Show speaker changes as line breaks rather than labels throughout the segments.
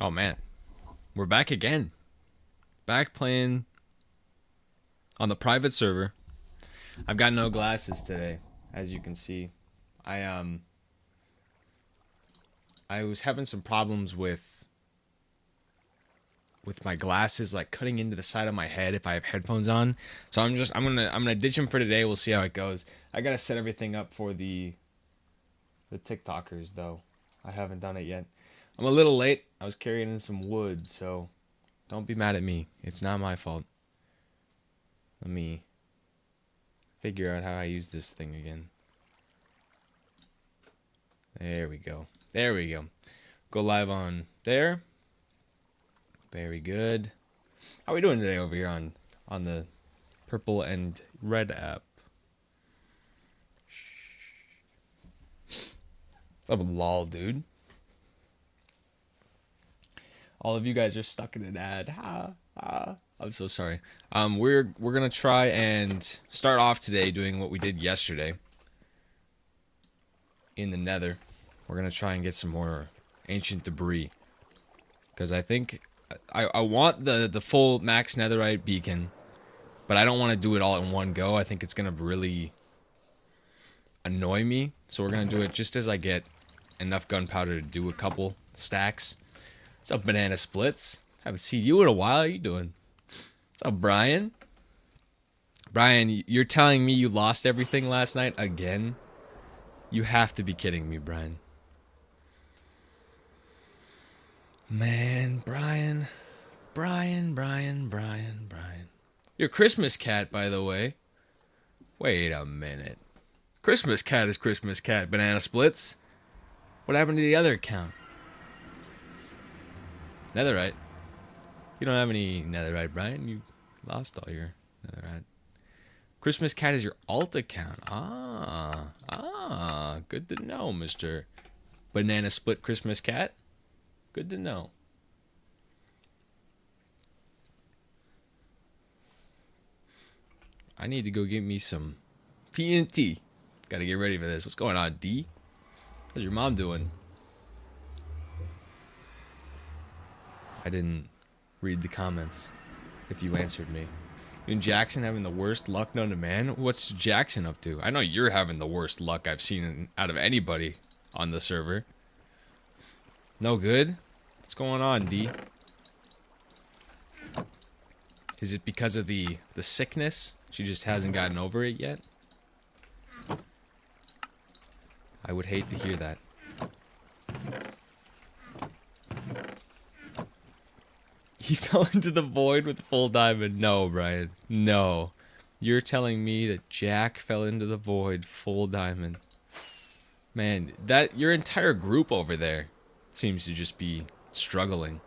Oh man, we're back again. Back playing on the private server. I've got no glasses today, as you can see. I I was having some problems with my glasses like cutting into the side of my head if I have headphones on. So I'm gonna ditch them for today. We'll see how it goes. I gotta set everything up for the TikTokers though. I haven't done it yet. I'm a little late. I was carrying in some wood, so don't be mad at me. It's not my fault. Let me figure out how I use this thing again. There we go. There we go. Go live on there. Very good. How are we doing today over here on the purple and red app? What's up, lol, dude? All of you guys are stuck in an ad. Ha, ha. I'm so sorry. We're gonna try and start off today doing what we did yesterday in the Nether. We're gonna try and get some more ancient debris because I think I want the full max netherite beacon, but I don't want to do it all in one go. I think it's gonna really annoy me, so we're gonna do it just as I get enough gunpowder to do a couple stacks. What's up, Banana Splits? Haven't seen you in a while. How you doing? What's up, Brian? Brian, you're telling me you lost everything last night again? You have to be kidding me, Brian. Man, Brian. Your Christmas cat, by the way. Wait a minute. Christmas cat is Christmas cat, Banana Splits. What happened to the other account? Netherite. You don't have any netherite, Brian. You lost all your netherite. Christmas cat is your alt account. Good to know, Mr. Banana Split Christmas cat. Good to know. I need to go get me some TNT. Gotta get ready for this. What's going on, D? How's your mom doing? I didn't read the comments if you answered me. You and Jackson having the worst luck known to man? What's Jackson up to? I know you're having the worst luck I've seen out of anybody on the server. No good? What's going on, D? Is it because of the sickness? She just hasn't gotten over it yet? I would hate to hear that. He fell into the void with full diamond. No, Brian. No. You're telling me that Jack fell into the void full diamond. Man, that your entire group over there seems to just be struggling.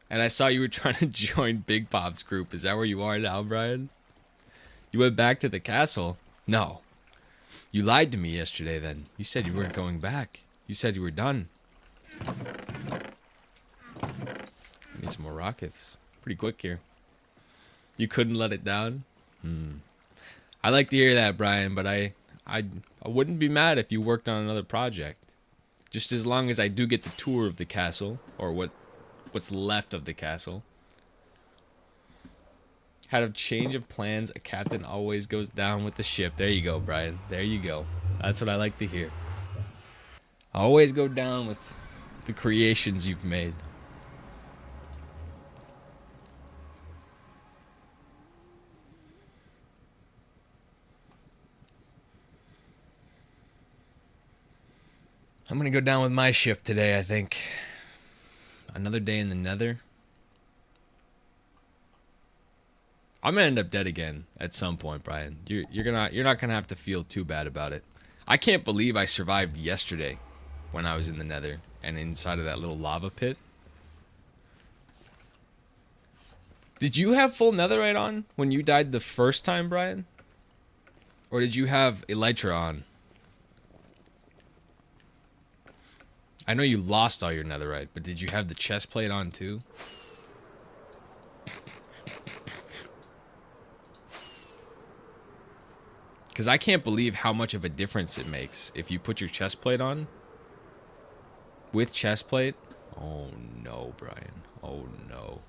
And I saw you were trying to join Big Pop's group. Is that where you are now, Brian? You went back to the castle? No. You lied to me yesterday then. You said you weren't going back. You said you were done. Need some more rockets. Pretty quick here. You couldn't let it down? I like to hear that, Brian, but I wouldn't be mad if you worked on another project. Just as long as I do get the tour of the castle, or what's left of the castle. Had a change of plans, a captain always goes down with the ship. There you go, Brian. There you go. That's what I like to hear. Always go down with the creations you've made. I'm gonna go down with my ship today, I think. Another day in the Nether. I'm gonna end up dead again at some point, Brian. You're not gonna have to feel too bad about it. I can't believe I survived yesterday when I was in the Nether and inside of that little lava pit. Did you have full netherite on when you died the first time, Brian? Or did you have elytra on? I know you lost all your netherite, but did you have the chest plate on too? Because I can't believe how much of a difference it makes if you put your chest plate on with chest plate Oh no, Brian. Oh no.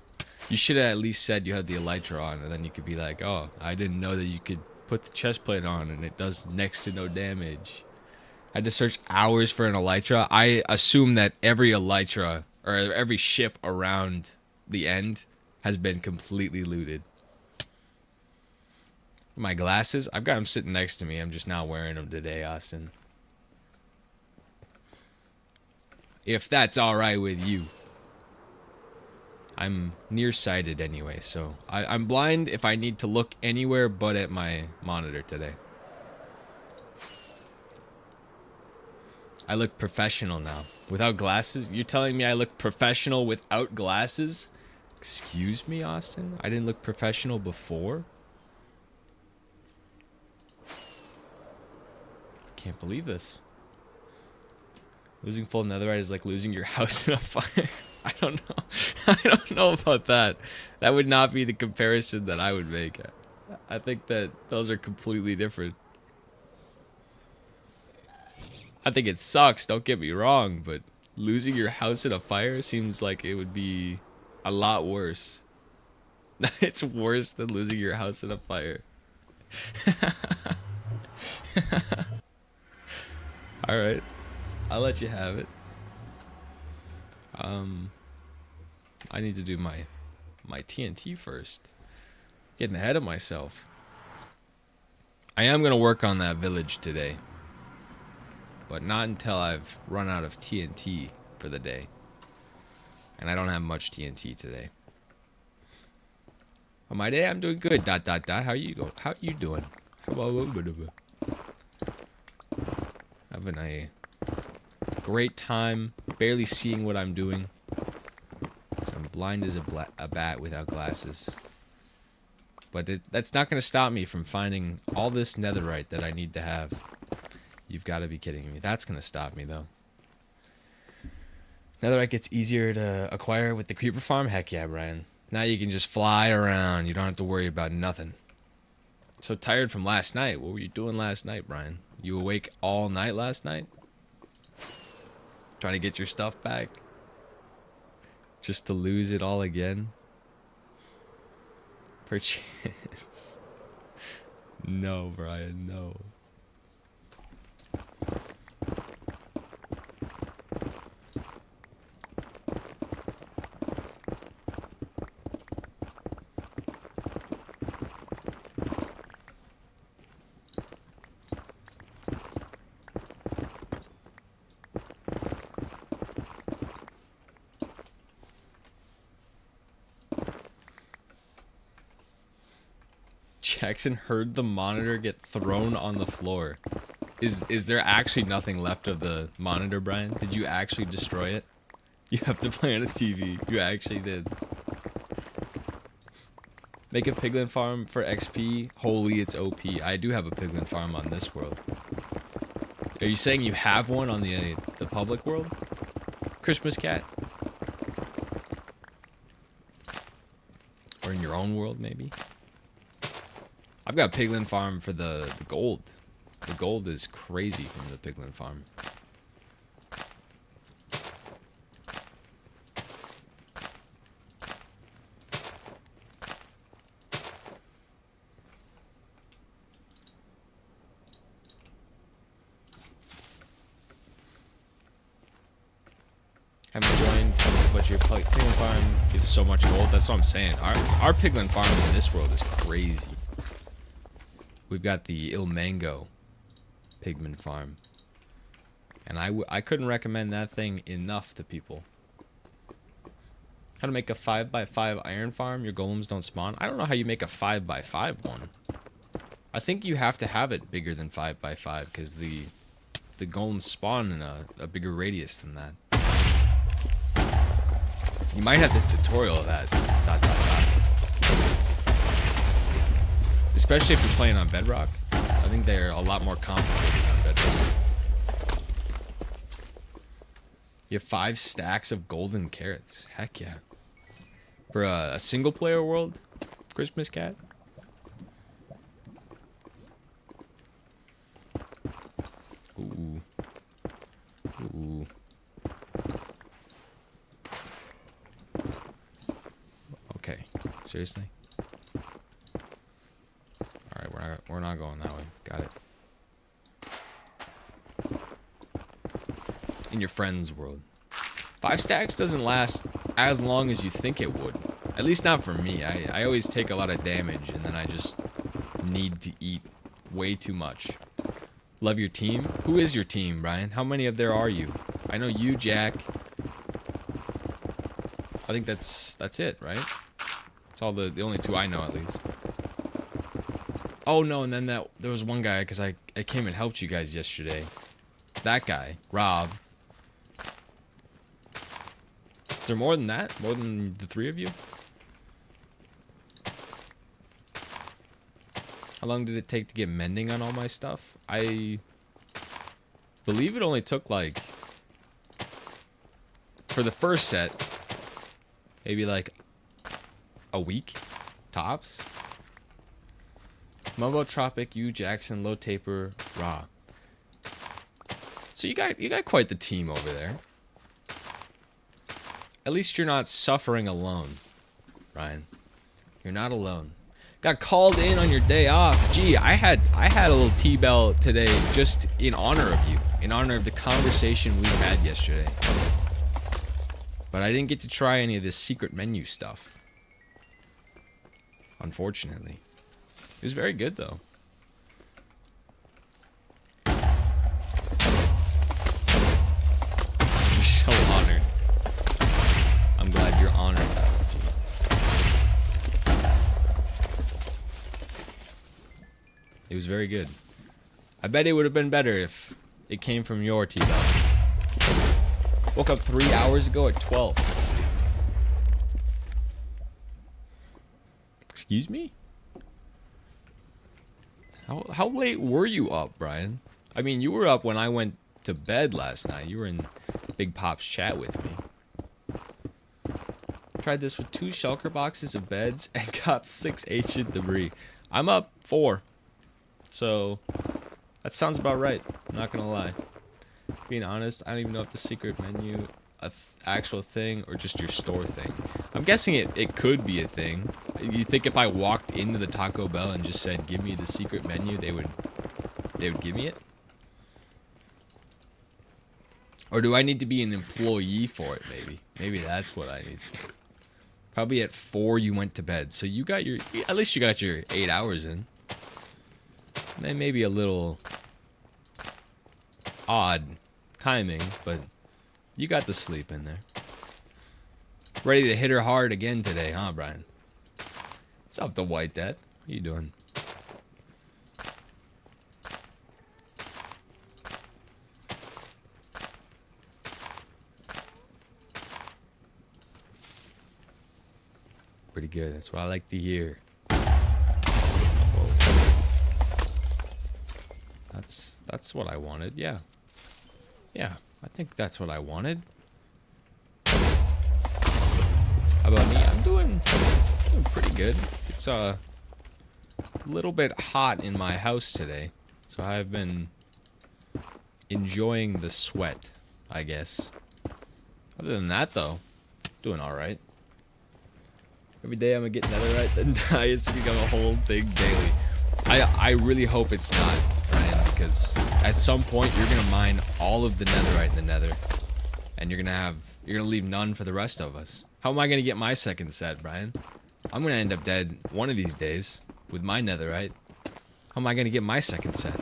You should have at least said you had the elytra on, and then you could be like, oh, I didn't know that you could put the chest plate on and it does next to no damage. I had to search hours for an elytra. I assume that every elytra, or every ship around the end, has been completely looted. My glasses, I've got them sitting next to me. I'm just not wearing them today, Austin. If that's alright with you. I'm nearsighted anyway, so I'm blind if I need to look anywhere but at my monitor today. I look professional now. Without glasses? You're telling me I look professional without glasses? Excuse me, Austin? I didn't look professional before? Can't believe this. Losing full netherite is like losing your house in a fire. I don't know. I don't know about that. That would not be the comparison that I would make. I think that those are completely different. I think it sucks, don't get me wrong, but losing your house in a fire seems like it would be a lot worse. It's worse than losing your house in a fire. Alright. I'll let you have it. I need to do my TNT first. Getting ahead of myself. I am going to work on that village today. But not until I've run out of TNT for the day. And I don't have much TNT today. On my day, I'm doing good. ... How you going? How you doing? Having a great time. Barely seeing what I'm doing. So I'm blind as a bat without glasses. But that's not going to stop me from finding all this netherite that I need to have. You've got to be kidding me. That's going to stop me, though. Netherite gets easier to acquire with the creeper farm? Heck yeah, Brian. Now you can just fly around. You don't have to worry about nothing. So tired from last night. What were you doing last night, Brian? You awake all night last night? Trying to get your stuff back? Just to lose it all again? Perchance. No, Brian, no. Jackson heard the monitor get thrown on the floor. Is there actually nothing left of the monitor, Brian? Did you actually destroy it? You have to play on a TV. You actually did. Make a piglin farm for XP. Holy, it's OP. I do have a piglin farm on this world. Are you saying you have one on the public world? Christmas cat? Or in your own world, maybe? I've got a piglin farm for the gold. The gold is crazy from the piglin farm. Haven't joined, but your piglin farm gives so much gold. That's what I'm saying. Our piglin farm in this world is crazy. We've got the Ilmango pigman farm. And I couldn't recommend that thing enough to people. How to make a 5x5 iron farm? Your golems don't spawn? I don't know how you make a 5x5 one. I think you have to have it bigger than 5x5 because the golems spawn in a bigger radius than that. You might have the tutorial of that. ... Especially if you're playing on Bedrock. I think they're a lot more complicated on Bedrock. You have 5 stacks of golden carrots. Heck yeah. For a single player world, Christmas cat. Ooh. Ooh. Seriously? Alright, we're not going that way. Got it. In your friend's world. 5 stacks doesn't last as long as you think it would. At least not for me. I always take a lot of damage and then I just need to eat way too much. Love your team? Who is your team, Brian? How many of there are you? I know you, Jack. I think that's it, right? That's all the only 2 I know at least. Oh no, and then there was one guy because I came and helped you guys yesterday. That guy, Rob. Is there more than that? More than the 3 of you? How long did it take to get mending on all my stuff? I believe it only took like, for the first set, maybe like a week, tops. Mumbo Tropic, you, Jackson, Low Taper, Raw. So you got quite the team over there. At least you're not suffering alone, Ryan. You're not alone. Got called in on your day off. Gee, I had a little T-bell today just in honor of you, in honor of the conversation we had yesterday. But I didn't get to try any of this secret menu stuff. Unfortunately. It was very good though. You're so honored. I'm glad you're honored that way, G. It was very good. I bet it would have been better if it came from your T-bell. Woke up 3 hours ago at 12. Excuse me? How late were you up, Brian? I mean, you were up when I went to bed last night. You were in Big Pop's chat with me. Tried this with 2 shulker boxes of beds and got 6 ancient debris. I'm up 4. So, that sounds about right. I'm not gonna lie. Being honest, I don't even know if the secret menu actual thing or just your store thing. I'm guessing it could be a thing. You think if I walked into the Taco Bell and just said, "Give me the secret menu," they would give me it? Or do I need to be an employee for it? Maybe that's what I need. Probably at 4 you went to bed, so you got at least you got your 8 hours in. Maybe a little odd timing, but you got the sleep in there. Ready to hit her hard again today, huh, Brian? What's up, the White Dad? What are you doing? Pretty good. That's what I like to hear. Whoa. That's what I wanted. Yeah. Yeah, I think that's what I wanted. How about me? I'm doing pretty good. It's a little bit hot in my house today, so I've been enjoying the sweat, I guess. Other than that, though, doing all right. Every day I'm gonna get netherite, then die. It's become a whole thing daily. I really hope it's not, Ryan, because at some point you're gonna mine all of the netherite in the nether, and you're gonna leave none for the rest of us. How am I gonna get my second set, Brian? I'm gonna end up dead one of these days with my netherite. How am I gonna get my second set?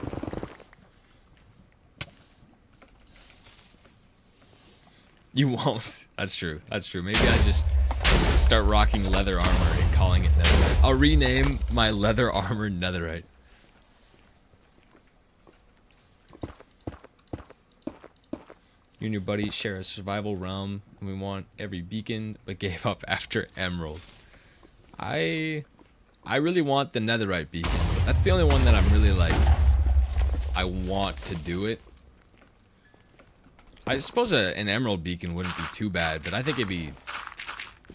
You won't. That's true. That's true. Maybe I just start rocking leather armor and calling it netherite. I'll rename my leather armor netherite. You and your buddy share a survival realm, and we want every beacon, but gave up after emerald. I really want the netherite beacon. That's the only one that I'm really like, I want to do it. I suppose an emerald beacon wouldn't be too bad, but I think it'd be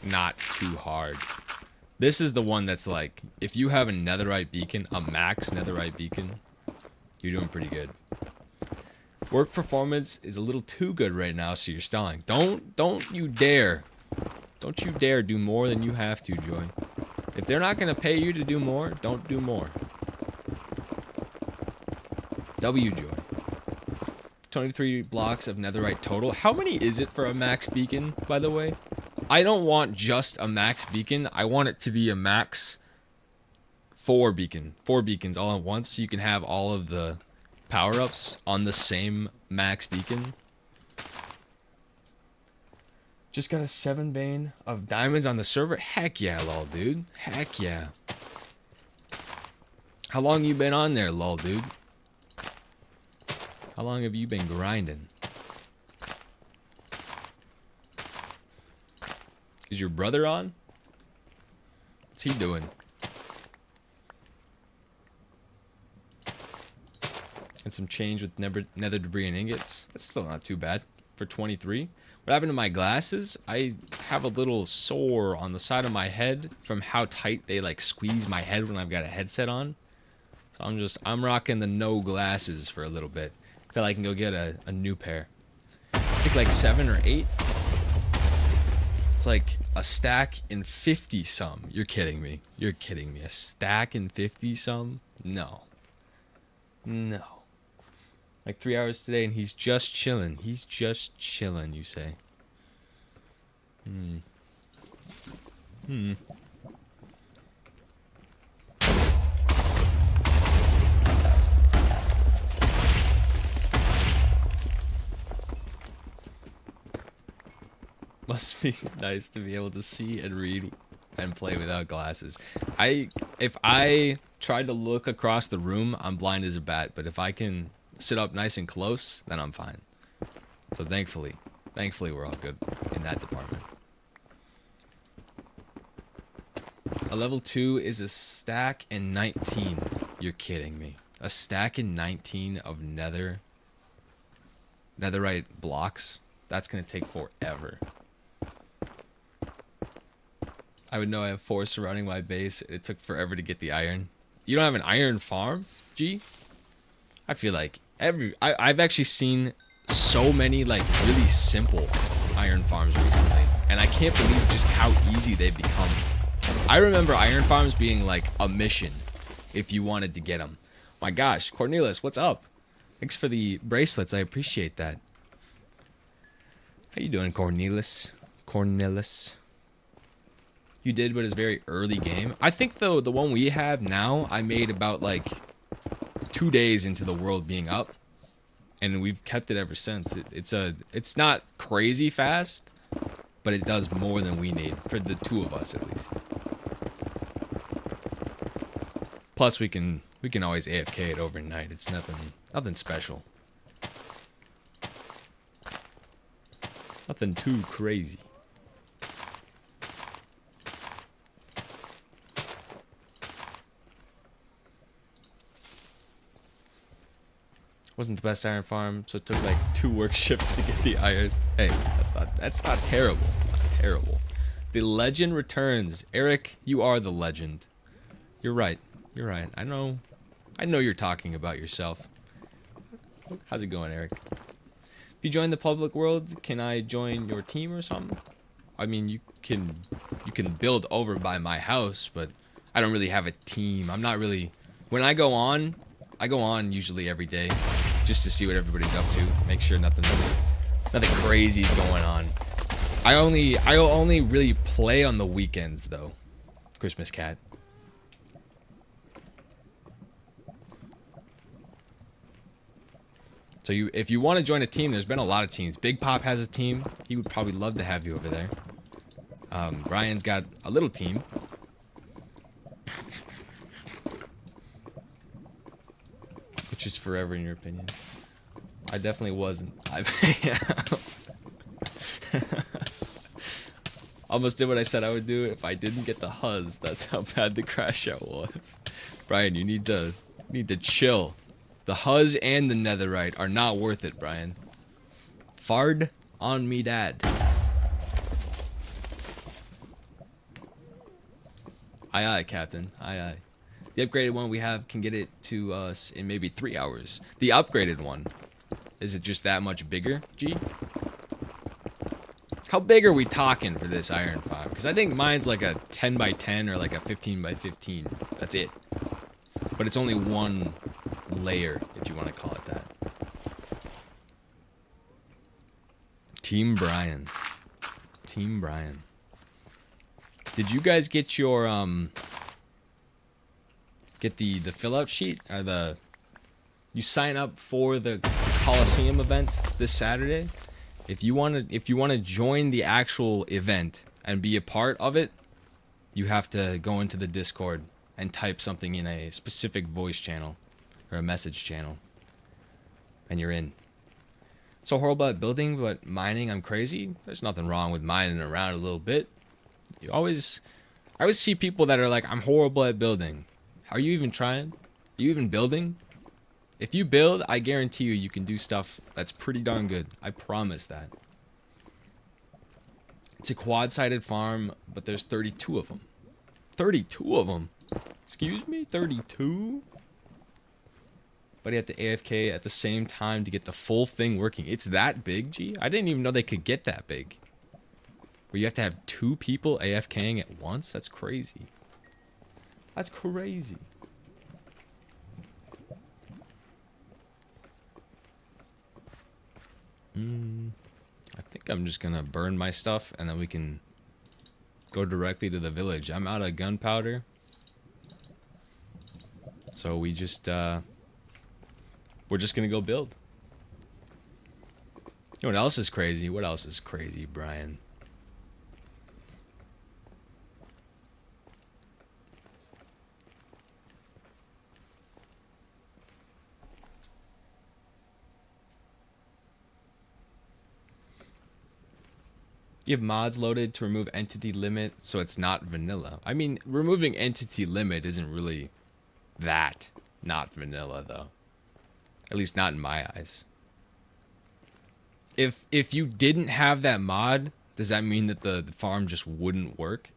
not too hard. This is the one that's like, if you have a netherite beacon, a max netherite beacon, you're doing pretty good. Work performance is a little too good right now, so you're stalling. Don't you dare. Don't you dare do more than you have to, Joy. If they're not going to pay you to do more, don't do more. W Joy. 23 blocks of netherite total. How many is it for a max beacon, by the way? I don't want just a max beacon. I want it to be a max 4 beacon. 4 beacons all at once so you can have all of the power-ups on the same max beacon. Just got a 7 vein of diamonds on the server. Heck yeah, lol, dude. Heck yeah. How long you been on there, lol, dude? How long have you been grinding? Is your brother on? What's he doing? And some change with nether debris and ingots. That's still not too bad for 23. What happened to my glasses? I have a little sore on the side of my head from how tight they like squeeze my head when I've got a headset on. So I'm rocking the no glasses for a little bit until I can go get a new pair. I think like 7 or 8. It's like a stack in 50 some. You're kidding me. You're kidding me. A stack in 50 some? No. No. Like 3 hours today and he's just chilling. He's just chilling, you say. Must be nice to be able to see and read and play without glasses. If I try to look across the room, I'm blind as a bat. But if I can sit up nice and close, then I'm fine. So thankfully we're all good in that department. A level 2 is a stack in 19. You're kidding me. A stack in 19 of netherite blocks. That's gonna take forever. I would know I have 4 surrounding my base. It took forever to get the iron. You don't have an iron farm, G? I feel like I've actually seen so many like really simple iron farms recently, and I can't believe just how easy they've become. I remember iron farms being like a mission if you wanted to get them. My gosh, Cornelius, what's up? Thanks for the bracelets. I appreciate that. How you doing, Cornelius? Cornelius. You did, but it's very early game. I think though the one we have now, I made about like 2 days into the world being up, and we've kept it ever since. It's not crazy fast, but it does more than we need for the 2 of us at least. Plus, we can always AFK it overnight. It's nothing special. Nothing too crazy. Wasn't the best iron farm, so it took like 2 work shifts to get the iron. Hey, that's not terrible. Not terrible. The legend returns. Eric, you are the legend. You're right. You're right. I know you're talking about yourself. How's it going, Eric? If you join the public world, can I join your team or something? I mean, you can build over by my house, but I don't really have a team. I'm not really. When I go on usually every day, just to see what everybody's up to. Make sure nothing crazy is going on. I only really play on the weekends though. Christmas cat. So if you want to join a team, there's been a lot of teams. Big Pop has a team. He would probably love to have you over there. Ryan's got a little team. Which is forever in your opinion. I definitely wasn't. Almost did what I said I would do if I didn't get the Huzz. That's how bad the crash out was. Brian, you need to chill. The Huzz and the netherite are not worth it, Brian. Fard on me, dad. Aye, aye, Captain. Aye, aye. The upgraded one we have can get it to us in maybe 3 hours. The upgraded one, is it just that much bigger, G? How big are we talking for this iron farm? Because I think mine's like a 10 by 10 or like a 15 by 15. That's it. But it's only one layer, if you want to call it that. Team Brian. Team Brian. Did you guys get your get the fill out sheet or you sign up for the Coliseum event this Saturday? If you want to join the actual event and be a part of it, you have to go into the Discord and type something in a specific voice channel or a message channel, and you're in. So horrible at building, but mining, I'm crazy. There's nothing wrong with mining around a little bit. I always see people that are like, I'm horrible at building. Are you even trying? Are you even building? If you build, I guarantee you can do stuff that's pretty darn good. I promise that. It's a quad-sided farm, but there's 32 of them. 32 of them? Excuse me? 32? But you have to AFK at the same time to get the full thing working. It's that big, G? I didn't even know they could get that big. Where you have to have 2 people AFKing at once? That's crazy. That's crazy. I think I'm just gonna burn my stuff and then we can go directly to the village. I'm out of gunpowder. So we're just gonna go build. You know what else is crazy? What else is crazy, Brian? You have mods loaded to remove entity limit, so it's not vanilla. I mean, removing entity limit isn't really that not vanilla, though. At least not in my eyes. If you didn't have that mod, does that mean that the farm just wouldn't work?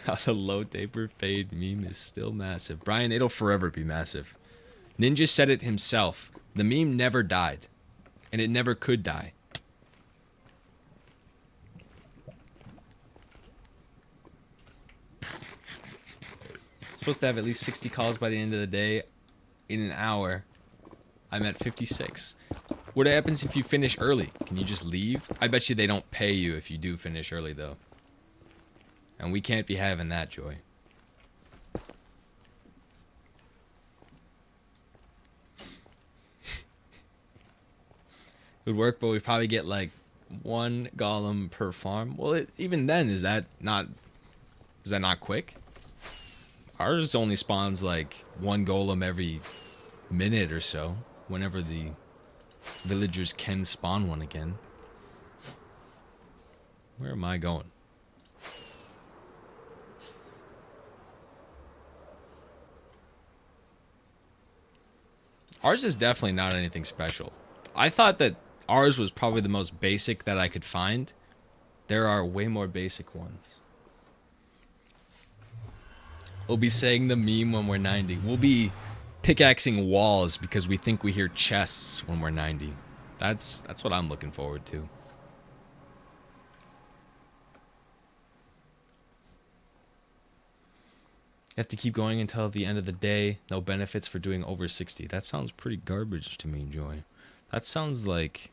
How the low taper fade meme is still massive. Brian, it'll forever be massive. Ninja said it himself. The meme never died. And it never could die. Supposed to have at least 60 calls by the end of the day. In an hour, I'm at 56. What happens if you finish early? Can you just leave? I bet you they don't pay you if you do finish early, though. And we can't be having that, Joy. It would work, but we'd probably get like 1 golem per farm. Well, even then, is that not quick? Ours only spawns like 1 golem every minute or so, whenever the villagers can spawn one again. Where am I going? Ours is definitely not anything special. I thought that ours was probably the most basic that I could find. There are way more basic ones. We'll be saying the meme when we're 90. We'll be pickaxing walls because we think we hear chests when we're 90. That's what I'm looking forward to. You have to keep going until the end of the day. No benefits for doing over 60. That sounds pretty garbage to me, Joy. That sounds like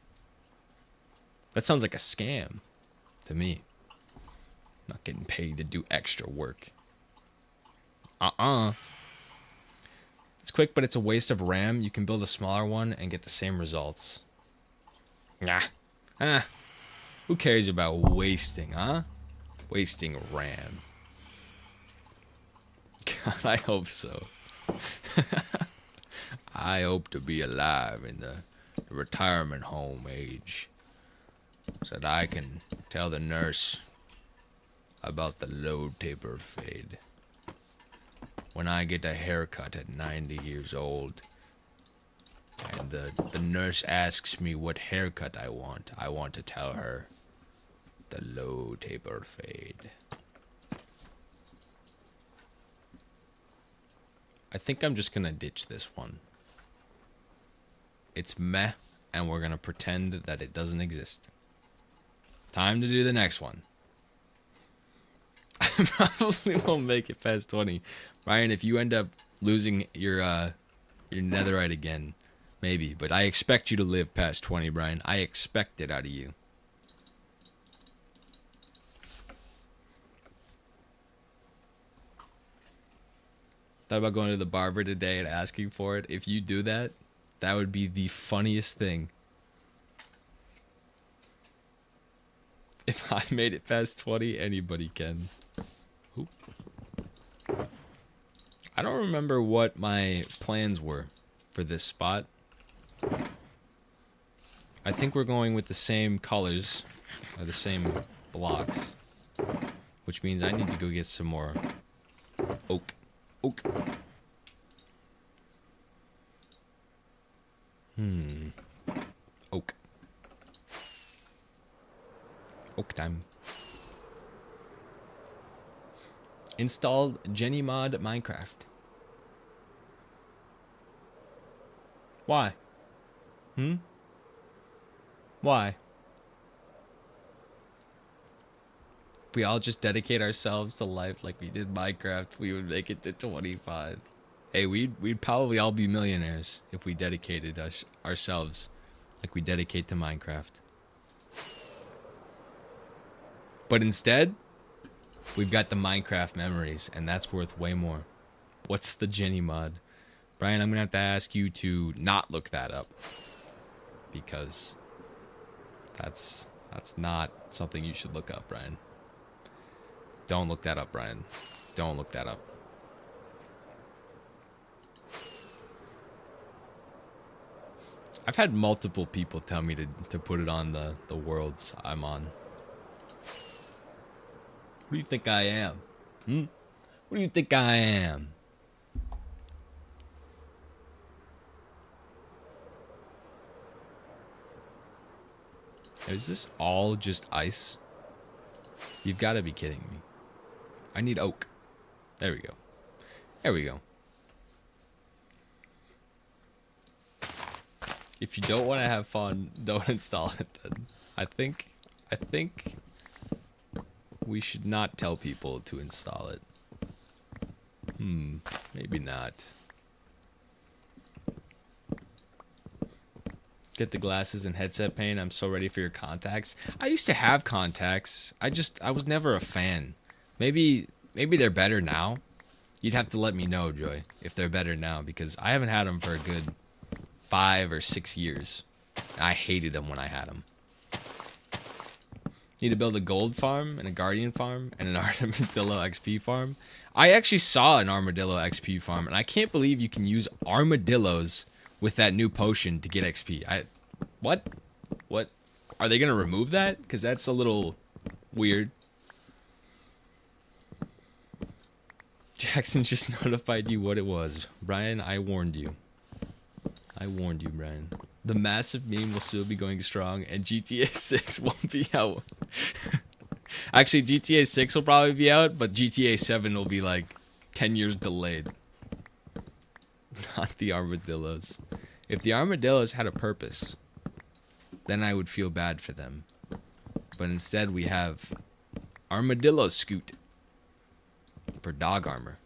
a scam to me. Not getting paid to do extra work. It's quick, but it's a waste of RAM. You can build a smaller one and get the same results. Who cares about wasting, huh? Wasting RAM. God, I hope so. I hope to be alive in the retirement home age so that I can tell the nurse about the low taper fade. When I get a haircut at 90 years old and the nurse asks me what haircut I want to tell her the low taper fade. I think I'm just gonna ditch this one. It's meh, and we're gonna pretend that it doesn't exist. Time to do the next one. I probably won't make it past 20. Ryan, if you end up losing your netherite again, maybe. But I expect you to live past 20, Brian. I expect it out of you. Thought about going to the barber today and asking for it. If you do that, that would be the funniest thing. If I made it past 20, anybody can. Oop. I don't remember what my plans were for this spot. I think we're going with the same colors, or the same blocks, which means I need to go get some more oak. Oak. Oak. Oak time. Installed GennyMod Minecraft. Why? Why? If we all just dedicate ourselves to life like we did Minecraft, we would make it to 25. Hey, we'd probably all be millionaires if we dedicated ourselves like we dedicate to Minecraft. But instead, we've got the Minecraft memories, and that's worth way more. What's the GennyMod? Brian, I'm going to have to ask you to not look that up. Because that's not something you should look up, Brian. Don't look that up, Brian. Don't look that up. I've had multiple people tell me to put it on the worlds I'm on. Who do you think I am? What do you think I am? Is this all just ice? You've got to be kidding me. I need oak. There we go. There we go. If you don't want to have fun, don't install it then. I think we should not tell people to install it. Maybe not. Get the glasses and headset pain. I'm so ready for your contacts. I used to have contacts. I was never a fan. Maybe they're better now. You'd have to let me know, Joy, if they're better now, because I haven't had them for a good 5 or 6 years. I hated them when I had them. Need to build a gold farm and a guardian farm and an armadillo XP farm. I actually saw an armadillo XP farm, and I can't believe you can use armadillos with that new potion to get XP. What? Are they gonna remove that? Because that's a little weird. Jackson just notified you what it was. Brian, I warned you. I warned you, Brian. The massive meme will still be going strong, and GTA 6 won't be out. Actually, GTA 6 will probably be out, but GTA 7 will be like 10 years delayed. Not the armadillos. If the armadillos had a purpose, then I would feel bad for them. But instead, we have armadillo scoot for dog armor.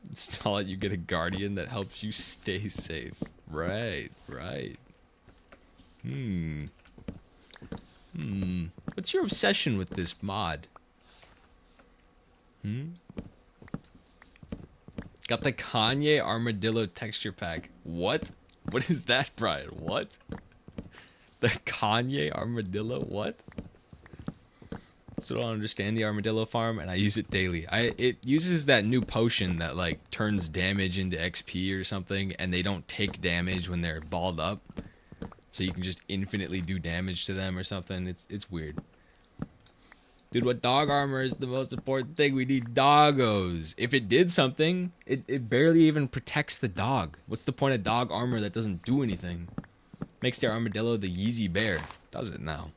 Install it, you get a guardian that helps you stay safe. Right. What's your obsession with this mod? Got the Kanye armadillo texture pack. What? What is that, Brian? What? The Kanye armadillo? What? So I don't understand the armadillo farm, and I use it daily. It uses that new potion that like turns damage into XP or something, and they don't take damage when they're balled up. So you can just infinitely do damage to them or something. It's weird. Dude, what dog armor is the most important thing? We need doggos. If it did something, it barely even protects the dog. What's the point of dog armor that doesn't do anything? Makes their armadillo the Yeezy bear. Does it now?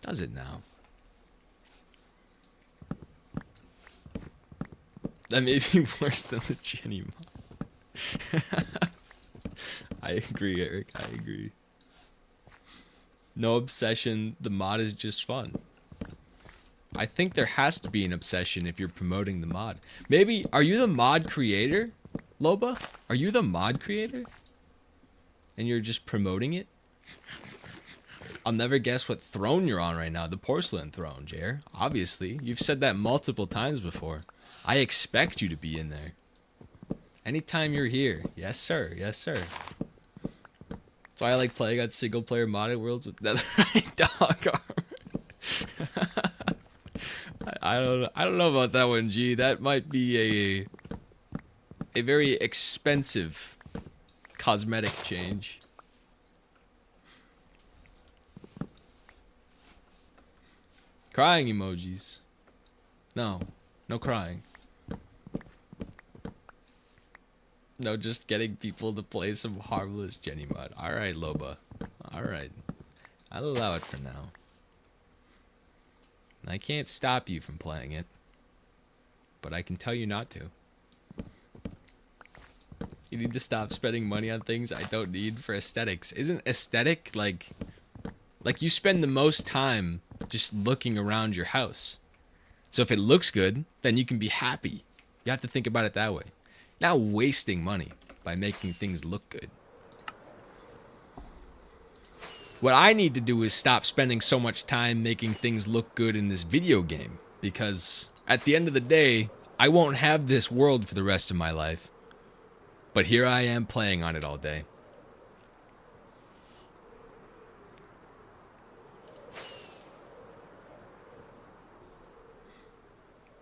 Does it now? That may be worse than the GennyMod. I agree, Eric. I agree. No obsession. The mod is just fun. I think there has to be an obsession if you're promoting the mod. Maybe, are you the mod creator, Loba? Are you the mod creator? And you're just promoting it? I'll never guess what throne you're on right now. The porcelain throne, Jer. Obviously. You've said that multiple times before. I expect you to be in there. Anytime you're here. Yes, sir. Yes, sir. That's why I like playing on single-player modded worlds with netherite dog armor. I don't know about that one, G. That might be a very expensive cosmetic change. Crying emojis. No crying. No, just getting people to play some harmless Jenny mod. All right, Loba. All right, I'll allow it for now. I can't stop you from playing it, but I can tell you not to. You need to stop spending money on things I don't need for aesthetics. Isn't aesthetic like you spend the most time just looking around your house? So if it looks good, then you can be happy. You have to think about it that way. Not wasting money by making things look good. What I need to do is stop spending so much time making things look good in this video game, because at the end of the day, I won't have this world for the rest of my life. But here I am playing on it all day.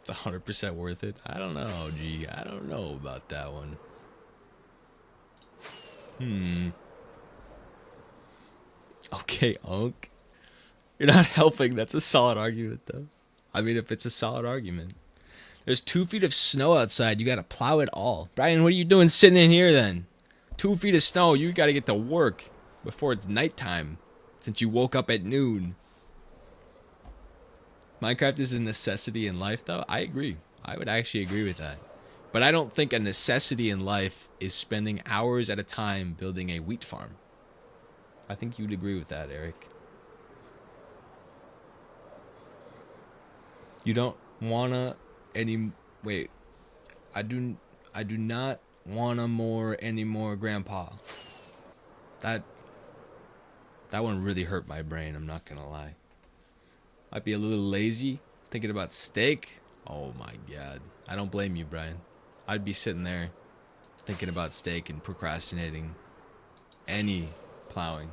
It's 100% worth it. I don't know, G. I don't know about that one. Okay, Unk. You're not helping. That's a solid argument, though. I mean, if it's a solid argument. There's 2 feet of snow outside. You gotta plow it all. Brian, what are you doing sitting in here, then? 2 feet of snow. You gotta get to work before it's nighttime, since you woke up at noon. Minecraft is a necessity in life, though. I agree. I would actually agree with that. But I don't think a necessity in life is spending hours at a time building a wheat farm. I think you'd agree with that, Eric. You don't wanna wait. I do not wanna any more, Grandpa. That one really hurt my brain, I'm not gonna lie. Might be a little lazy, thinking about steak. Oh my god. I don't blame you, Brian. I'd be sitting there thinking about steak and procrastinating any plowing.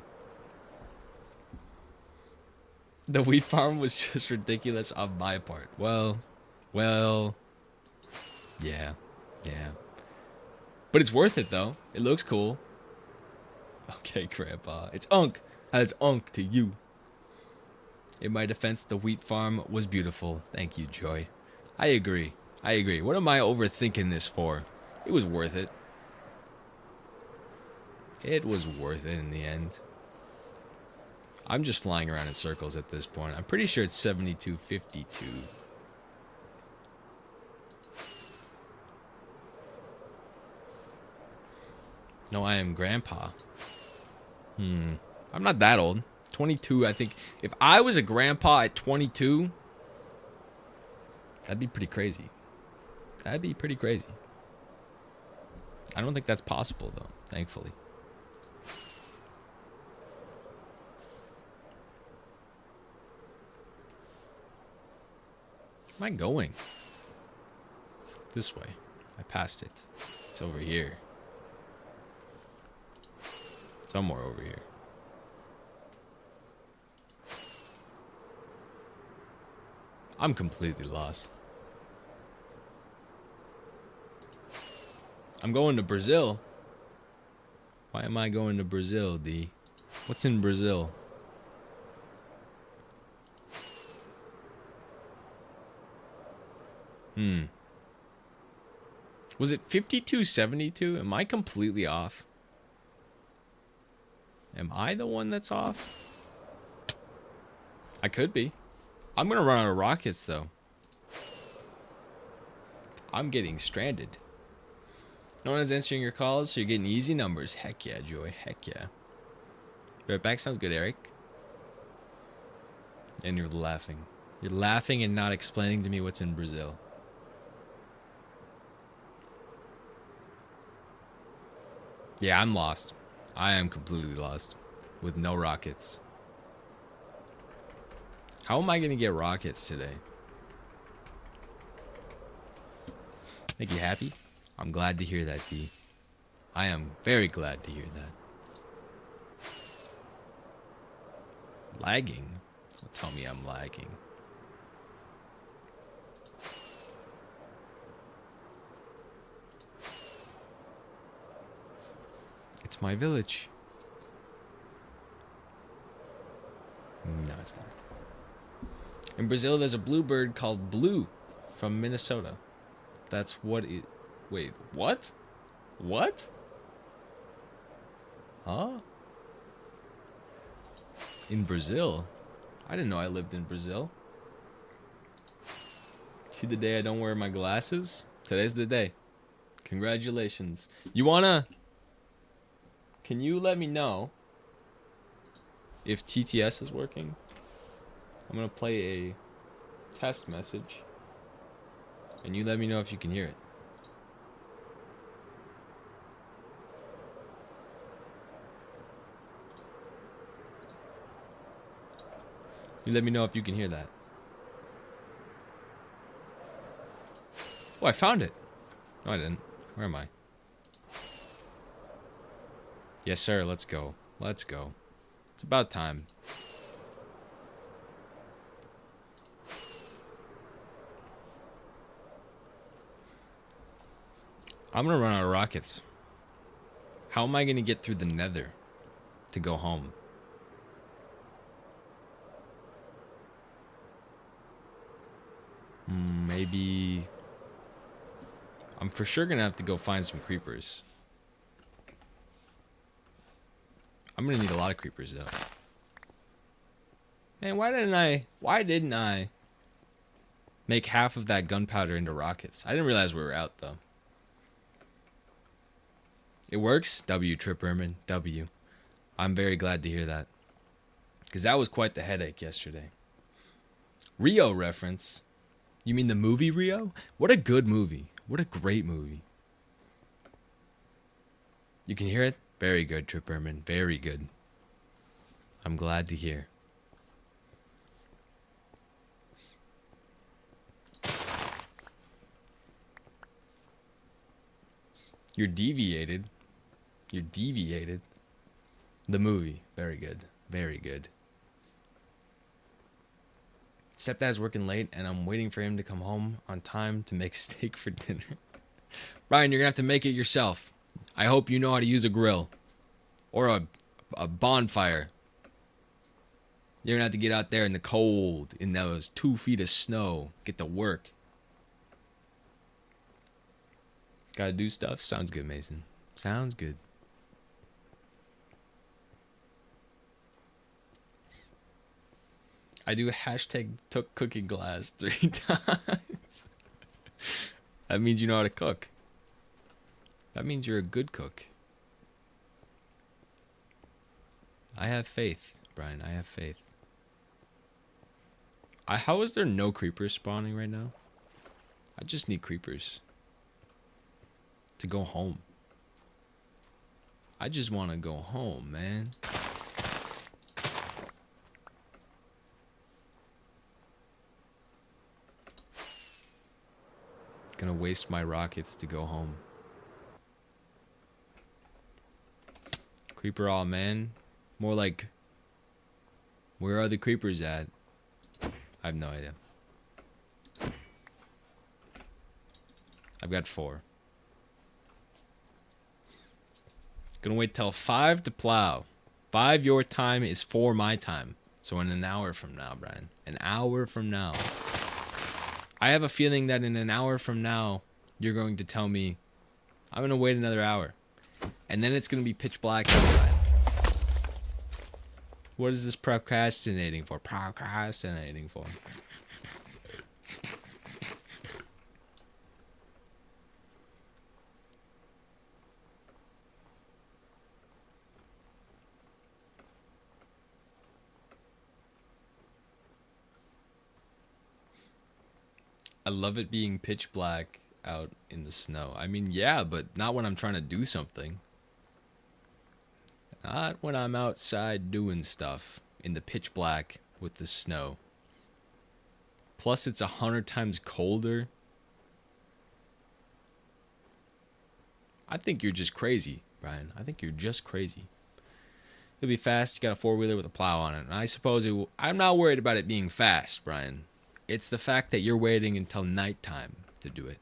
The wheat farm was just ridiculous on my part. Well, yeah. But it's worth it, though. It looks cool. Okay, Grandpa. It's Unk. It's Unk to you. In my defense, the wheat farm was beautiful. Thank you, Joy. I agree. What am I overthinking this for? It was worth it. It was worth it in the end. I'm just flying around in circles at this point. I'm pretty sure it's 7252. No, I am Grandpa. I'm not that old. 22, I think. If I was a grandpa at 22, that'd be pretty crazy. I don't think that's possible, though, thankfully. Where am I going? This way. I passed it. It's over here. Somewhere over here. I'm completely lost. I'm going to Brazil. Why am I going to Brazil, D? What's in Brazil? Was it 5272? Am I completely off? Am I the one that's off? I could be. I'm gonna run out of rockets, though. I'm getting stranded. No one is answering your calls, so you're getting easy numbers. Heck yeah, Joy. Heck yeah. Be right back. Sounds good, Eric. And you're laughing. You're laughing and not explaining to me what's in Brazil. Yeah, I'm lost. I am completely lost. With no rockets. How am I going to get rockets today? Make you happy? I'm glad to hear that, D. I am very glad to hear that. Lagging? Don't tell me I'm lagging. It's my village. No, it's not. In Brazil, there's a bluebird called Blue from Minnesota. That's what it... Wait, what? What? Huh? In Brazil? I didn't know I lived in Brazil. See the day I don't wear my glasses? Today's the day. Congratulations. You wanna... Can you let me know if TTS is working? I'm gonna play a test message. And you let me know if you can hear it. You let me know if you can hear that. Oh, I found it. No, I didn't. Where am I? Yes, sir. Let's go. Let's go. It's about time. I'm gonna run out of rockets. How am I gonna get through the nether to go home? Maybe... I'm for sure gonna have to go find some creepers. I'm gonna need a lot of creepers though. Man, why didn't I make half of that gunpowder into rockets? I didn't realize we were out though. It works? W, Trip Erman. W. I'm very glad to hear that. Because that was quite the headache yesterday. Rio reference? You mean the movie Rio? What a good movie. What a great movie. You can hear it? Very good, Trip Erman. Very good. I'm glad to hear. You're deviated. You're deviated. The movie. Very good. Very good. Stepdad's working late, and I'm waiting for him to come home on time to make steak for dinner. Ryan, you're going to have to make it yourself. I hope you know how to use a grill. Or a bonfire. You're going to have to get out there in the cold, in those 2 feet of snow. Get to work. Gotta do stuff? Sounds good, Mason. Sounds good. I do hashtag took cooking class 3 times. That means you know how to cook. That means you're a good cook. I have faith, Brian. I have faith. How is there no creepers spawning right now? I just need creepers to go home. I just want to go home, man. Gonna waste my rockets to go home. Creeper all man. More like, where are the creepers at? I have no idea. I've got 4. Gonna wait till 5 to plow. 5 your time is 4 my time. So in an hour from now, Brian. An hour from now. I have a feeling that in an hour from now, you're going to tell me, I'm going to wait another hour. And then it's going to be pitch black. What is this procrastinating for? Procrastinating for. I love it being pitch black out in the snow. I mean, yeah, but not when I'm trying to do something. Not when I'm outside doing stuff in the pitch black with the snow. Plus, it's 100 times colder. I think you're just crazy, Brian. I think you're just crazy. It'll be fast. You got a four-wheeler with a plow on it. And I suppose I'm not worried about it being fast, Brian. It's the fact that you're waiting until nighttime to do it.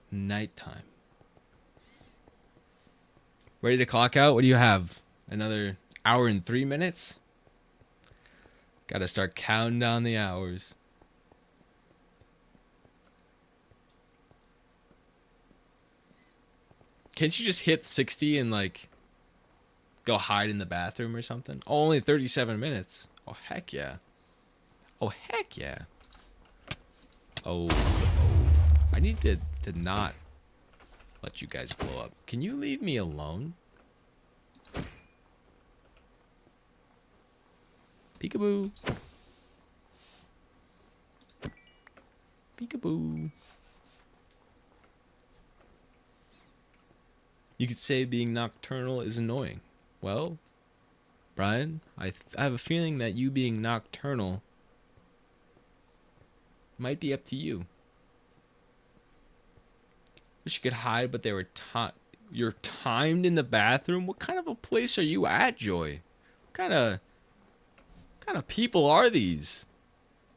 Nighttime. Ready to clock out? What do you have? Another hour and 3 minutes? Gotta start counting down the hours. Can't you just hit 60 and like go hide in the bathroom or something? Oh, only 37 minutes. Oh, heck yeah. Oh, heck yeah. Oh. I need to not let you guys blow up. Can you leave me alone? Peekaboo. Peekaboo. You could say being nocturnal is annoying. Well, Brian, I have a feeling that you being nocturnal might be up to you. Wish you could hide, but they were you're timed in the bathroom. What kind of a place are you at, Joy? What kind of people are these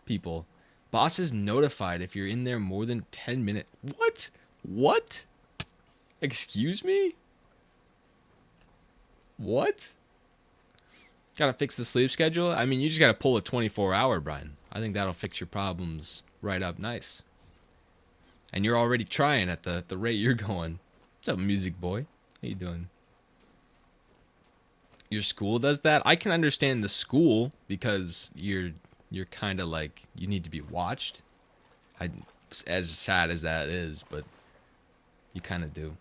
people? Boss is notified if you're in there more than 10 minutes. What? What? Excuse me? What? Gotta fix the sleep schedule? I mean, you just gotta pull a 24-hour, Brian. I think that'll fix your problems right up nice. And you're already trying at the rate you're going. What's up, music boy? How you doing? Your school does that? I can understand the school because you're kind of like, you need to be watched. As sad as that is, but you kind of do.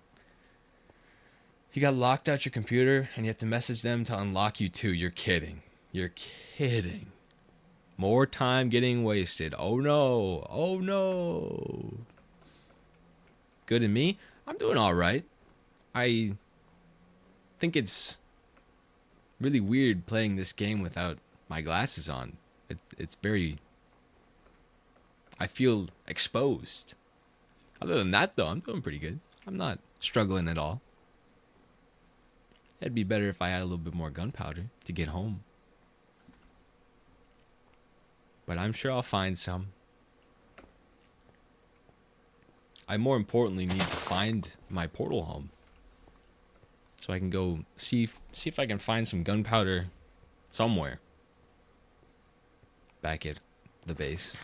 You got locked out your computer and you have to message them to unlock you too. You're kidding. You're kidding. More time getting wasted. Oh no. Oh no. Good and me? I'm doing all right. I think it's really weird playing this game without my glasses on. It's very... I feel exposed. Other than that, though, I'm doing pretty good. I'm not struggling at all. It'd be better if I had a little bit more gunpowder to get home. But I'm sure I'll find some. I more importantly need to find my portal home. So I can go see if I can find some gunpowder somewhere. Back at the base.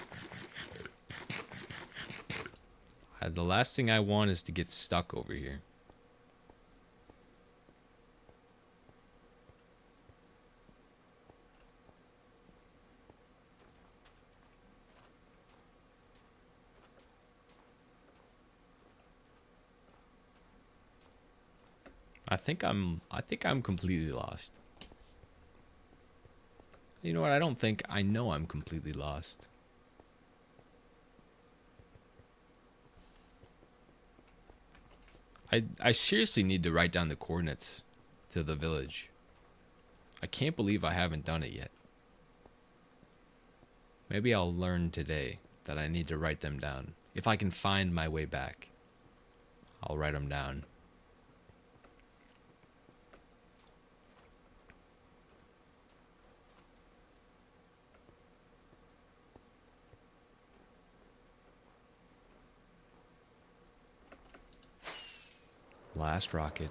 The last thing I want is to get stuck over here. I think I'm completely lost. You know what? I know I'm completely lost. I seriously need to write down the coordinates to the village. I can't believe I haven't done it yet. Maybe I'll learn today that I need to write them down. If I can find my way back, I'll write them down. Last rocket.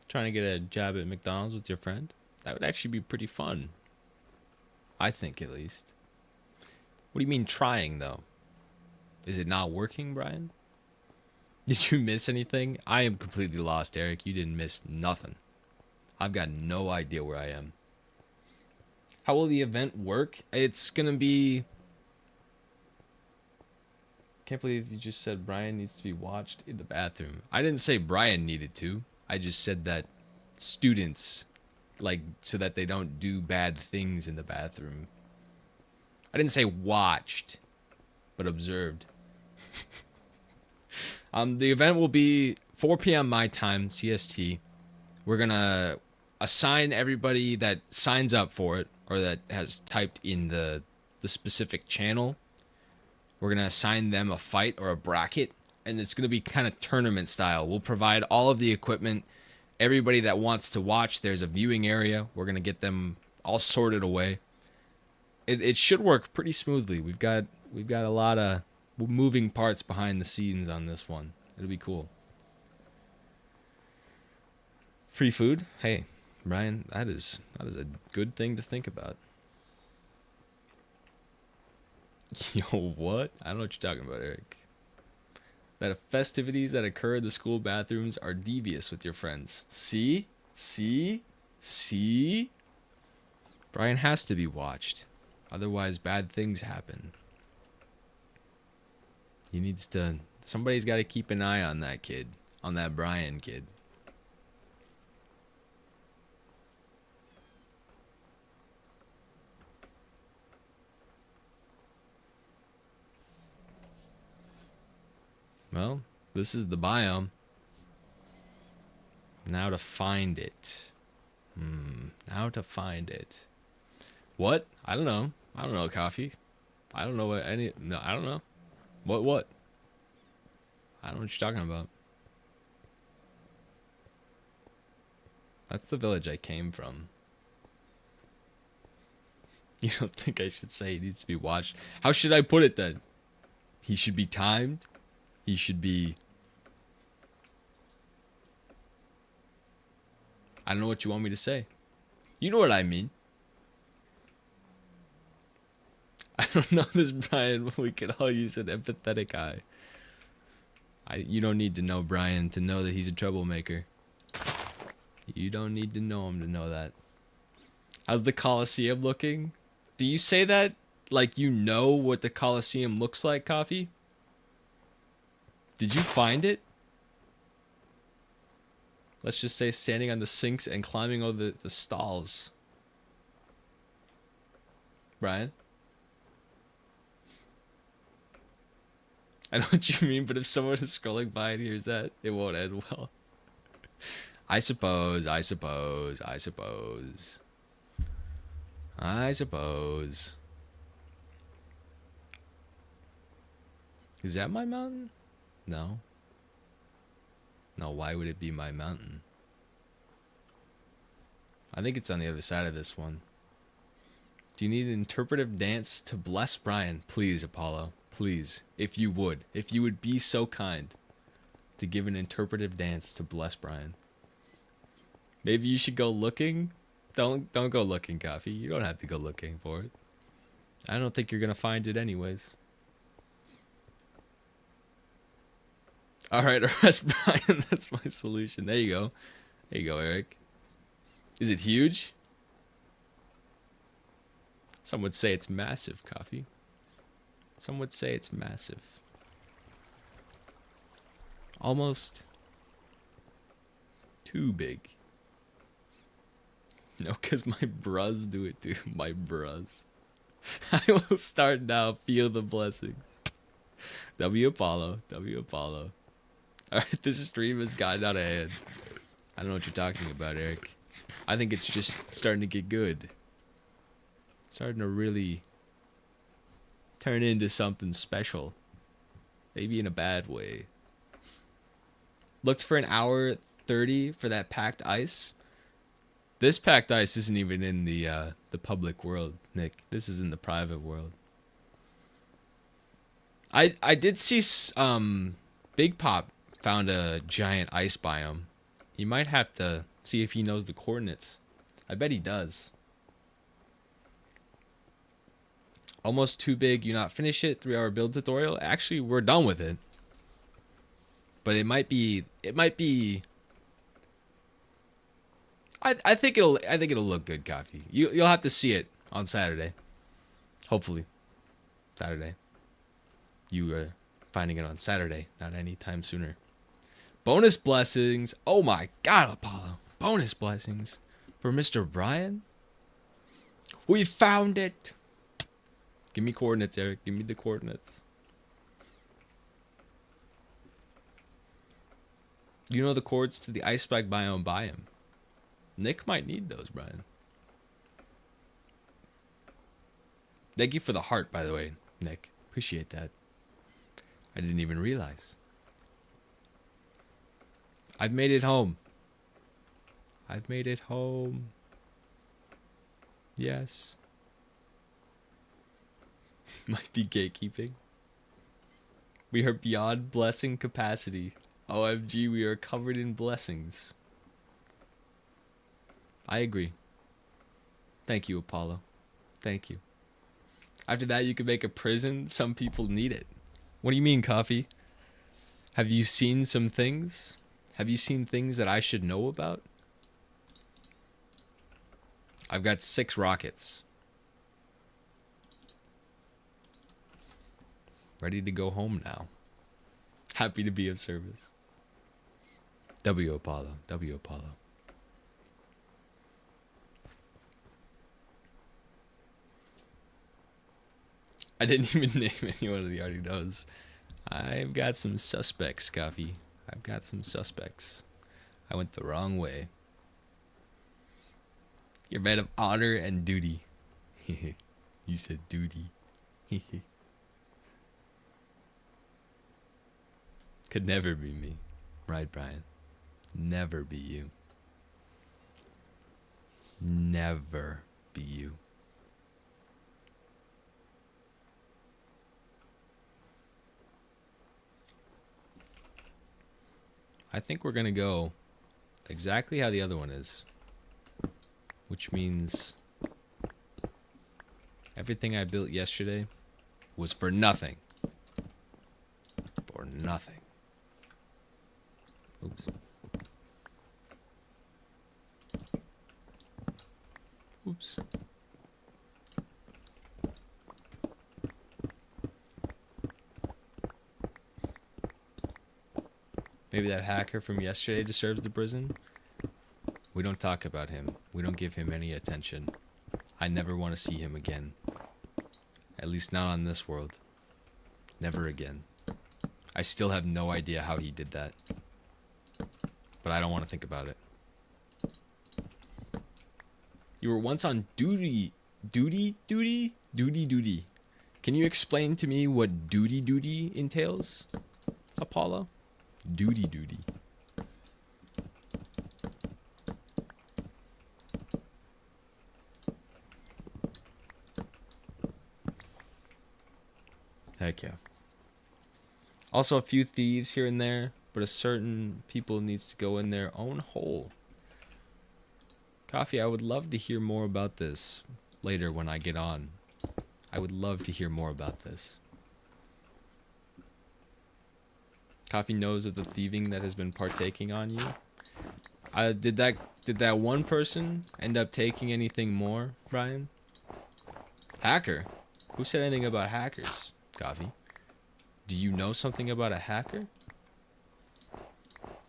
Trying to get a job at McDonald's with your friend? That would actually be pretty fun. I think, at least. What do you mean trying, though? Is it not working, Brian? Did you miss anything? I am completely lost, Eric. You didn't miss nothing. I've got no idea where I am. How will the event work? It's gonna be... Can't believe you just said Brian needs to be watched in the bathroom. I didn't say Brian needed to. I just said that students, like, so that they don't do bad things in the bathroom. I didn't say watched, but observed. The event will be 4 p.m. my time, CST. We're gonna assign everybody that signs up for it, or that has typed in the specific channel. We're gonna assign them a fight or a bracket, and it's gonna be kind of tournament style. We'll provide all of the equipment. Everybody that wants to watch, there's a viewing area. We're gonna get them all sorted away. It should work pretty smoothly. We've got a lot of moving parts behind the scenes on this one. It'll be cool. Free food? Hey, Brian, that is a good thing to think about. Yo, what? I don't know what you're talking about, Eric. That festivities that occur in the school bathrooms are devious with your friends. See? See? See? Brian has to be watched. Otherwise, bad things happen. He needs to... Somebody's got to keep an eye on that kid. On that Brian kid. Well, this is the biome. Now to find it. Now to find it. What? I don't know. I don't know, Coffee. I don't know what any... No, I don't know. What? I don't know what you're talking about. That's the village I came from. You don't think I should say he needs to be watched? How should I put it then? He should be timed? He should be... I don't know what you want me to say. You know what I mean. I don't know this, Brian, but we could all use an empathetic eye. You don't need to know Brian to know that he's a troublemaker. You don't need to know him to know that. How's the Coliseum looking? Do you say that like you know what the Coliseum looks like, Coffee? Did you find it? Let's just say standing on the sinks and climbing over the stalls. Brian? I know what you mean, but if someone is scrolling by and hears that, it won't end well. I suppose. Is that my mountain? No. No, why would it be my mountain? I think it's on the other side of this one. Do you need an interpretive dance to bless Brian? Please, Apollo. Please, if you would be so kind to give an interpretive dance to bless Brian. Maybe you should go looking. Don't go looking, Coffee. You don't have to go looking for it. I don't think you're gonna find it anyways. All right, arrest Brian. That's my solution. There you go. There you go, Eric. Is it huge? Some would say it's massive, Coffee. Some would say it's massive. Almost too big. No, because my bros do it too. My bros. I will start now. Feel the blessings. W Apollo. Alright, this stream has gotten out of hand. I don't know what you're talking about, Eric. I think it's just starting to get good. Starting to really turn into something special. Maybe in a bad way. Looked for an hour 30 for that packed ice. This packed ice isn't even in the public world, Nick. This is in the private world. I did see Big Pop found a giant ice biome. He might have to see if he knows the coordinates. I bet he does. Almost too big. You not finish it. 3-hour build tutorial. Actually, we're done with it. but it might be. I think it'll look good, Coffee. You'll have to see it on Saturday. Hopefully, Saturday. You are finding it on Saturday, not anytime sooner. Bonus blessings. Oh my God, Apollo. Bonus blessings for Mr. Brian. We found it. Give me coordinates, Eric. Give me the coordinates. You know the chords to the iceberg biome. Nick might need those, Brian. Thank you for the heart, by the way, Nick. Appreciate that. I didn't even realize. I've made it home. I've made it home. Yes. Might be gatekeeping. We are beyond blessing capacity. OMG, we are covered in blessings. I agree. Thank you, Apollo. Thank you. After that, you can make a prison. Some people need it. What do you mean, Coffee? Have you seen some things? Have you seen things that I should know about? I've got 6 rockets. Ready to go home now. Happy to be of service. W Apollo. W Apollo. I didn't even name anyone that he already knows. I've got some suspects, Coffee. I've got some suspects. I went the wrong way. You're man of honor and duty. You said duty. Could never be me. Right, Brian? Never be you. Never be you. I think we're going to go exactly how the other one is. Which means everything I built yesterday was for nothing. For nothing. Oops. Oops. Maybe that hacker from yesterday deserves the prison. We don't talk about him. We don't give him any attention. I never want to see him again. At least not on this world. Never again. I still have no idea how he did that. But I don't want to think about it. You were once on duty. Duty? Can you explain to me what duty entails, Apollo? Duty. Heck yeah. Also a few thieves here and there, but a certain people needs to go in their own hole. Coffee, I would love to hear more about this later when I get on. I would love to hear more about this. Coffee knows of the thieving that has been partaking on you. Did that one person end up taking anything more, Brian? Hacker? Who said anything about hackers, Coffee? Do you know something about a hacker?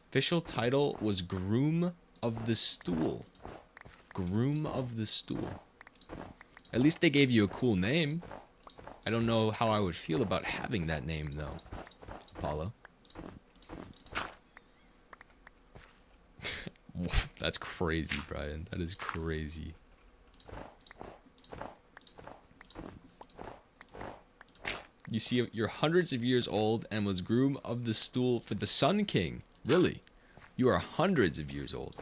Official title was Groom of the Stool. Groom of the Stool. At least they gave you a cool name. I don't know how I would feel about having that name, though, Apollo. That's crazy, Brian. That is crazy. You see, you're hundreds of years old and was groom of the stool for the Sun King. Really? You are hundreds of years old.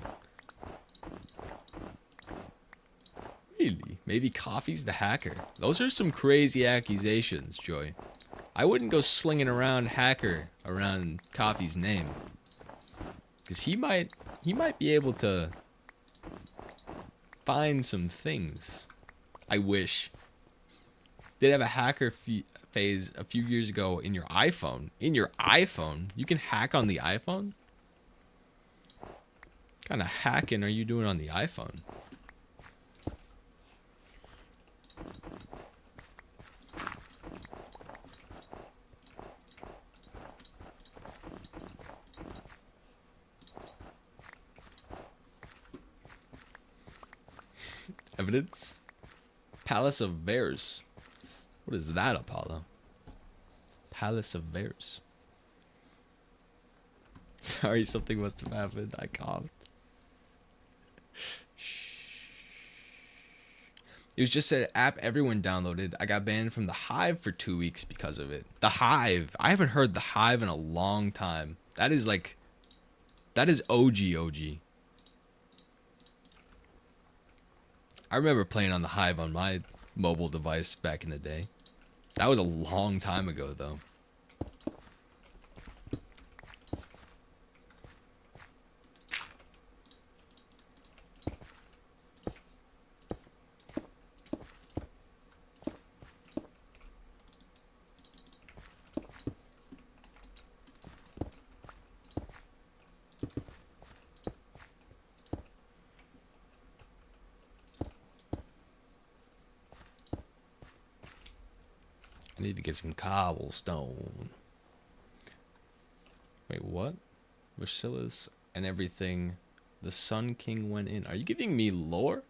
Really? Maybe Coffee's the hacker. Those are some crazy accusations, Joy. I wouldn't go slinging around hacker around Coffee's name. Because he might be able to find some things. I wish. They'd have a hacker phase a few years ago in your iPhone. In your iPhone? You can hack on the iPhone? What kind of hacking are you doing on the iPhone? Evidence? Palace of Bears. What is that, Apollo? Palace of Bears. Sorry, something must have happened. I coughed. It was just an app everyone downloaded. I got banned from the Hive for 2 weeks because of it. The Hive. I haven't heard the Hive in a long time. That is like... That is OG. I remember playing on the Hive on my mobile device back in the day. That was a long time ago, though. I need to get some cobblestone. Wait, what? Versilis and everything. The Sun King went in. Are you giving me lore?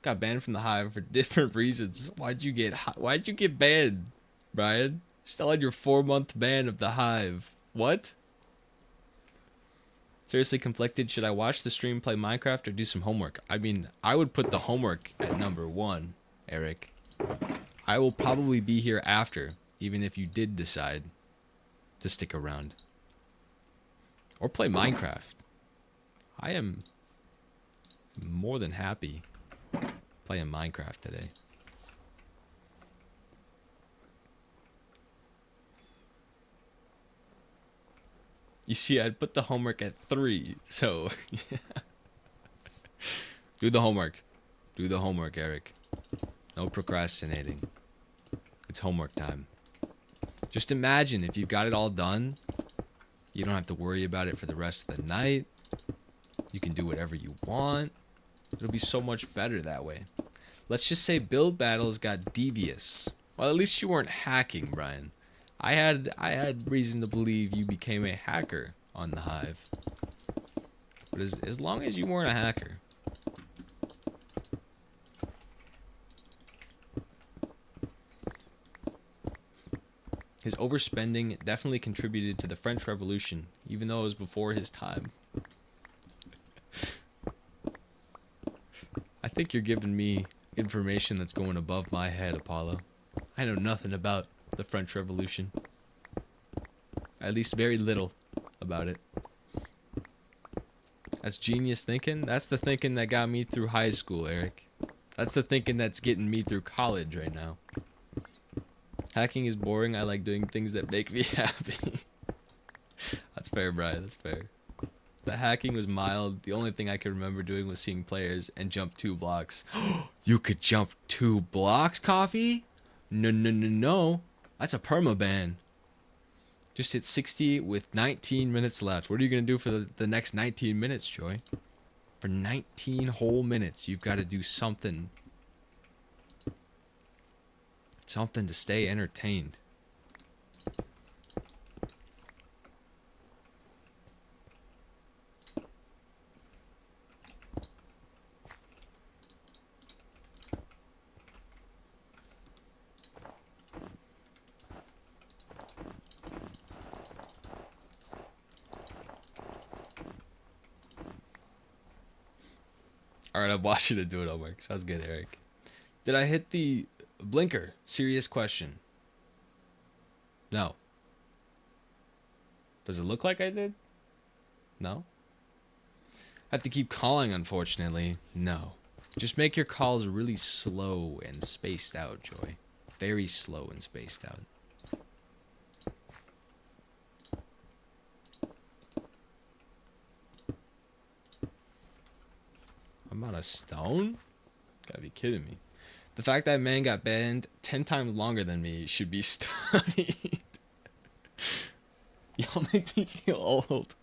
Got banned from the Hive for different reasons. Why'd you get banned, Brian? Still on your 4-month ban of the Hive. What? Seriously conflicted. Should I watch the stream, play Minecraft, or do some homework? I mean, I would put the homework at number 1, Eric. I will probably be here after, even if you did decide to stick around. Or play Minecraft. I am more than happy playing Minecraft today. You see, I'd put the homework at 3, so... yeah. Do the homework. Do the homework, Eric. No procrastinating. It's homework time. Just imagine if you got it all done, you don't have to worry about it for the rest of the night. You can do whatever you want. It'll be so much better that way. Let's just say build battles got devious. Well, at least you weren't hacking, Brian. I had reason to believe you became a hacker on the Hive. But as long as you weren't a hacker. His overspending definitely contributed to the French Revolution, even though it was before his time. I think you're giving me information that's going above my head, Apollo. I know nothing about the French Revolution. At least very little about it. That's genius thinking. That's the thinking that got me through high school, Eric. That's the thinking that's getting me through college right now. Hacking is boring. I like doing things that make me happy. That's fair, Brian. That's fair. The hacking was mild. The only thing I could remember doing was seeing players and jump 2 blocks. You could jump 2 blocks, Coffee? No. That's a permaban. Just hit 60 with 19 minutes left. What are you going to do for the next 19 minutes, Joy? For 19 whole minutes, you've got to do something. Something to stay entertained. Alright, I'm watching it do it homework. Sounds good, Eric. Did I hit the blinker? Serious question. No. Does it look like I did? No? I have to keep calling, unfortunately. No. Just make your calls really slow and spaced out, Joy. Very slow and spaced out. I'm out of stone? Gotta be kidding me. The fact that man got banned 10 times longer than me should be studied. Y'all make me feel old.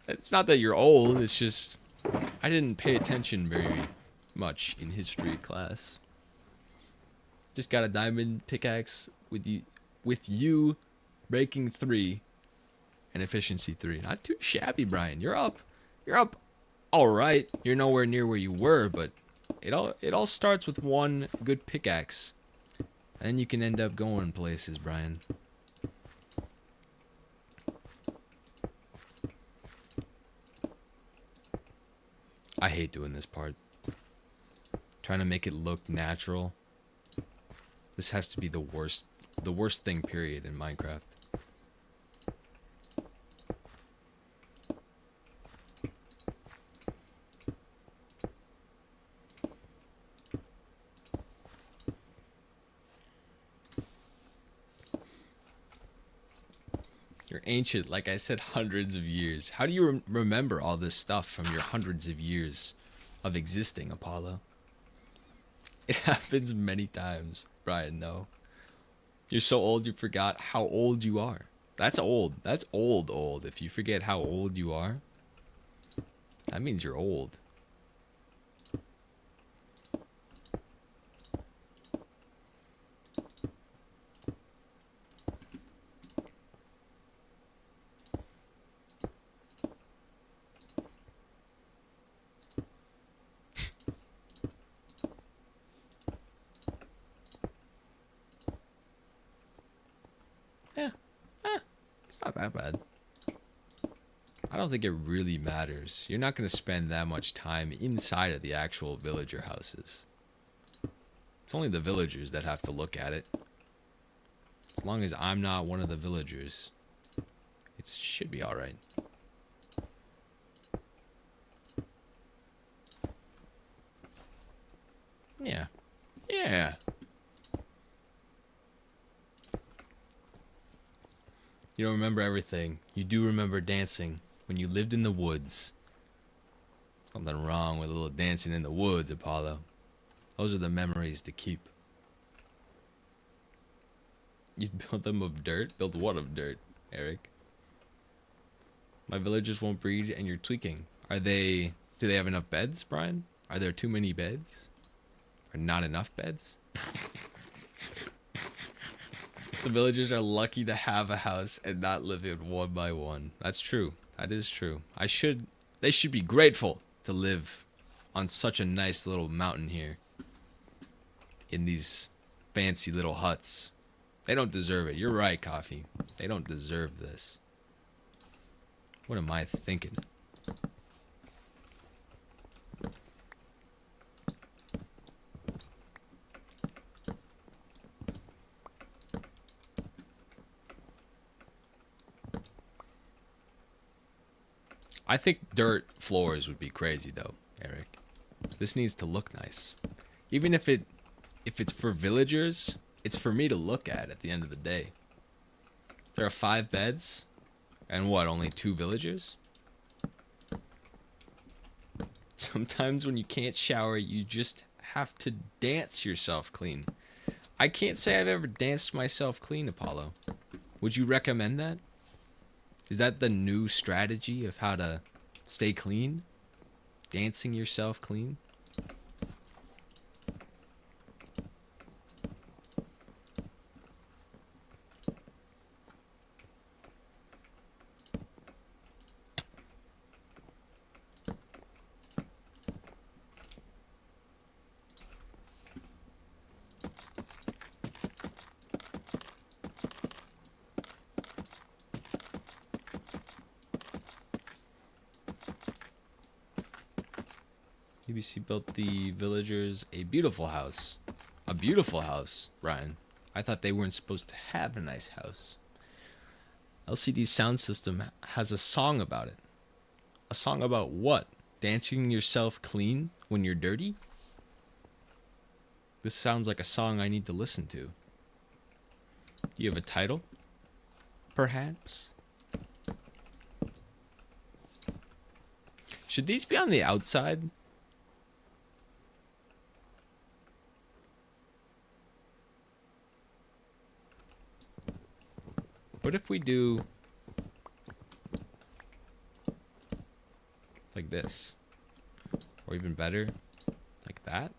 It's not that you're old, it's just I didn't pay attention very much in history class. Just got a diamond pickaxe with you breaking 3 and efficiency 3. Not too shabby, Brian. You're up. You're up. All right. You're nowhere near where you were, but it all starts with one good pickaxe. And then you can end up going places, Brian. I hate doing this part. Trying to make it look natural. This has to be the worst thing, period, in Minecraft. You're ancient, like I said, hundreds of years. How do you remember all this stuff from your hundreds of years of existing, Apollo? It happens many times, Brian, no. You're so old you forgot how old you are. That's old. That's old. If you forget how old you are, that means you're old. Yeah. It's not that bad. I don't think it really matters. You're not going to spend that much time inside of the actual villager houses. It's only the villagers that have to look at it. As long as I'm not one of the villagers, it should be alright. Yeah. Yeah. You don't remember everything. You do remember dancing when you lived in the woods. Something wrong with a little dancing in the woods, Apollo. Those are the memories to keep. You'd build them of dirt? Build what of dirt, Eric? My villagers won't breed and you're tweaking. Do they have enough beds, Brian? Are there too many beds? Or not enough beds? The villagers are lucky to have a house and not live in one by one. That's true. That is true. They should be grateful to live on such a nice little mountain here. In these fancy little huts. They don't deserve it. You're right, Coffee. They don't deserve this. What am I thinking? I think dirt floors would be crazy though, Eric. This needs to look nice. Even if it's for villagers, it's for me to look at the end of the day. There are 5 beds and what, only 2 villagers? Sometimes when you can't shower, you just have to dance yourself clean. I can't say I've ever danced myself clean, Apollo. Would you recommend that? Is that the new strategy of how to stay clean? Dancing yourself clean? ABC built the villagers a beautiful house. A beautiful house, Ryan. I thought they weren't supposed to have a nice house. LCD sound system has a song about it. A song about what? Dancing yourself clean when you're dirty? This sounds like a song I need to listen to. Do you have a title? Perhaps? Should these be on the outside? What if we do like this? Or even better, like that?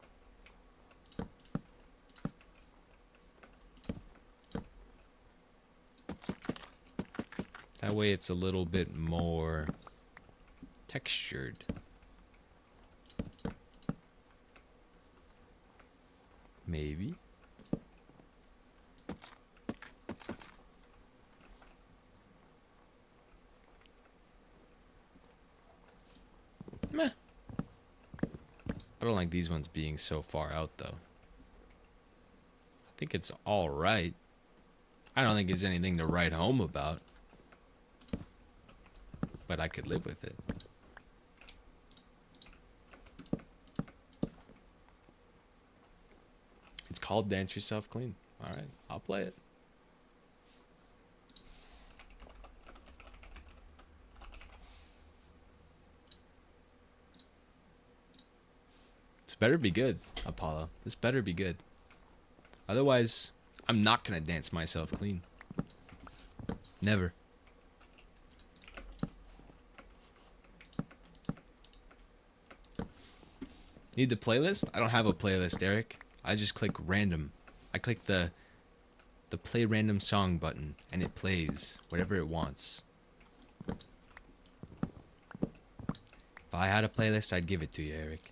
That way it's a little bit more textured. Maybe. Meh. I don't like these ones being so far out, though. I think it's all right. I don't think it's anything to write home about. But I could live with it. It's called Dance Yourself Clean. All right, I'll play it. This better be good, Apollo. This better be good. Otherwise, I'm not going to dance myself clean. Never. Need the playlist? I don't have a playlist, Eric. I just click random. I click the play random song button and it plays whatever it wants. If I had a playlist, I'd give it to you, Eric.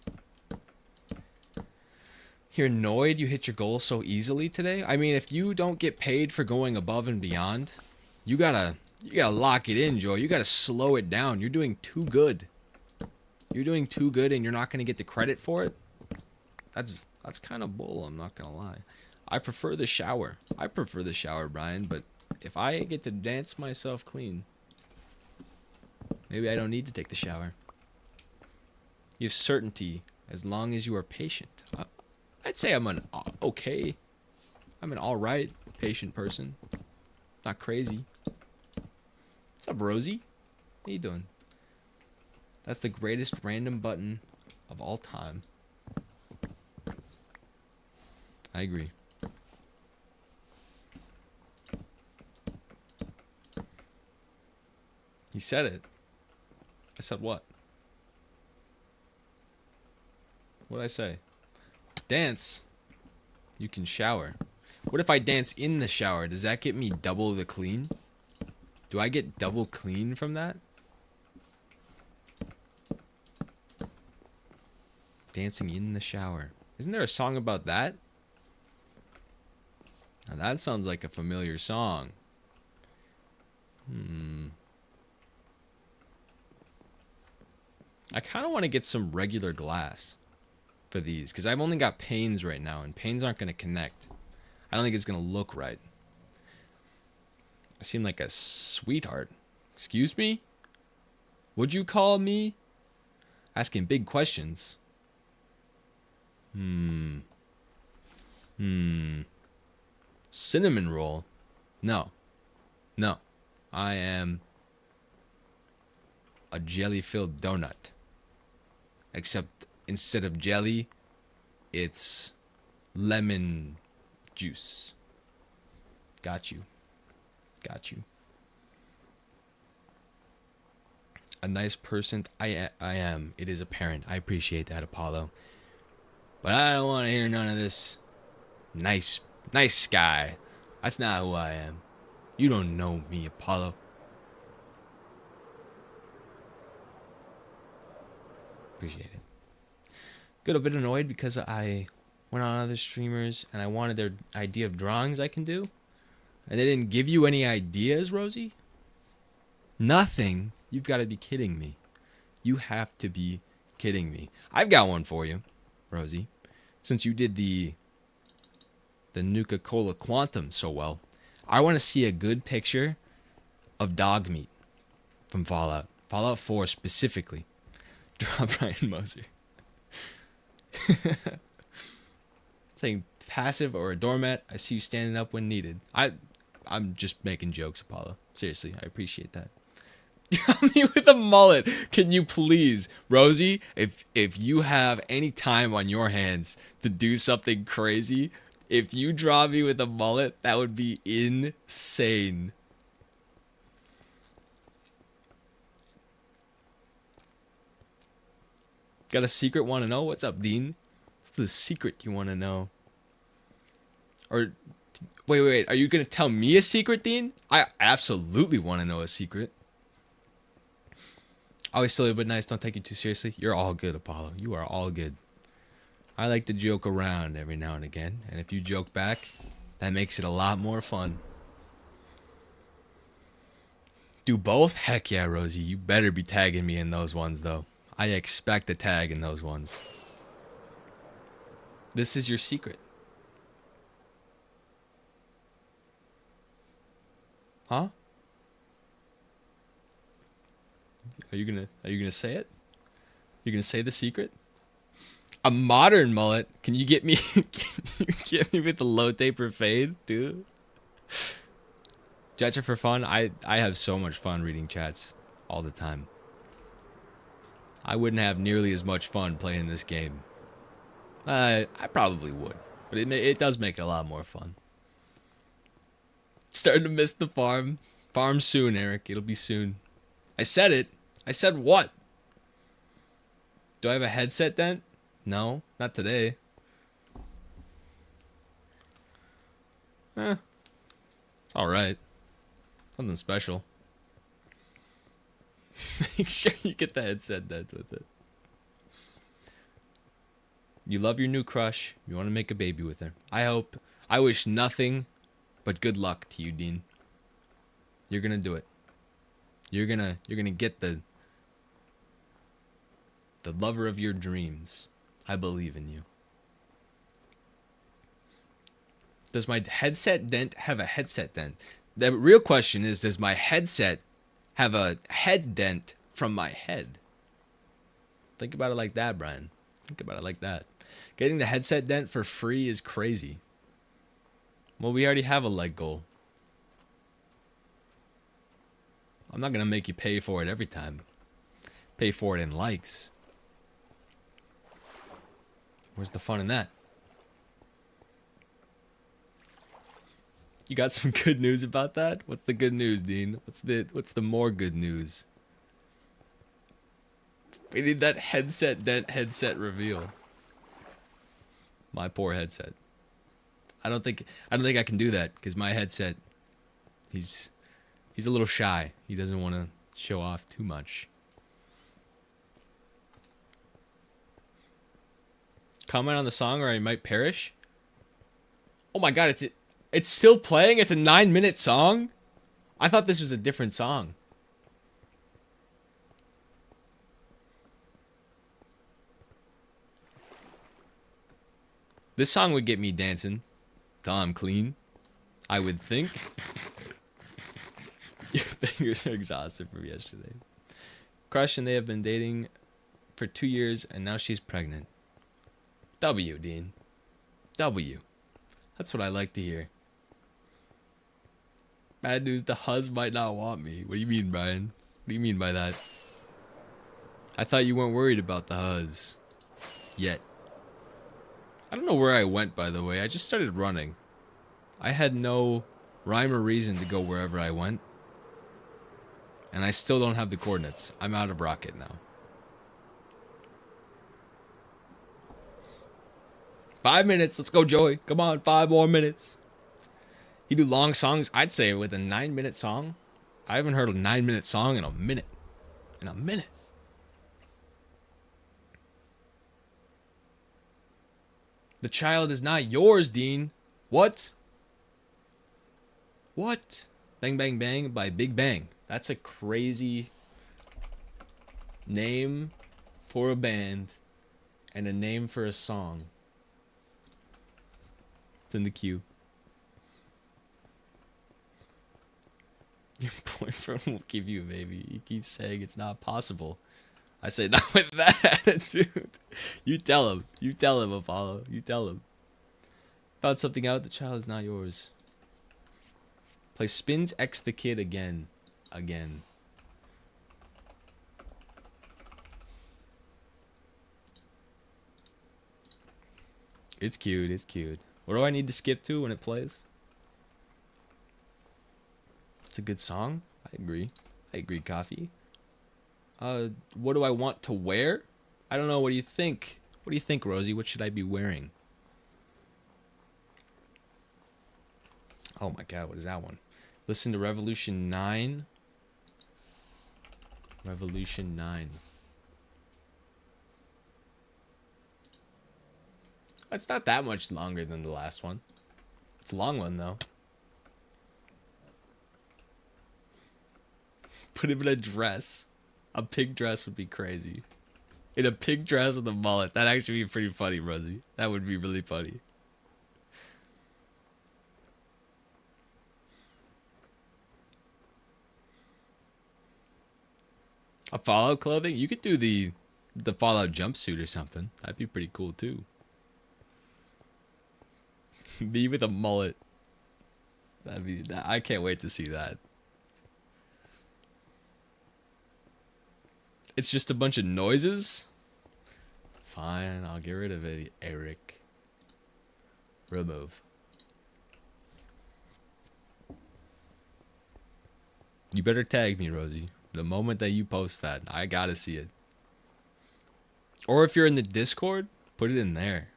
You're annoyed you hit your goal so easily today? I mean, if you don't get paid for going above and beyond, you gotta lock it in, Joe. You gotta slow it down. You're doing too good. You're doing too good and you're not gonna get the credit for it? That's kind of bull, I'm not gonna lie. I prefer the shower. I prefer the shower, Brian, but if I get to dance myself clean, maybe I don't need to take the shower. You have certainty as long as you are patient. I'd say I'm an okay. I'm an alright patient person. Not crazy. What's up, Rosie? How you doing? That's the greatest random button of all time. I agree. He said it. I said what? What did I say? Dance. You can shower. What if I dance in the shower? Does that get me double the clean? Do I get double clean from that? Dancing in the shower. Isn't there a song about that? Now that sounds like a familiar song. I kind of want to get some regular glass for these because I've only got panes right now and panes aren't going to connect. I don't think it's going to look right. I seem like a sweetheart. Excuse me? Would you call me? Asking big questions. Cinnamon roll? No. No. I am a jelly-filled donut. Except instead of jelly, it's lemon juice. Got you. Got you. A nice person. I am. It is apparent. I appreciate that, Apollo. But I don't want to hear none of this nice guy. That's not who I am. You don't know me, Apollo. Appreciate it. Got a bit annoyed because I went on other streamers and I wanted their idea of drawings I can do. And they didn't give you any ideas, Rosie? Nothing? You've got to be kidding me. You have to be kidding me. I've got one for you, Rosie. Since you did the Nuka-Cola Quantum so well, I want to see a good picture of dog meat from Fallout. Fallout 4 specifically. Draw Brian Moser. Saying passive or a doormat. I see you standing up when needed. I'm just making jokes, Apollo. Seriously, I appreciate that. Draw me with a mullet. Can you please, Rosie? If you have any time on your hands to do something crazy, if you draw me with a mullet, that would be insane. Got a secret want to know? What's up, Dean? What's the secret you want to know? Or, wait. Are you going to tell me a secret, Dean? I absolutely want to know a secret. Always silly but nice. Don't take you too seriously. You're all good, Apollo. You are all good. I like to joke around every now and again. And if you joke back, that makes it a lot more fun. Do both? Heck yeah, Rosie. You better be tagging me in those ones, though. I expect a tag in those ones. This is your secret. Huh? Are you gonna say it? You gonna say the secret? A modern mullet? Can you get me with the low taper fade, dude? Chats are for fun. I have so much fun reading chats all the time. I wouldn't have nearly as much fun playing this game. I probably would, but it does make it a lot more fun. Starting to miss the farm. Farm soon, Eric. It'll be soon. I said it. I said what? Do I have a headset dent? No, not today. It's alright. Something special. Make sure you get the headset dent with it. You love your new crush. You want to make a baby with her. I wish nothing but good luck to you, Dean. You're gonna do it. You're gonna get the lover of your dreams. I believe in you. Does my headset dent have a headset dent? The real question is, does my headset have a head dent from my head? Think about it like that, Brian. Think about it like that. Getting the headset dent for free is crazy. Well, we already have a leg goal. I'm not going to make you pay for it every time. Pay for it in likes. Where's the fun in that? You got some good news about that? What's the good news, Dean? What's the more good news? We need that headset dent headset reveal. My poor headset. I don't think I can do that because my headset, he's a little shy. He doesn't want to show off too much. Comment on the song or I might perish. Oh my god, it's still playing? It's a 9-minute song? I thought this was a different song. This song would get me dancing till I'm clean, I would think. Your fingers are exhausted from yesterday. Crush and they have been dating for 2 years and now she's pregnant. W, Dean. W. That's what I like to hear. Bad news, the huz might not want me. What do you mean, Brian? What do you mean by that? I thought you weren't worried about the huz. Yet. I don't know where I went, by the way. I just started running. I had no rhyme or reason to go wherever I went. And I still don't have the coordinates. I'm out of rocket now. 5 minutes. Let's go, Joey. Come on, 5 more minutes. You do long songs? I'd say with a 9-minute song. I haven't heard a 9-minute song in a minute. In a minute. The child is not yours, Dean. What? What? Bang Bang Bang by Big Bang. That's a crazy name for a band and a name for a song. It's in the queue. Your boyfriend will give you a baby. He keeps saying it's not possible. I say, not with that attitude. You tell him. You tell him, Apollo. You tell him. Found something out. The child is not yours. Play Spins X the Kid again. Again. It's cute. It's cute. What do I need to skip to when it plays? It's a good song. I agree. I agree, Coffee. What do I want to wear? I don't know. What do you think? What do you think, Rosie? What should I be wearing? Oh my God, what is that one? Listen to Revolution 9. Revolution 9. It's not that much longer than the last one. It's a long one, though. Put him in a dress. A pig dress would be crazy. In a pig dress with a mullet. That'd actually be pretty funny, Rosie. That would be really funny. A Fallout clothing? You could do the Fallout jumpsuit or something. That'd be pretty cool, too. Me with a mullet. I can't wait to see that. It's just a bunch of noises? Fine, I'll get rid of it, Eric. Remove. You better tag me, Rosie. The moment that you post that, I gotta see it. Or if you're in the Discord, put it in there.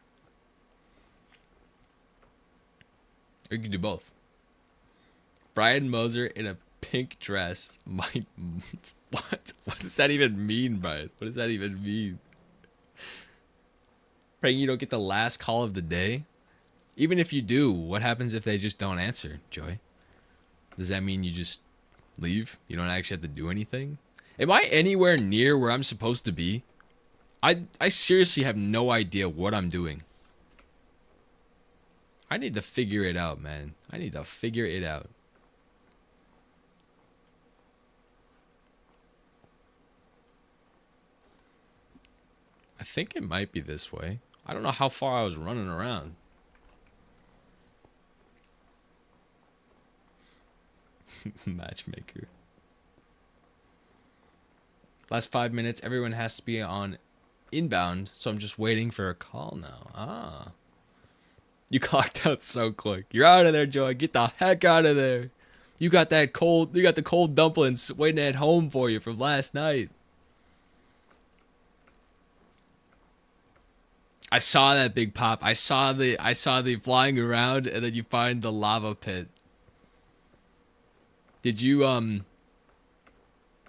Or you can do both. Brian Moser in a pink dress. What? What does that even mean, Brian? What does that even mean? Praying you don't get the last call of the day? Even if you do, what happens if they just don't answer, Joy? Does that mean you just leave? You don't actually have to do anything? Am I anywhere near where I'm supposed to be? I seriously have no idea what I'm doing. I need to figure it out, man. I need to figure it out. I think it might be this way. I don't know how far I was running around. Matchmaker. Last 5 minutes, everyone has to be on inbound, so I'm just waiting for a call now. Ah. You clocked out so quick. You're out of there, Joy. Get the heck out of there. You got the cold dumplings waiting at home for you from last night. I saw that big pop. I saw the flying around, and then you find the lava pit. Did you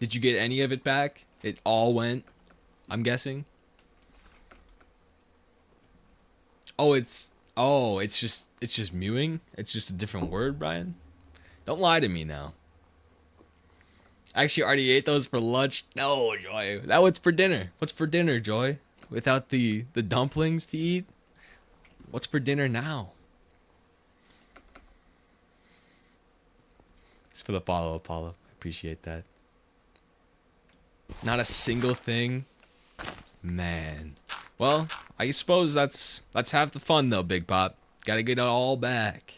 get any of it back? It all went, I'm guessing. It's just mewing? It's just a different word, Brian? Don't lie to me now. I actually already ate those for lunch. No, Joy. That was for dinner. What's for dinner, Joy? Without the dumplings to eat? What's for dinner now? It's for the follow, Apollo. Appreciate that. Not a single thing. Man. Well, I suppose that's half the fun though, Big Pop. Gotta get it all back.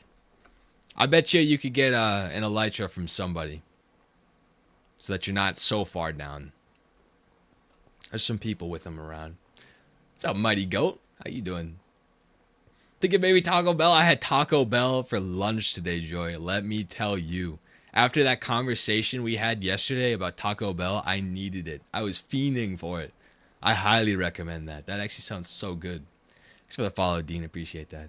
I bet you could get an elytra from somebody. So that you're not so far down. There's some people with them around. What's up, Mighty Goat? How you doing? Thinking maybe Taco Bell? I had Taco Bell for lunch today, Joy. Let me tell you. After that conversation we had yesterday about Taco Bell, I needed it. I was fiending for it. I highly recommend that. That actually sounds so good. Thanks for the follow, Dean. Appreciate that.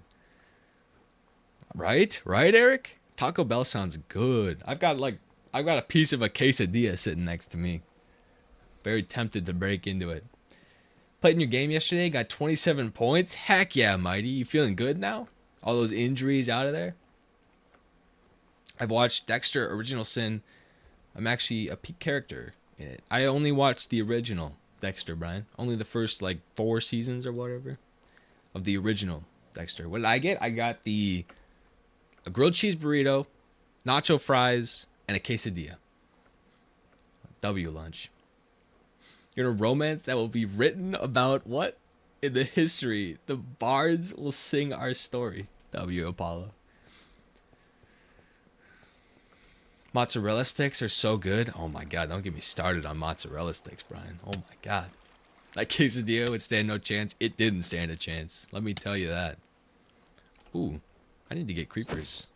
Right, Eric? Taco Bell sounds good. I've got a piece of a quesadilla sitting next to me. Very tempted to break into it. Played in your game yesterday, got 27 points. Heck yeah, Mighty. You feeling good now? All those injuries out of there? I've watched Dexter Original Sin. I'm actually a peak character in it. I only watched the original Dexter, Brian. Only the first 4 seasons or whatever of the original Dexter. What did I get? I got a grilled cheese burrito, nacho fries, and a quesadilla. W lunch. You're in a romance that will be written about what? In the history. The bards will sing our story. W Apollo. Mozzarella sticks are so good. Oh my god, don't get me started on mozzarella sticks, Brian. Oh my god. That quesadilla would stand no chance. It didn't stand a chance. Let me tell you that. Ooh, I need to get creepers.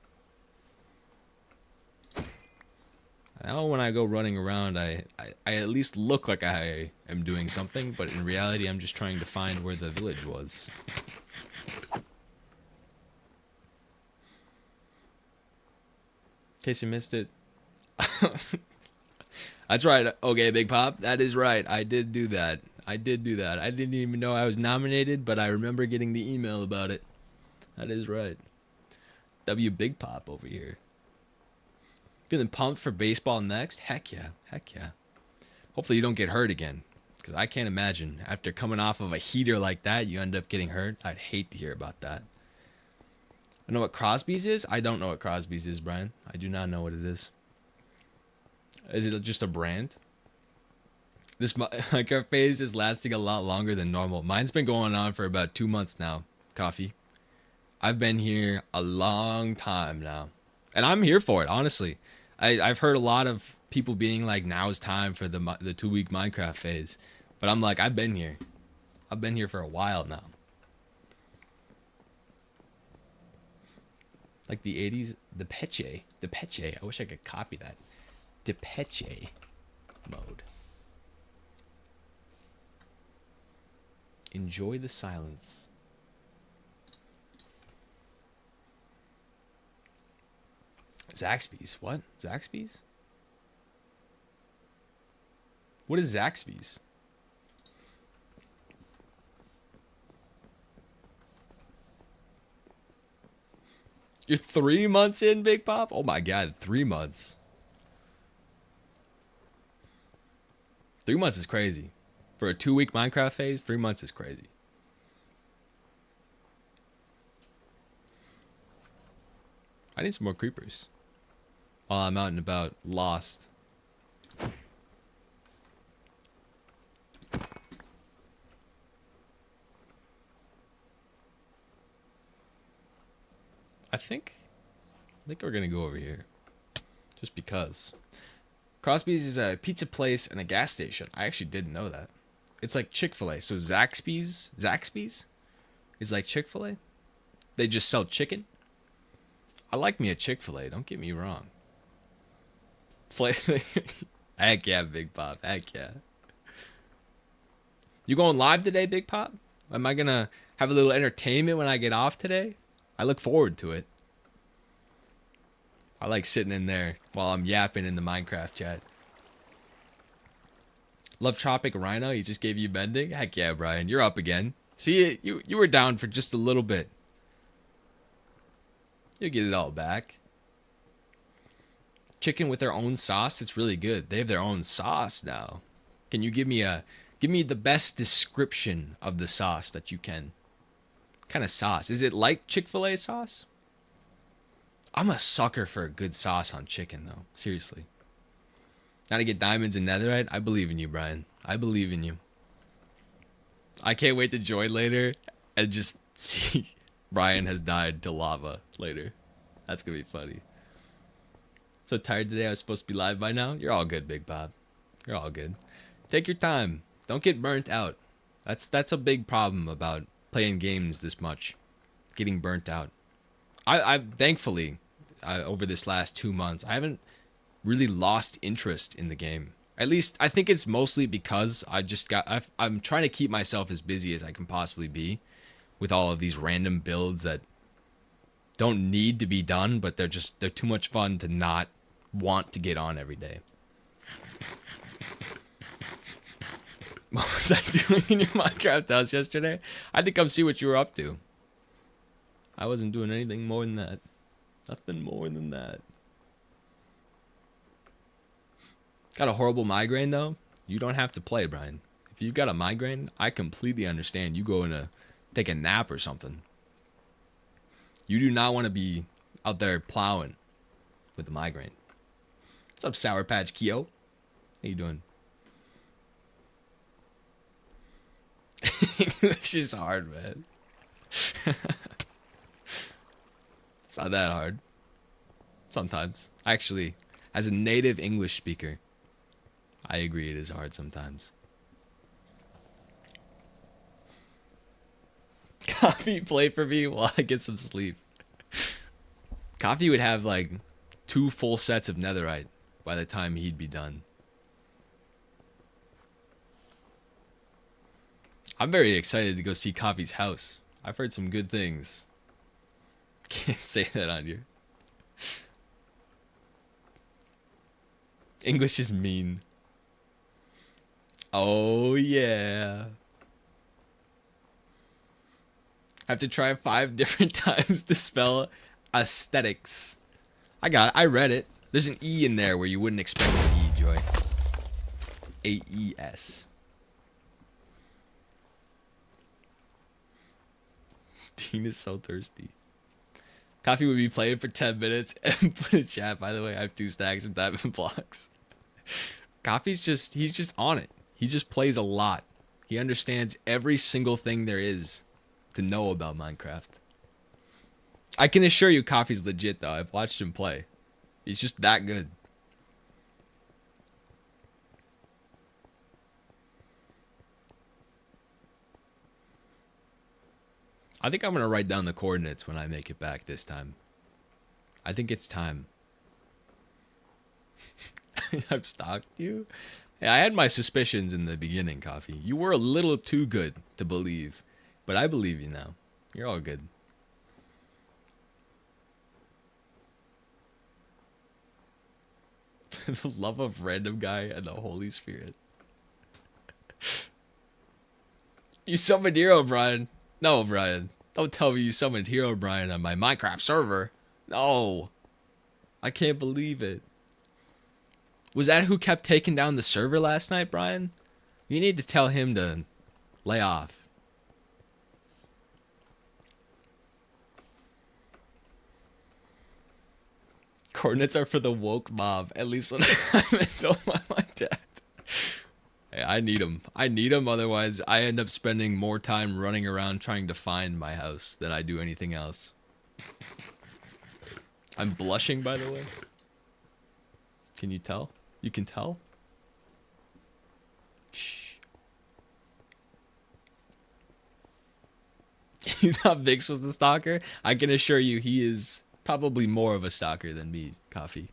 Now when I go running around, I at least look like I am doing something, but in reality, I'm just trying to find where the village was. In case you missed it. That's right. Okay, Big Pop. That is right. I did do that. I did do that. I didn't even know I was nominated, but I remember getting the email about it. That is right. W Big Pop over here. Feeling pumped for baseball next? Heck yeah. Heck yeah. Hopefully you don't get hurt again. Because I can't imagine. After coming off of a heater like that, you end up getting hurt. I'd hate to hear about that. I know what Crosby's is? I don't know what Crosby's is, Brian. I do not know what it is. Is it just a brand? This Minecraft phase is lasting a lot longer than normal. Mine's been going on for about 2 months now. Coffee. I've been here a long time now. And I'm here for it, honestly. I've heard a lot of people being like, now is time for the 2-week Minecraft phase. But I'm like, I've been here. I've been here for a while now. Like the 80s, the Depeche. I wish I could copy that. Depeche mode. Enjoy the silence. Zaxby's. What? Zaxby's? What is Zaxby's? You're 3 months in, Big Pop? Oh my god, 3 months. 3 months is crazy. For a 2-week Minecraft phase, 3 months is crazy. I need some more creepers. While I'm out and about, lost. I think we're gonna go over here. Just because. Crosby's is a pizza place and a gas station. I actually didn't know that. It's like Chick-fil-A. So Zaxby's is like Chick-fil-A. They just sell chicken. I like me a Chick-fil-A, don't get me wrong. Heck yeah, Big Pop. Heck yeah. You going live today, Big Pop? Am I gonna have a little entertainment when I get off today? I look forward to it. I like sitting in there while I'm yapping in the Minecraft chat. Love Tropic Rhino, he just gave you bending? Heck yeah, Brian, you're up again. See, you were down for just a little bit. You'll get it all back. Chicken with their own sauce, it's really good. They have their own sauce now. Can you give me the best description of the sauce that you can? What kind of sauce? Is it like Chick-fil-A sauce? I'm a sucker for a good sauce on chicken, though. Seriously. Now to get diamonds and netherite? I believe in you, Brian. I believe in you. I can't wait to join later and just see Brian has died to lava later. That's going to be funny. So tired today. I was supposed to be live by now. You're all good, Big Bob. You're all good. Take your time. Don't get burnt out. That's a big problem about playing games this much. Getting burnt out. I thankfully, over this last 2 months, I haven't really lost interest in the game. At least I think it's mostly because I'm trying to keep myself as busy as I can possibly be with all of these random builds that don't need to be done, but they're too much fun to not want to get on every day. What was I doing in your Minecraft house yesterday? I had to come see what you were up to. I wasn't doing anything more than that. Nothing more than that. Got a horrible migraine though? You don't have to play, Brian. If you've got a migraine, I completely understand. You go in take a nap or something. You do not want to be out there plowing with a migraine. What's up, Sour Patch Keo? How you doing? English is hard, man. It's not that hard. Sometimes. Actually, as a native English speaker, I agree it is hard sometimes. Coffee, play for me while I get some sleep. Coffee would have like 2 full sets of netherite. by the time he'd be done. I'm very excited to go see Coffee's house. I've heard some good things. Can't say that on here. English is mean. Oh, yeah. I have to try 5 different times to spell aesthetics. I got it. I read it. There's an E in there where you wouldn't expect an E, Joy. A-E-S. Dean is so thirsty. Coffee would be playing for 10 minutes and put in chat, by the way, I have 2 stacks of diamond blocks. Coffee's just, he's just on it. He just plays a lot. He understands every single thing there is to know about Minecraft. I can assure you Coffee's legit, though. I've watched him play. He's just that good. I think I'm going to write down the coordinates when I make it back this time. I think it's time. I've stalked you? Hey, I had my suspicions in the beginning, Coffee. You were a little too good to believe. But I believe you now. You're all good. The love of random guy and the Holy Spirit. You summoned Hero Brian. No, Brian. Don't tell me you summoned Hero Brian on my Minecraft server. No. I can't believe it. Was that who kept taking down the server last night, Brian? You need to tell him to lay off. Coordinates are for the woke mob. At least when I'm told by my dad. Hey, I need them. I need them. Otherwise, I end up spending more time running around trying to find my house than I do anything else. I'm blushing, by the way. Can you tell? You can tell? Shh. You thought Vix was the stalker? I can assure you he is probably more of a stalker than me, Coffee.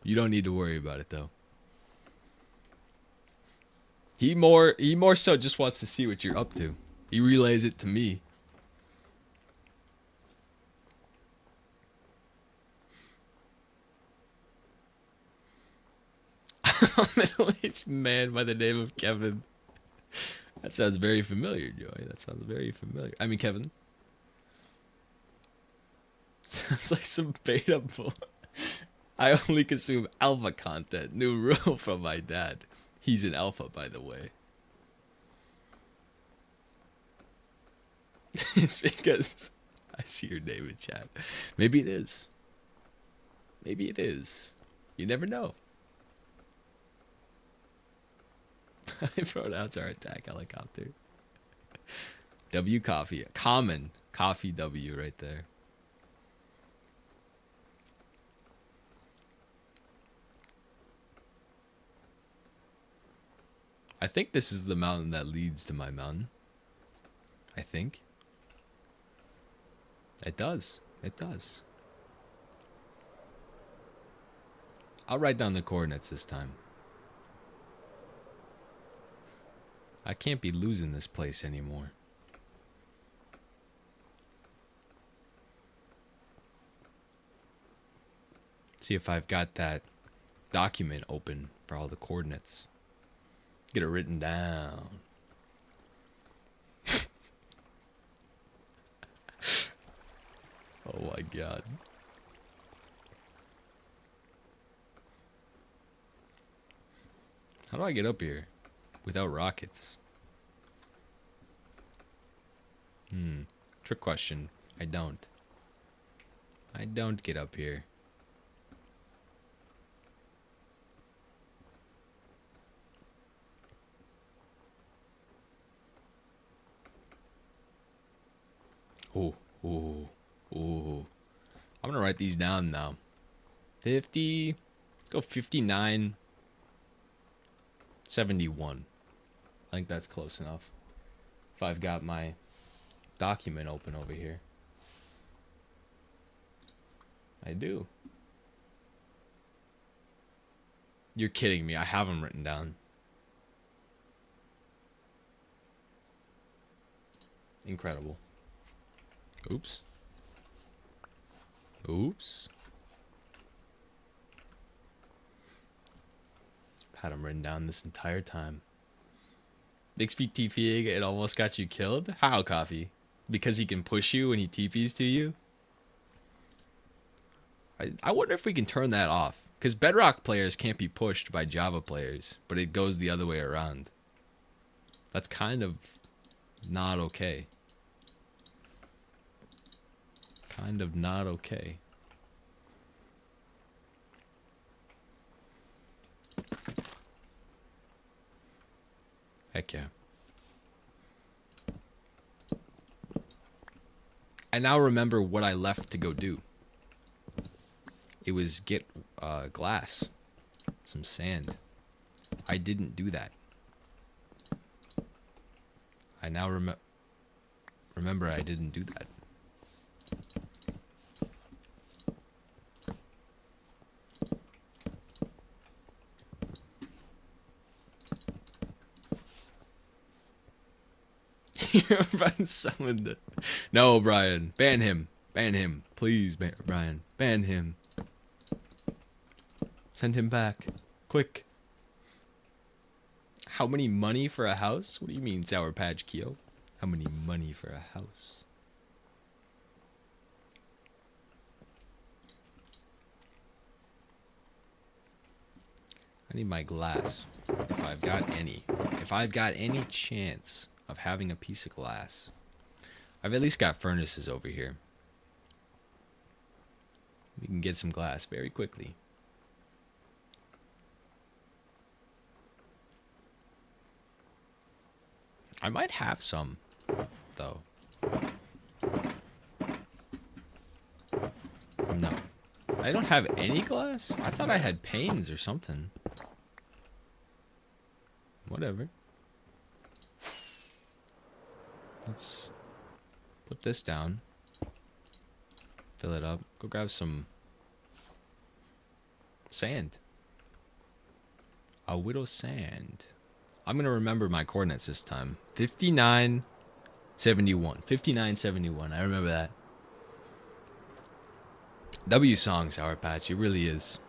You don't need to worry about it, though. He more so just wants to see what you're up to. He relays it to me. A middle-aged man by the name of Kevin. That sounds very familiar, Joey. That sounds very familiar. I mean, Kevin. Sounds like some beta bull. I only consume alpha content. New rule from my dad. He's an alpha, by the way. It's because I see your name in chat. Maybe it is. Maybe it is. You never know. I pronouns our attack helicopter. W coffee. Common coffee W right there. I think this is the mountain that leads to my mountain. I think. It does. It does. I'll write down the coordinates this time. I can't be losing this place anymore. See if I've got that document open for all the coordinates. Get it written down. Oh my god. How do I get up here without rockets? Trick question. I don't. I don't get up here. Oh, oh, oh. I'm gonna write these down now. 50. Let's go 59. 71. I think that's close enough. If I've got my document open over here. I do. You're kidding me. I have them written down. Incredible. Oops. Oops. Had them written down this entire time. Big speed TPing, it almost got you killed? How, Coffee? Because he can push you when he TPs to you? I wonder if we can turn that off. Because Bedrock players can't be pushed by Java players, but it goes the other way around. That's kind of not okay. Kind of not okay. Heck yeah. I now remember what I left to go do. It was get glass, some sand. I didn't do that. I now remember I didn't do that. Brian summoned it. No, Brian. Ban him. Ban him. Please, Brian. Ban him. Send him back. Quick. How many money for a house? What do you mean, Sour Patch Kyo? How many money for a house? I need my glass. If I've got any. If I've got any chance of having a piece of glass. I've at least got furnaces over here. We can get some glass very quickly. I might have some, though. No. I don't have any glass? I thought I had panes or something. Whatever. Let's put this down. Fill it up. Go grab some sand. A widow sand. I'm going to remember my coordinates this time. 5971. 5971. I remember that. W song, Sour Patch. It really is.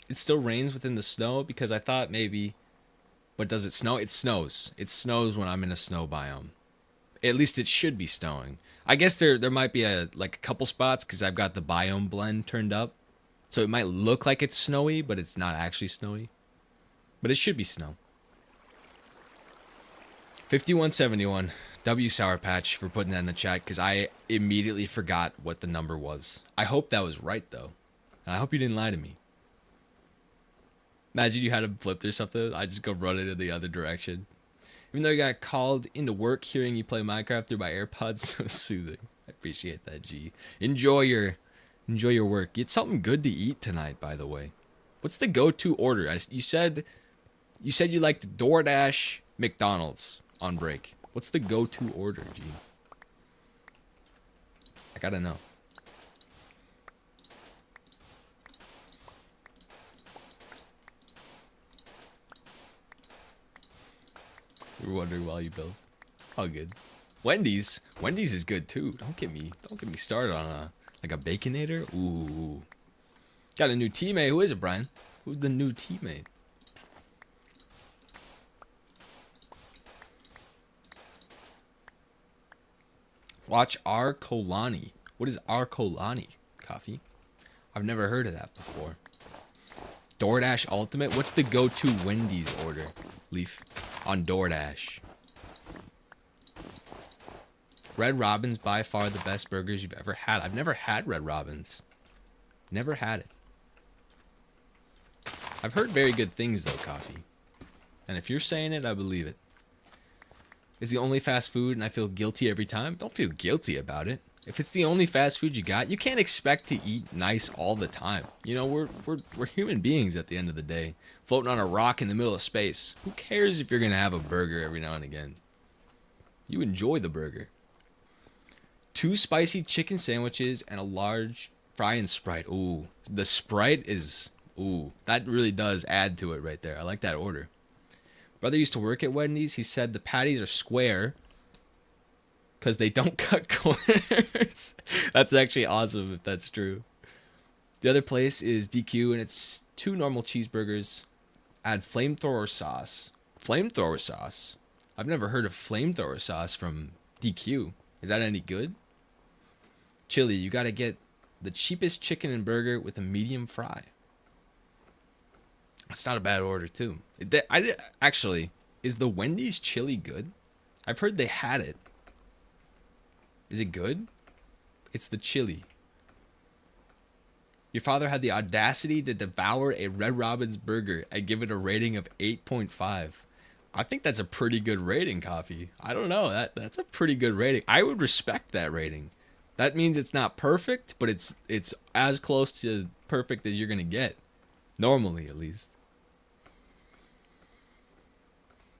It still rains within the snow because I thought maybe... But does it snow? It snows. It snows when I'm in a snow biome. At least it should be snowing. I guess there might be a couple spots because I've got the biome blend turned up. So it might look like it's snowy, but it's not actually snowy. But it should be snow. 5171. W Sour Patch for putting that in the chat because I immediately forgot what the number was. I hope that was right, though. And I hope you didn't lie to me. Imagine you had them flipped or something. I just go run it in the other direction. Even though you got called into work, hearing you play Minecraft through my AirPods, so soothing. I appreciate that, G. Enjoy your work. Get something good to eat tonight, by the way. What's the go-to order? You said you liked DoorDash, McDonald's on break. What's the go-to order, G? I gotta know. You were wondering while you build. All good. Wendy's is good too. Don't get me started on a Baconator. Ooh. Got a new teammate. Who is it, Brian? Who's the new teammate? Watch Arcolani. What is Arcolani, Coffee? I've never heard of that before. DoorDash Ultimate? What's the go-to Wendy's order, Leaf? On DoorDash. Red Robin's by far the best burgers you've ever had. I've never had Red Robin's. Never had it. I've heard very good things though, Coffee. And if you're saying it, I believe it. It's the only fast food and I feel guilty every time. Don't feel guilty about it. If it's the only fast food you got, you can't expect to eat nice all the time. You know, we're human beings at the end of the day. Floating on a rock in the middle of space. Who cares if you're going to have a burger every now and again? You enjoy the burger. 2 spicy chicken sandwiches and a large fry and Sprite. Ooh, the Sprite is, ooh, that really does add to it right there. I like that order. Brother used to work at Wendy's. He said the patties are square because they don't cut corners. That's actually awesome if that's true. The other place is DQ, and it's 2 normal cheeseburgers. Add flamethrower sauce. Flamethrower sauce? I've never heard of flamethrower sauce from DQ. Is that any good? Chili, you gotta get the cheapest chicken and burger with a medium fry. That's not a bad order, too. Actually, is the Wendy's chili good? I've heard they had it. Is it good? It's the chili. Your father had the audacity to devour a Red Robin's burger and give it a rating of 8.5. I think that's a pretty good rating, Coffee. I don't know. That's a pretty good rating. I would respect that rating. That means it's not perfect, but it's as close to perfect as you're going to get. Normally, at least.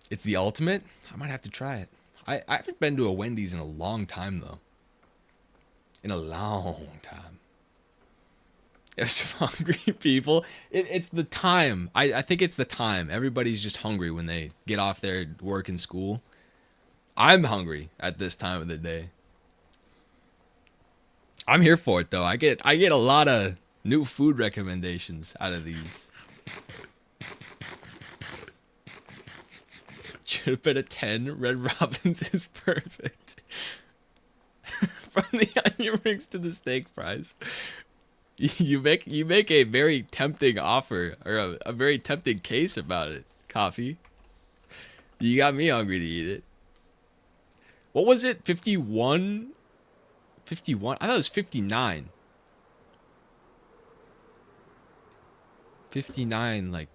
It's the ultimate? I might have to try it. I haven't been to a Wendy's in a long time, though. In a long time. There's some hungry people. It's the time. I think it's the time. Everybody's just hungry when they get off their work and school. I'm hungry at this time of the day. I'm here for it, though. I get a lot of new food recommendations out of these. Should have been a 10. Red Robin's is perfect. From the onion rings to the steak fries. You make a very tempting offer, or a very tempting case about it, Coffee. You got me hungry to eat it. What was it? 51? 51? I thought it was 59. 59, like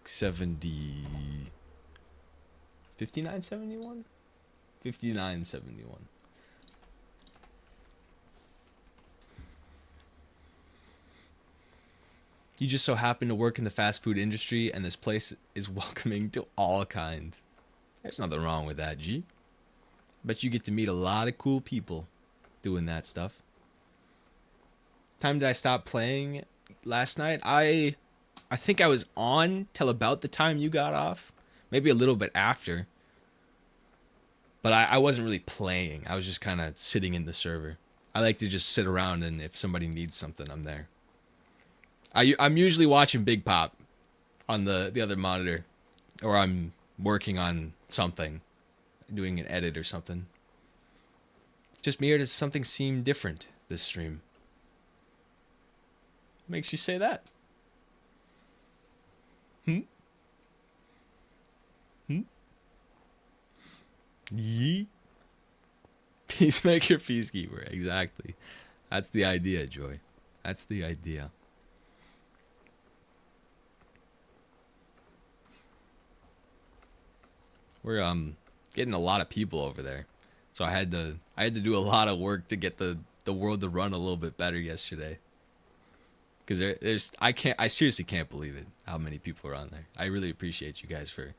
70. 59.71? 59.71. You just so happen to work in the fast food industry, and this place is welcoming to all kind. There's nothing wrong with that, G. Bet you get to meet a lot of cool people doing that stuff. Time did I stop playing last night? I think I was on till about the time you got off. Maybe a little bit after. But I wasn't really playing. I was just kind of sitting in the server. I like to just sit around, and if somebody needs something, I'm there. I'm usually watching Big Pop on the other monitor. Or I'm working on something. Doing an edit or something. Just me, or does something seem different this stream? Makes you say that? Yee? Peacemaker, peacekeeper. Exactly. That's the idea, Joy. That's the idea. We're getting a lot of people over there. So I had to do a lot of work to get the world to run a little bit better yesterday. Because I seriously can't believe it, how many people are on there. I really appreciate you guys for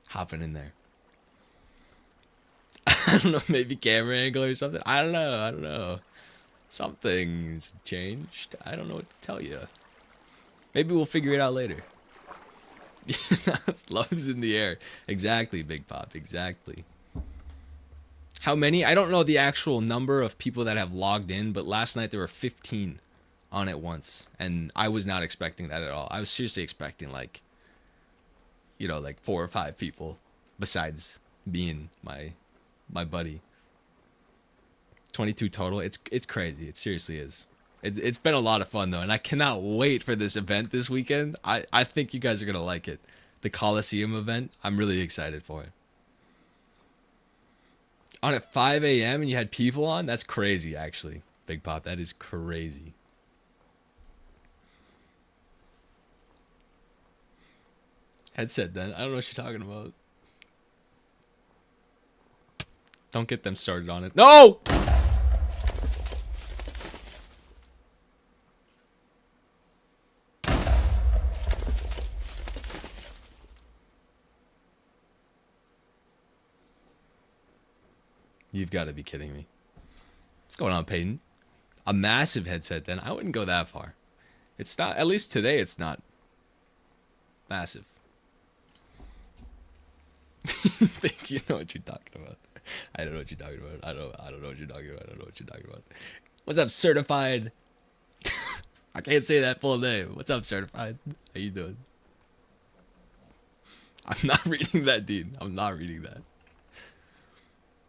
hopping in there. I don't know, maybe camera angle or something. I don't know. Something's changed. I don't know what to tell you. Maybe we'll figure it out later. Love's in the air. Exactly, Big Pop. Exactly. How many? I don't know the actual number of people that have logged in, but last night there were 15 on at once. And I was not expecting that at all. I was seriously expecting like 4 or 5 people besides being my buddy. 22 total. It's crazy. It seriously is. It's been a lot of fun, though, and I cannot wait for this event this weekend. I think you guys are going to like it. The Coliseum event. I'm really excited for it. On at 5 a.m. and you had people on? That's crazy, actually. Big Pop, that is crazy. Headset, then. I don't know what you're talking about. Don't get them started on it. No! You've got to be kidding me. going on, Peyton? A massive headset, then. I wouldn't go that far. It's not, at least today, it's not massive. Think you know what you're talking about. I don't know what you're talking about. I don't know what you're talking about. I don't know what you're talking about. What's up, certified? I can't say that full name. What's up, certified? How you doing? I'm not reading that, Dean. I'm not reading that.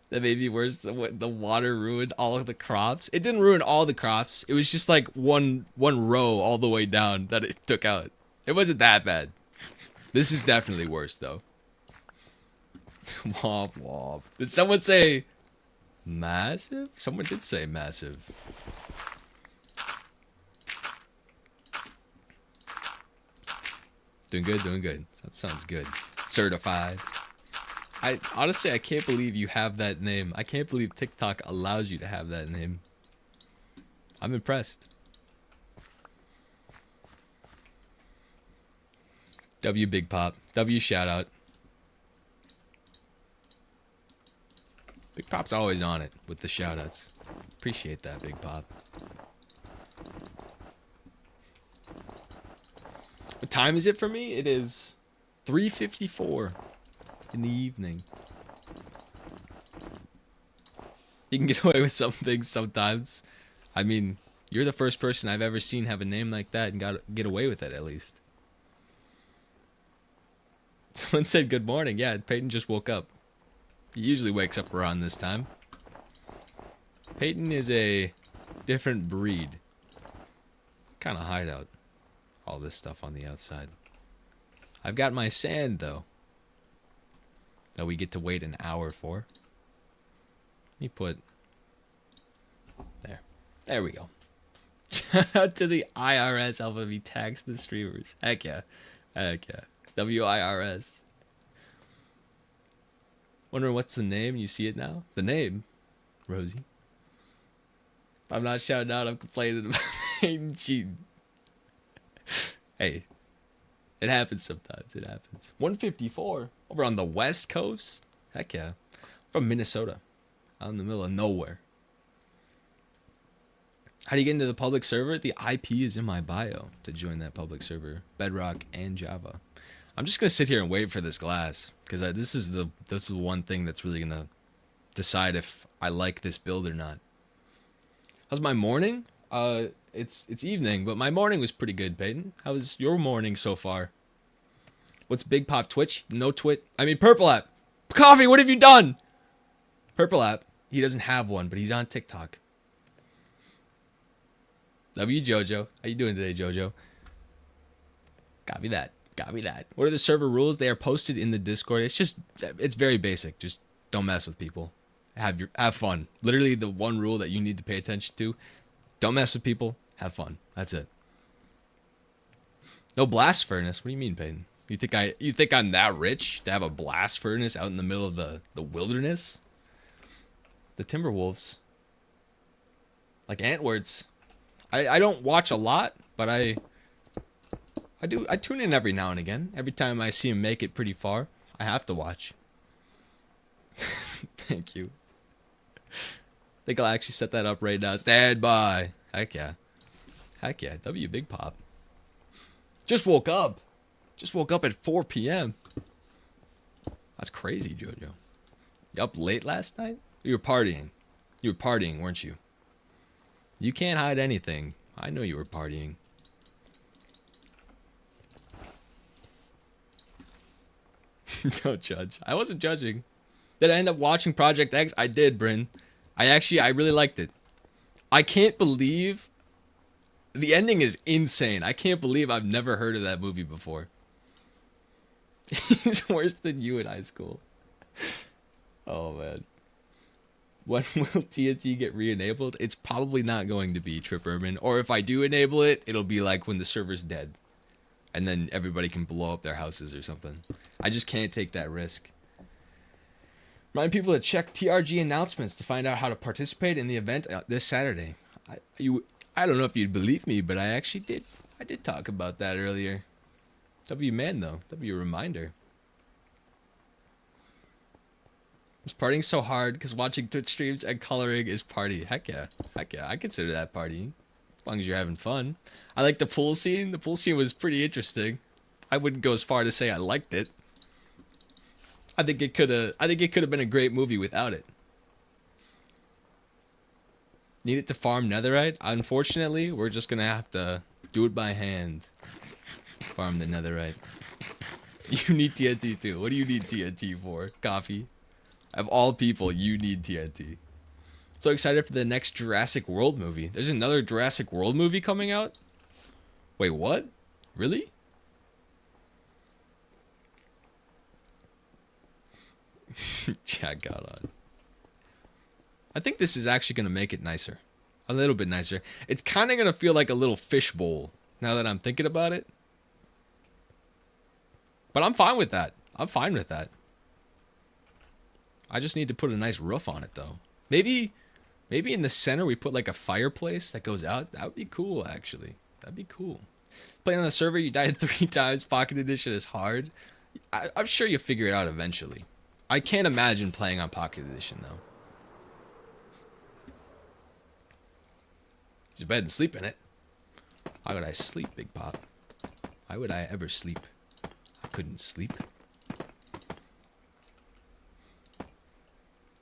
That made me worse. The water ruined all of the crops. It didn't ruin all the crops. It was just like one row all the way down that it took out. It wasn't that bad. This is definitely worse, though. Womp womp. Did someone say massive? Someone did say massive. Doing good, doing good. That sounds good. Certified. I honestly, I can't believe you have that name. I can't believe TikTok allows you to have that name. I'm impressed. W Big Pop. W shout out. Big Pop's always on it with the shout outs. Appreciate that, Big Pop. What time is it for me? It is 3:54 in the evening. You can get away with some things sometimes. I mean, you're the first person I've ever seen have a name like that and get away with it, at least. Someone said good morning. Yeah, Peyton just woke up. He usually wakes up around this time. Peyton is a different breed. Kind of hideout. All this stuff on the outside. I've got my sand, though, that we get to wait an hour for. Let me put... There. There we go. Shout out to the IRS helping me tax the streamers. Heck yeah. Heck yeah. WIRS. Wondering what's the name? You see it now? The name? Rosie. I'm not shouting out. I'm complaining about Hayden cheating. Hey. It happens sometimes. It happens. 154. Over on the West Coast? Heck yeah. From Minnesota. Out in the middle of nowhere. How do you get into the public server? The IP is in my bio to join that public server. Bedrock and Java. I'm just going to sit here and wait for this glass. Because this is the one thing that's really going to decide if I like this build or not. How's my morning? It's evening, but my morning was pretty good, Peyton. How was your morning so far? What's Big Pop Twitch? No Twitch. I mean, Purple App. Coffee, what have you done? Purple App. He doesn't have one, but he's on TikTok. W Jojo. How you doing today, Jojo? Copy that. Copy that. What are the server rules? They are posted in the Discord. It's very basic. Just don't mess with people. Have fun. Literally the one rule that you need to pay attention to. Don't mess with people. Have fun. That's it. No blast furnace. What do you mean, Peyton? You think I'm that rich to have a blast furnace out in the middle of the wilderness? The Timberwolves. Like Antwerps. I don't watch a lot, but I tune in every now and again. Every time I see him make it pretty far, I have to watch. Thank you. I think I'll actually set that up right now. Stand by. Heck yeah. Heck yeah. W Big Pop. Just woke up. Just woke up at 4 p.m. That's crazy, Jojo. You up late last night? You were partying. You were partying, weren't you? You can't hide anything. I know you were partying. Don't judge. I wasn't judging. Did I end up watching Project X? I did, Bryn. I really liked it. I can't believe... The ending is insane. I can't believe I've never heard of that movie before. He's worse than you in high school. Oh, man. When will TNT get re-enabled? It's probably not going to be Trip Urban. Or if I do enable it, it'll be like when the server's dead. And then everybody can blow up their houses or something. I just can't take that risk. Remind people to check TRG announcements to find out how to participate in the event this Saturday. I don't know if you'd believe me, but I actually did. I did talk about that earlier. W man though. W reminder. Partying so hard because watching Twitch streams and coloring is party. Heck yeah. Heck yeah. I consider that partying. As long as you're having fun. I like the pool scene. The pool scene was pretty interesting. I wouldn't go as far to say I liked it. I think it could have been a great movie without it. Need it to farm netherite? Unfortunately, we're just gonna have to do it by hand. Farm the netherite. You need TNT too. What do you need TNT for? Coffee. Of all people, you need TNT. So excited for the next Jurassic World movie. There's another Jurassic World movie coming out? Wait, what? Really? Chat got on. I think this is actually going to make it nicer. A little bit nicer. It's kind of going to feel like a little fishbowl now that I'm thinking about it. But I'm fine with that. I'm fine with that. I just need to put a nice roof on it, though. Maybe in the center we put like a fireplace that goes out. That would be cool, actually. That'd be cool. Playing on the server, you died 3 times. Pocket Edition is hard. I'm sure you'll figure it out eventually. I can't imagine playing on Pocket Edition, though. Use a bed and sleep in it. Why would I sleep, Big Pop? Why would I ever sleep? I couldn't sleep.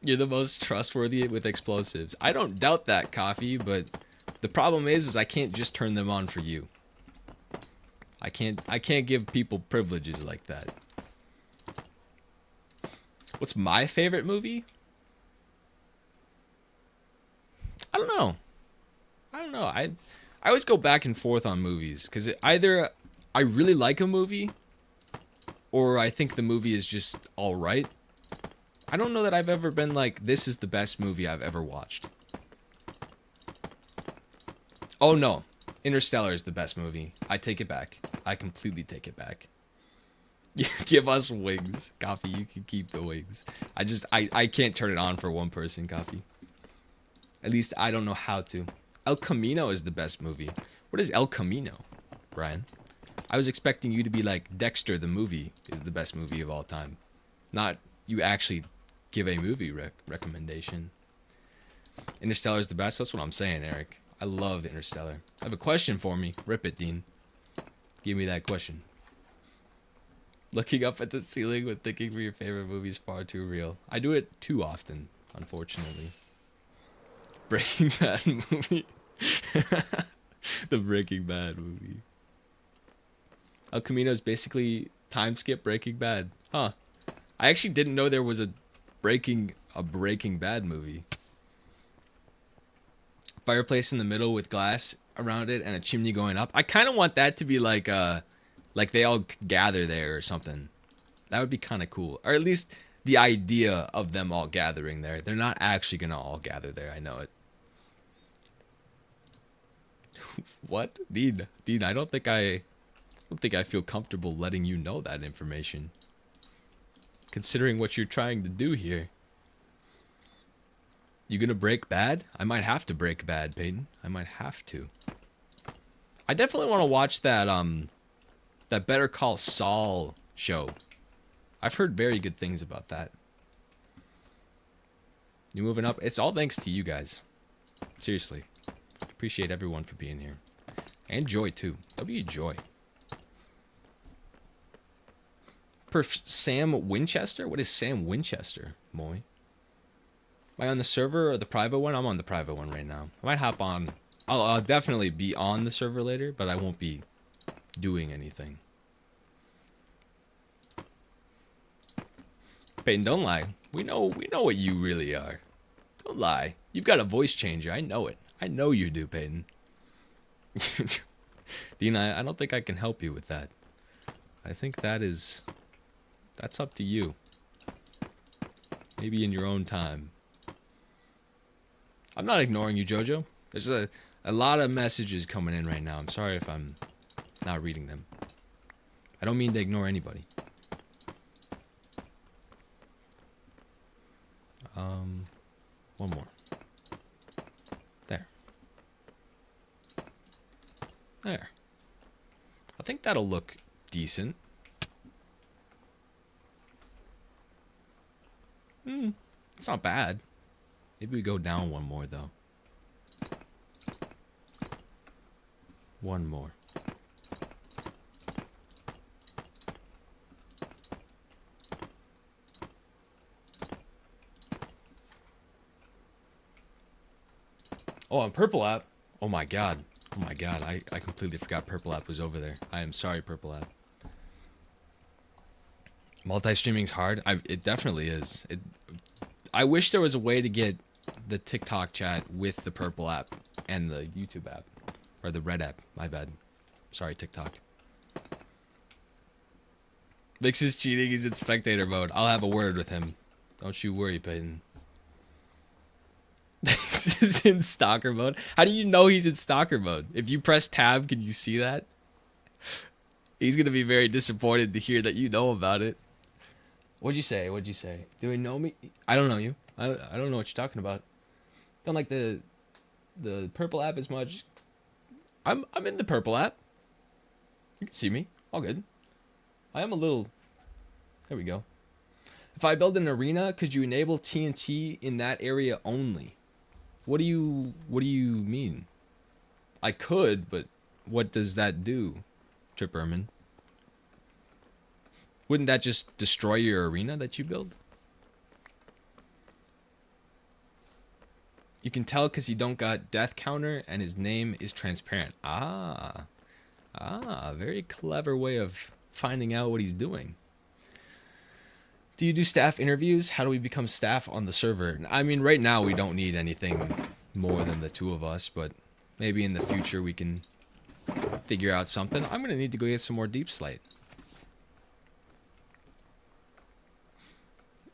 You're the most trustworthy with explosives. I don't doubt that, Coffee, but the problem is I can't just turn them on for you. I can't give people privileges like that. What's my favorite movie? I don't know. I always go back and forth on movies because either I really like a movie or I think the movie is just all right. I don't know that I've ever been like, this is the best movie I've ever watched. Oh no, Interstellar is the best movie. I take it back. I completely take it back. Give us wings. Coffee, you can keep the wings. I can't turn it on for one person, Coffee. At least I don't know how to. El Camino is the best movie. What is El Camino, Brian? I was expecting you to be like, Dexter the movie is the best movie of all time. Not you actually give a movie recommendation. Interstellar is the best? That's what I'm saying, Eric. I love Interstellar. I have a question for me. Rip it, Dean. Give me that question. Looking up at the ceiling when thinking for your favorite movie is far too real. I do it too often, unfortunately. Breaking Bad movie. The Breaking Bad movie. El Camino is basically time skip Breaking Bad. Huh. I actually didn't know there was a Breaking Bad movie. Fireplace in the middle with glass around it and a chimney going up. I kind of want that to be like they all gather there or something. That would be kind of cool. Or at least the idea of them all gathering there. They're not actually going to all gather there. I know it. What? Dean, I don't think I feel comfortable letting you know that information. Considering what you're trying to do here. You gonna break bad? I might have to break bad, Peyton. I might have to. I definitely want to watch that that Better Call Saul show. I've heard very good things about that. You moving up? It's all thanks to you guys. Seriously. Appreciate everyone for being here. And Joy too. W Joy. Sam Winchester? What is Sam Winchester, Moy? Am I on the server or the private one? I'm on the private one right now. I might hop on. I'll definitely be on the server later, but I won't be doing anything. Peyton, don't lie. We know what you really are. Don't lie. You've got a voice changer. I know it. I know you do, Peyton. Dean, I don't think I can help you with that. I think that's up to you. Maybe in your own time. I'm not ignoring you, Jojo. There's a lot of messages coming in right now. I'm sorry if I'm not reading them. I don't mean to ignore anybody. One more. There. There. I think that'll look decent. It's not bad. Maybe we go down one more, though. One more. Oh, on Purple App. Oh my god. Oh my god. I completely forgot Purple App was over there. I am sorry, Purple App. Multi-streaming's hard. It definitely is. I wish there was a way to get the TikTok chat with the Purple App and the YouTube app. Or the Red app. My bad. Sorry, TikTok. Vix is cheating. He's in spectator mode. I'll have a word with him. Don't you worry, Peyton. Vix is in stalker mode. How do you know he's in stalker mode? If you press tab, can you see that? He's going to be very disappointed to hear that you know about it. What'd you say? What'd you say? Do you know me? I don't know you. I don't know what you're talking about. Don't like the Purple App as much. I'm in the Purple App. You can see me. All good. I am a little... There we go. If I build an arena, could you enable TNT in that area only? What do you mean? I could, but what does that do, Trip Erman? Wouldn't that just destroy your arena that you build? You can tell because he don't got death counter and his name is transparent. Ah, very clever way of finding out what he's doing. Do you do staff interviews? How do we become staff on the server? I mean, right now we don't need anything more than the two of us, but maybe in the future we can figure out something. I'm going to need to go get some more deep slate.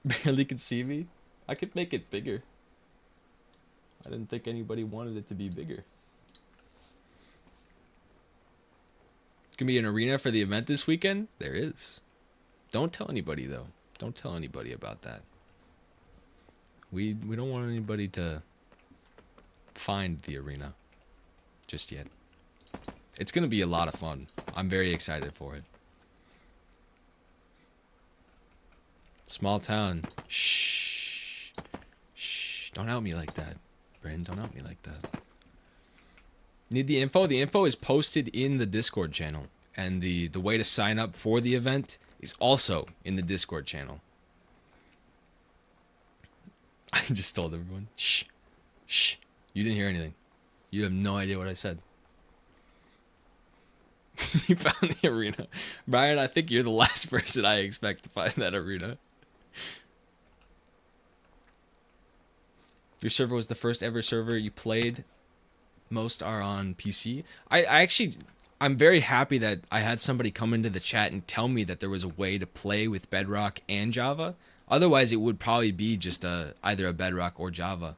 Barely can see me? I could make it bigger. I didn't think anybody wanted it to be bigger. It's going to be an arena for the event this weekend? There is. Don't tell anybody, though. Don't tell anybody about that. We don't want anybody to find the arena just yet. It's going to be a lot of fun. I'm very excited for it. Small town. Shh. Shh. Don't out me like that. Brandon, don't out me like that. Need the info? The info is posted in the Discord channel. And the way to sign up for the event is also in the Discord channel. I just told everyone. Shh. Shh. You didn't hear anything. You have no idea what I said. You found the arena. Brian, I think you're the last person I expect to find that arena. Your server was the first ever server you played. Most are on PC. I'm very happy that I had somebody come into the chat and tell me that there was a way to play with Bedrock and Java. Otherwise, it would probably be just either a Bedrock or Java.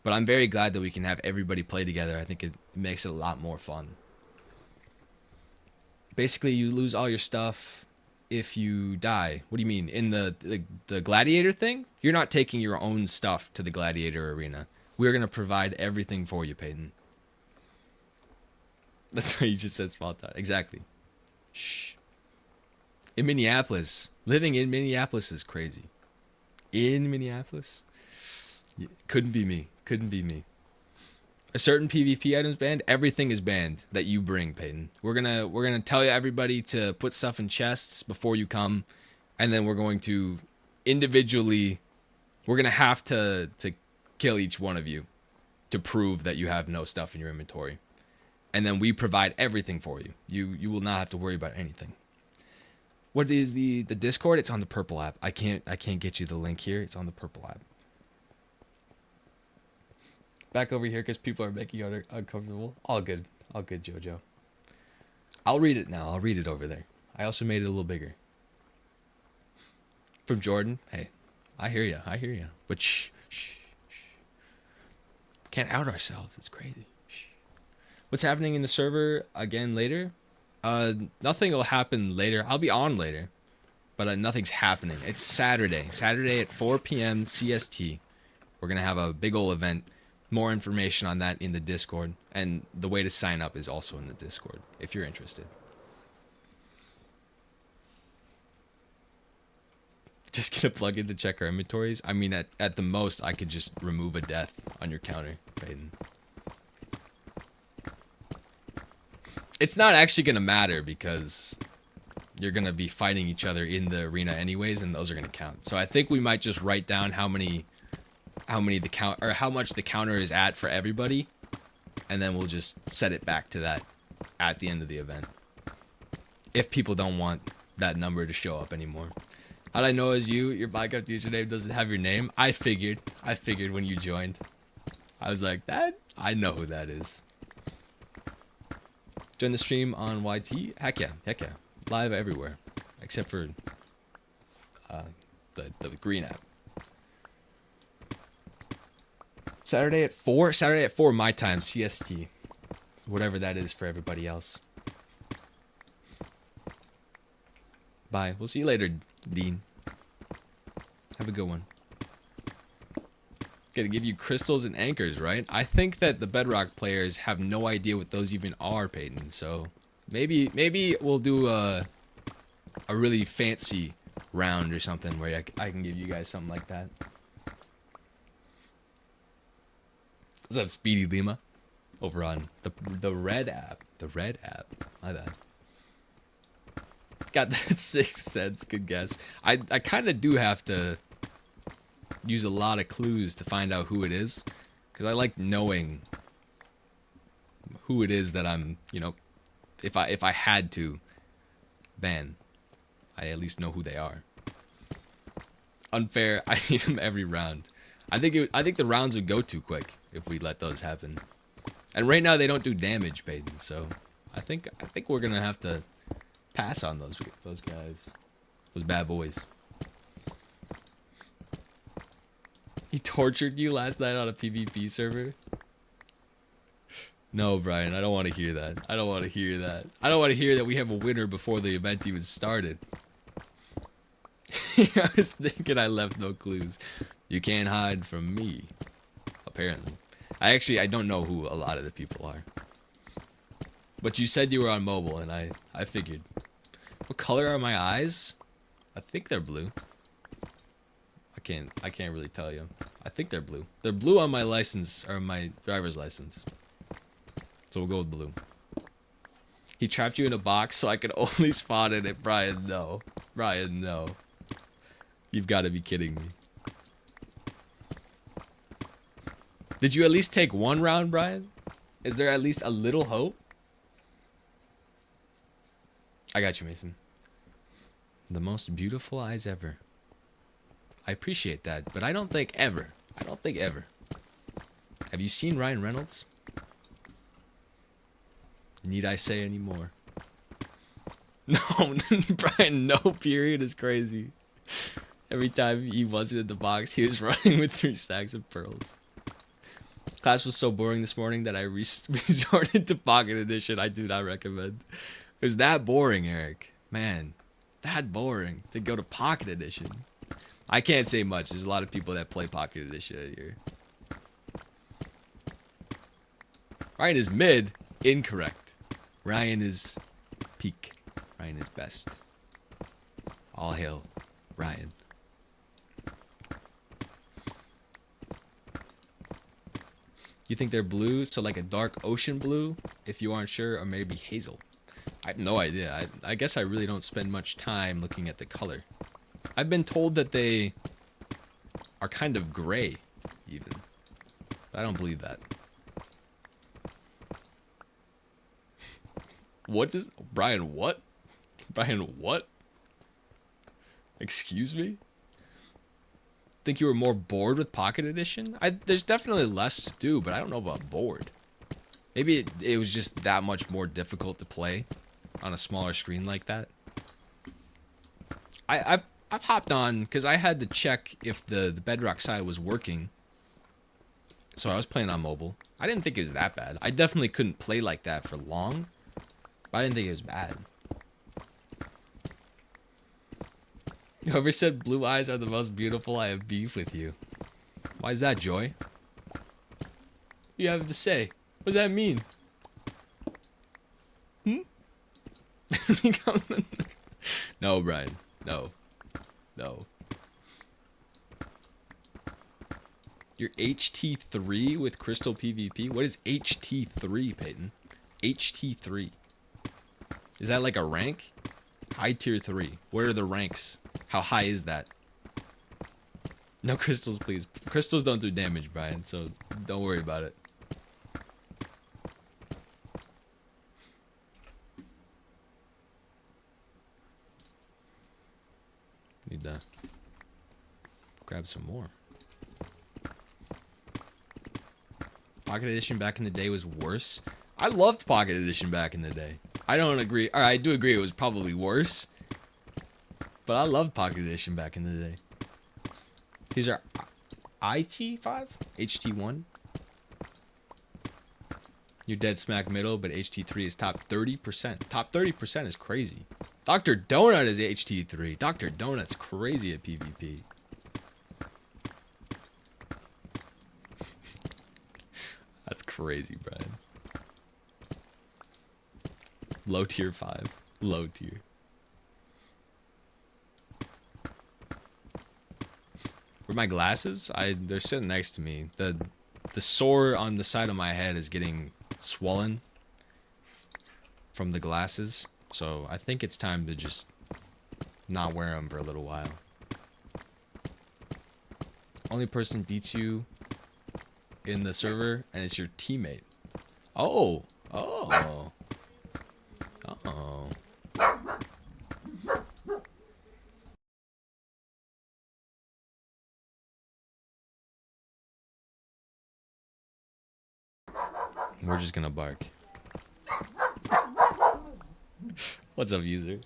But I'm very glad that we can have everybody play together. I think it makes it a lot more fun. Basically, you lose all your stuff if you die. What do you mean? In the gladiator thing? You're not taking your own stuff to the gladiator arena. We're going to provide everything for you, Peyton. That's why you just said small town. Exactly. Shh. In Minneapolis. Living in Minneapolis is crazy. In Minneapolis? Couldn't be me. Couldn't be me. A certain PvP items banned? Everything is banned that you bring, Peyton. We're gonna tell everybody to put stuff in chests before you come, and then we're going to individually, we're gonna have to kill each one of you to prove that you have no stuff in your inventory. And then we provide everything for you. You will not have to worry about anything. What is the Discord? It's on the Purple app. I can't get you the link here. It's on the Purple app. Back over here because people are making it uncomfortable. All good, Jojo. I'll read it now. I'll read it over there. I also made it a little bigger. From Jordan. Hey, I hear you. I hear you. But shh, shh, shh. Can't out ourselves. It's crazy. Shh. What's happening in the server again later? Nothing will happen later. I'll be on later, but nothing's happening. It's Saturday. Saturday at 4 p.m. CST. We're gonna have a big old event. More information on that in the Discord, and the way to sign up is also in the Discord if you're interested. Just get a plugin to check our inventories. I mean, at the most, I could just remove a death on your counter, Peyton. It's not actually going to matter because you're going to be fighting each other in the arena anyways, and those are going to count. So I think we might just write down how much the counter is at for everybody, and then we'll just set it back to that at the end of the event. If people don't want that number to show up anymore. How'd I know it was you? Your Minecraft username doesn't have your name. I figured when you joined. I was like, I know who that is. Join the stream on YT? Heck yeah. Live everywhere. Except for the green app. Saturday at 4? Saturday at 4 my time, CST. Whatever that is for everybody else. Bye. We'll see you later, Dean. Have a good one. Gotta give you crystals and anchors, right? I think that the Bedrock players have no idea what those even are, Peyton. So maybe we'll do a really fancy round or something where I can give you guys something like that. What's up, Speedy Lima? Over on the red app. The red app. My bad. Got that 6 cents. Good guess. I kind of do have to use a lot of clues to find out who it is, because I like knowing who it is that I'm, if I had to ban, I at least know who they are. Unfair. I need them every round. I think the rounds would go too quick if we let those happen. And right now they don't do damage, Peyton. So I think we're gonna have to pass on those guys, those bad boys. He tortured you last night on a PvP server? No, Brian, I don't want to hear that. I don't want to hear that. I don't want to hear that we have a winner before the event even started. I was thinking I left no clues. You can't hide from me, apparently. I don't know who a lot of the people are. But you said you were on mobile, and I figured. What color are my eyes? I think they're blue. I can't really tell you. I think they're blue. They're blue on my license, or my driver's license. So we'll go with blue. He trapped you in a box so I could only spawn in it. Brian, no. Brian, no. You've got to be kidding me. Did you at least take one round, Brian? Is there at least a little hope? I got you, Mason. The most beautiful eyes ever. I appreciate that, but I don't think ever. Have you seen Ryan Reynolds? Need I say any more? No, Brian, no period is crazy. Every time he wasn't in the box, he was running with 3 stacks of pearls. Class was so boring this morning that I resorted to Pocket Edition. I do not recommend. It was that boring, Eric. Man, that boring to go to Pocket Edition. I can't say much. There's a lot of people that play Pocket Edition here. Ryan is mid. Incorrect. Ryan is peak. Ryan is best. All hail Ryan. You think they're blue? So like a dark ocean blue, if you aren't sure, or maybe hazel. I have no idea. I guess I really don't spend much time looking at the color. I've been told that they are kind of gray, even. But I don't believe that. What is... Brian, what? Brian, what? Excuse me? Think you were more bored with Pocket Edition? There's definitely less to do, but I don't know about bored. Maybe it was just that much more difficult to play on a smaller screen like that. I've hopped on because I had to check if the Bedrock side was working. So I was playing on mobile. I didn't think it was that bad. I definitely couldn't play like that for long, but I didn't think it was bad. Whoever said blue eyes are the most beautiful, I have beef with you. Why is that, Joy? What do you have to say? What does that mean? No, Brian. No. No. You're HT3 with Crystal PvP? What is HT3, Peyton? HT3. Is that like a rank? High tier 3. What are the ranks? How high is that? No crystals, please. Crystals don't do damage, Brian, so don't worry about it. Need to grab some more. Pocket Edition back in the day was worse. I loved Pocket Edition back in the day. I don't agree. Or I do agree it was probably worse. But I loved Pocket Edition back in the day. These are IT5? HT1? You're dead smack middle, but HT3 is top 30%. Top 30% is crazy. Dr. Donut is HT3. Dr. Donut's crazy at PvP. That's crazy, Brian. Low tier 5. Low tier. Where my glasses? They're sitting next to me. The sore on the side of my head is getting swollen from the glasses. So I think it's time to just not wear them for a little while. Only person beats you in the server, and it's your teammate. Oh. Oh. Uh-oh. We're just gonna bark. What's up, user?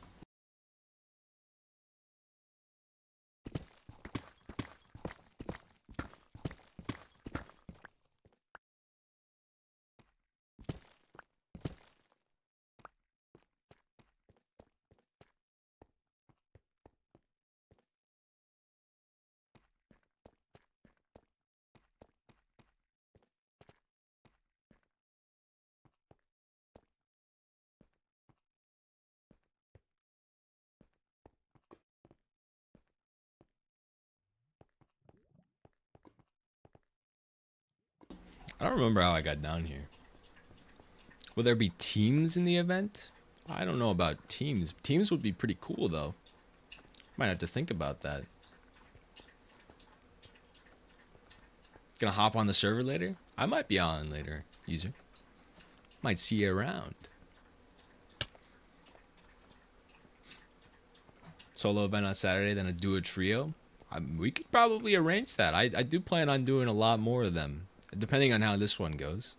I don't remember how I got down here. Will there be teams in the event? I don't know about teams. Teams would be pretty cool, though. Might have to think about that. Gonna hop on the server later? I might be on later, user. Might see you around. Solo event on Saturday, then a duo trio. We could probably arrange that. I do plan on doing a lot more of them, depending on how this one goes.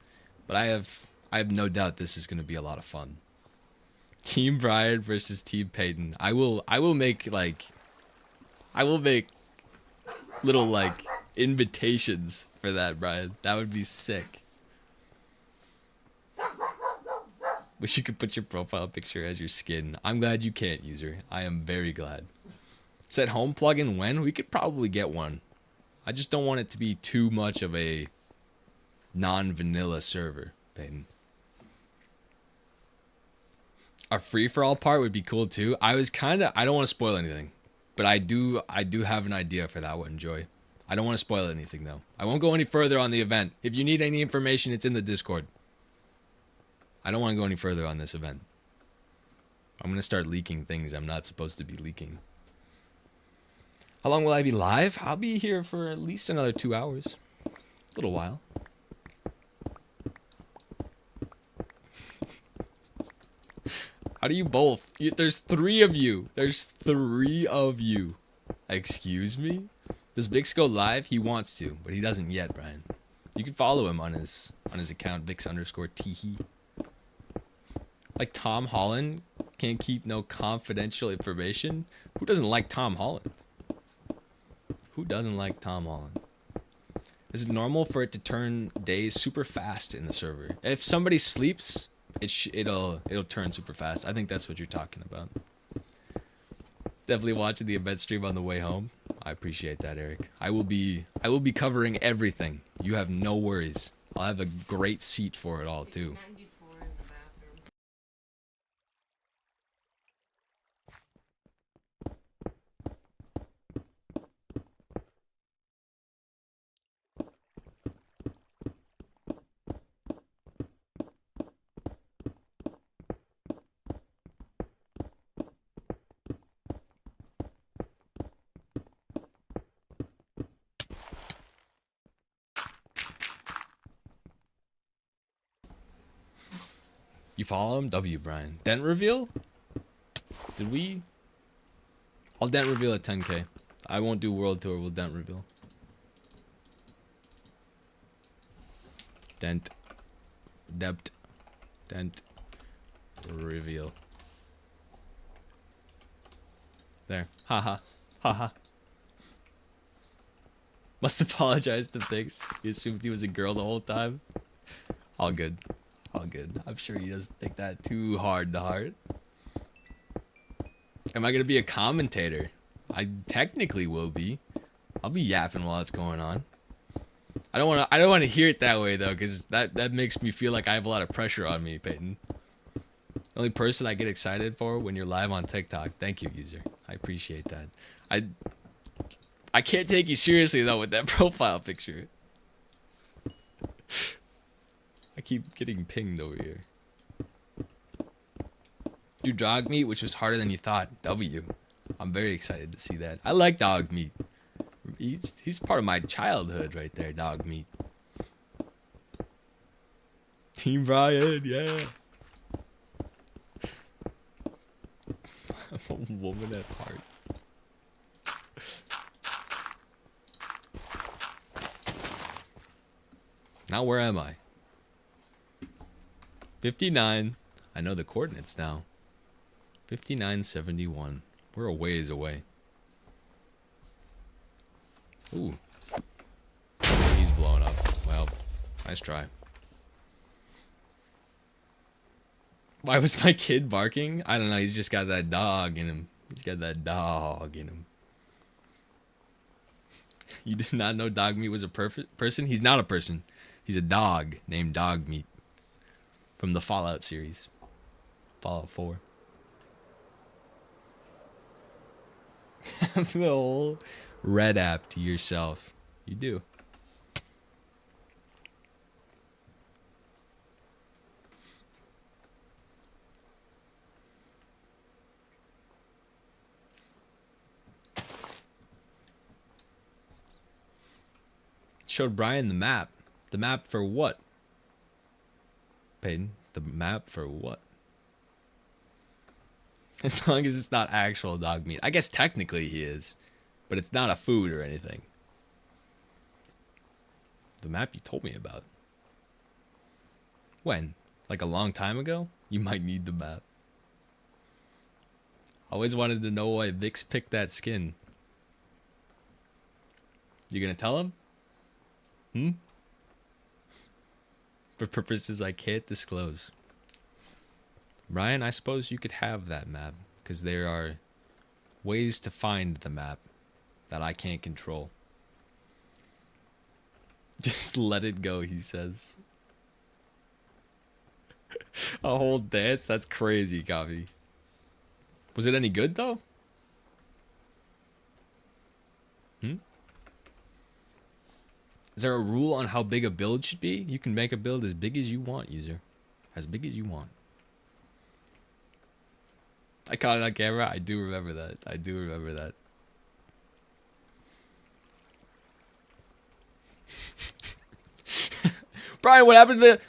But I have no doubt this is going to be a lot of fun. Team Brian versus Team Peyton. I will make little like invitations for that, Brian. That would be sick. Wish you could put your profile picture as your skin. I'm glad you can't, user. I am very glad. Set home plugin when? We could probably get one. I just don't want it to be too much of a non-vanilla server, Peyton. A free-for-all part would be cool too. I don't want to spoil anything, but I do have an idea for that one, Joy. I don't want to spoil anything though. I won't go any further on the event. If you need any information, it's in the Discord. I don't want to go any further on this event. I'm going to start leaking things I'm not supposed to be leaking. How long will I be live? I'll be here for at least another 2 hours. A little while. How do you both? There's 3 of you. There's 3 of you. Excuse me? Does Vix go live? He wants to, but he doesn't yet, Brian. You can follow him on his account, Vix_teehee. Like Tom Holland can't keep no confidential information. Who doesn't like Tom Holland? Who doesn't like Tom Holland? Is it normal for it to turn days super fast in the server? If somebody sleeps, it'll turn super fast. I think that's what you're talking about. Definitely watching the event stream on the way home. I appreciate that, Eric. I will be covering everything. You have no worries. I'll have a great seat for it all too. You follow him? W, Brian. Dent reveal? Did we? I'll dent reveal at 10k. I won't do world tour, we'll dent reveal. Dent. Dept. Dent. Reveal. There. Haha. Haha. Must apologize to Pix. He assumed he was a girl the whole time. All good. All good. I'm sure he doesn't take that too hard to heart. Am I gonna be a commentator? I technically will be. I'll be yapping while it's going on. I don't want to hear it that way though, because that makes me feel like I have a lot of pressure on me, Peyton. The only person I get excited for when you're live on TikTok. Thank you, user. I appreciate that. I can't take you seriously though with that profile picture. I keep getting pinged over here. Do dog meat, which was harder than you thought. W. I'm very excited to see that. I like dog meat. He's part of my childhood right there, dog meat. Team Brian, yeah. I'm a woman at heart. Now where am I? 59. I know the coordinates now. 5971. We're a ways away. Ooh. He's blowing up. Well, nice try. Why was my kid barking? I don't know. He's just got that dog in him. He's got that dog in him. You did not know dog meat was a person? He's not a person. He's a dog named Dog Meat. From the Fallout series. Fallout 4. The whole red app to yourself. You do. Showed Brian the map. The map for what? Peyton, the map for what? As long as it's not actual dog meat. I guess technically he is. But it's not a food or anything. The map you told me about. When? Like a long time ago? You might need the map. Always wanted to know why Vix picked that skin. You gonna tell him? Hmm? For purposes I can't disclose. Ryan, I suppose you could have that map. Because there are ways to find the map that I can't control. Just let it go, he says. A whole dance? That's crazy, Coffee. Was it any good, though? Hmm? Is there a rule on how big a build should be? You can make a build as big as you want, user. As big as you want. I caught it on camera. I do remember that. I do remember that. Brian, what happened to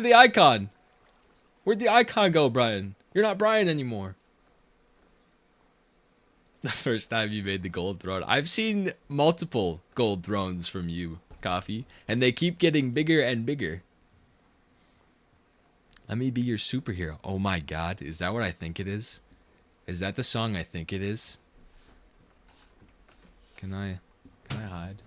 the icon? Where'd the icon go, Brian? You're not Brian anymore. The first time you made the gold throne. I've seen multiple gold thrones from you, Coffee, and they keep getting bigger and bigger. Let me be your superhero. Oh my god, is that what I think it is? Is that the song I think it is? Can I hide?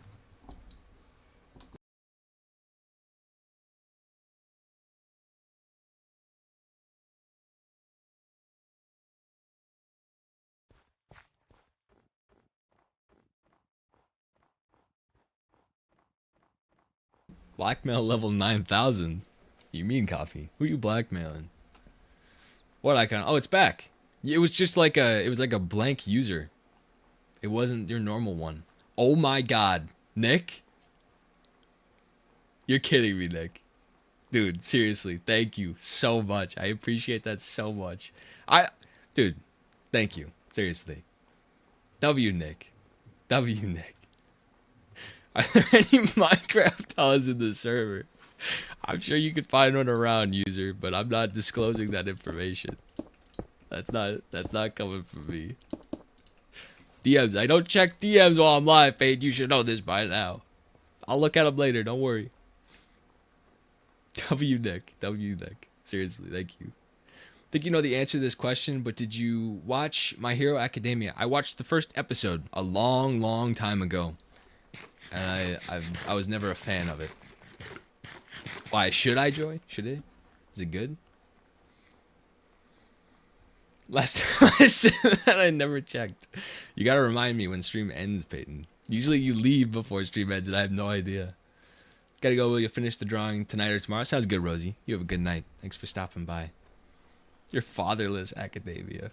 Blackmail level 9,000? You mean, Coffee? Who are you blackmailing? What icon? Oh, it's back. It was just like a blank user. It wasn't your normal one. Oh my god. Nick? You're kidding me, Nick. Dude, seriously, thank you so much. I appreciate that so much. Dude, thank you. Seriously. W, Nick. W, Nick. Are there any Minecraft dolls in the server? I'm sure you could find one around, user, but I'm not disclosing that information. That's not coming from me. DMs. I don't check DMs while I'm live, Fade. You should know this by now. I'll look at them later. Don't worry. W Nick. W Nick. Seriously, thank you. I think you know the answer to this question, but did you watch My Hero Academia? I watched the first episode a long, long time ago, and I was never a fan of it. Why should I, Joy? Should it? Is it good? Last time I said that, I never checked. You gotta remind me when stream ends, Peyton. Usually you leave before stream ends, and I have no idea. Gotta go. Will you finish the drawing tonight or tomorrow? Sounds good, Rosie. You have a good night. Thanks for stopping by. Your fatherless academia.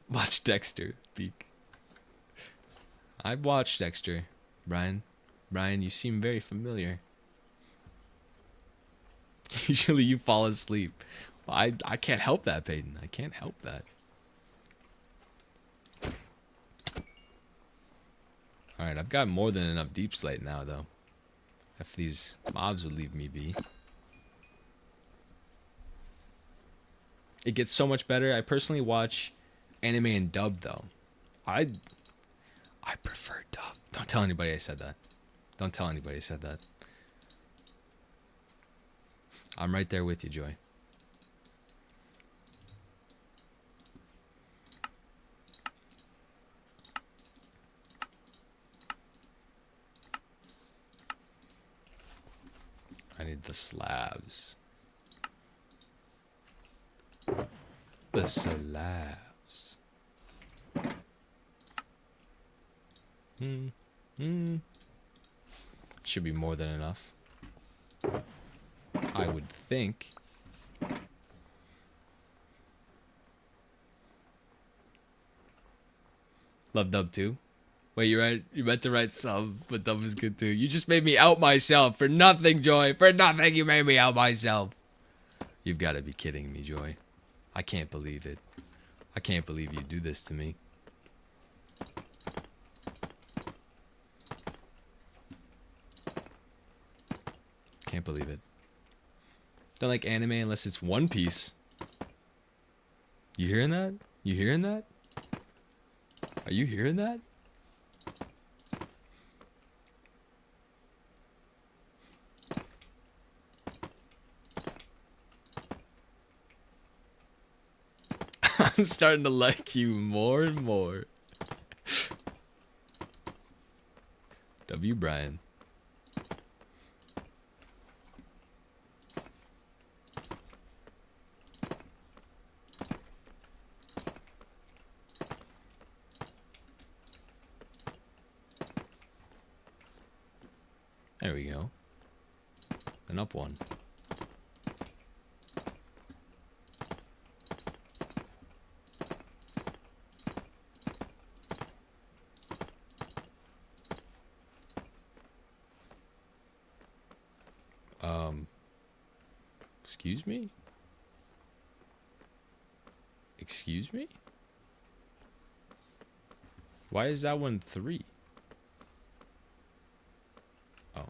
Watch Dexter. Peek. I've watched Dexter, Brian. Brian, you seem very familiar. Usually you fall asleep. Well, I can't help that, Peyton. I can't help that. Alright, I've got more than enough deep slate now, though. If these mobs would leave me be. It gets so much better. I personally watch anime and dub, though. I prefer dub. Don't tell anybody I said that. Don't tell anybody I said that. I'm right there with you, Joy. I need the slabs. The slabs. Should be more than enough, I would think. Love dub too. Wait, you're right. You meant to write sub, but dub is good too. You just made me out myself for nothing, Joy. For nothing, you made me out myself. You've got to be kidding me, Joy. I can't believe it. I can't believe you do this to me. Can't believe it. Don't like anime unless it's One Piece. You hearing that? You hearing that? Are you hearing that? I'm starting to like you more and more. W. Brian. There we go. An up one. Excuse me? Excuse me? Why is that one 3? Oh.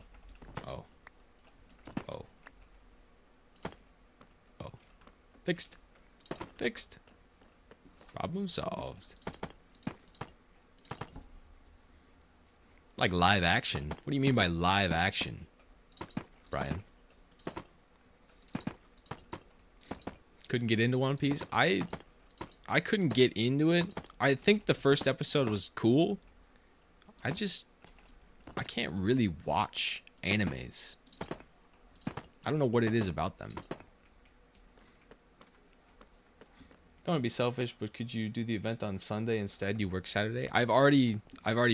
Oh. Oh. Oh. Fixed. Fixed. Problem solved. Like live action? What do you mean by live action, Brian? Couldn't get into One Piece? I couldn't get into it. I think the first episode was cool. I can't really watch animes. I don't know what it is about them. Don't want to be selfish, but could you do the event on Sunday instead? You work Saturday? I've already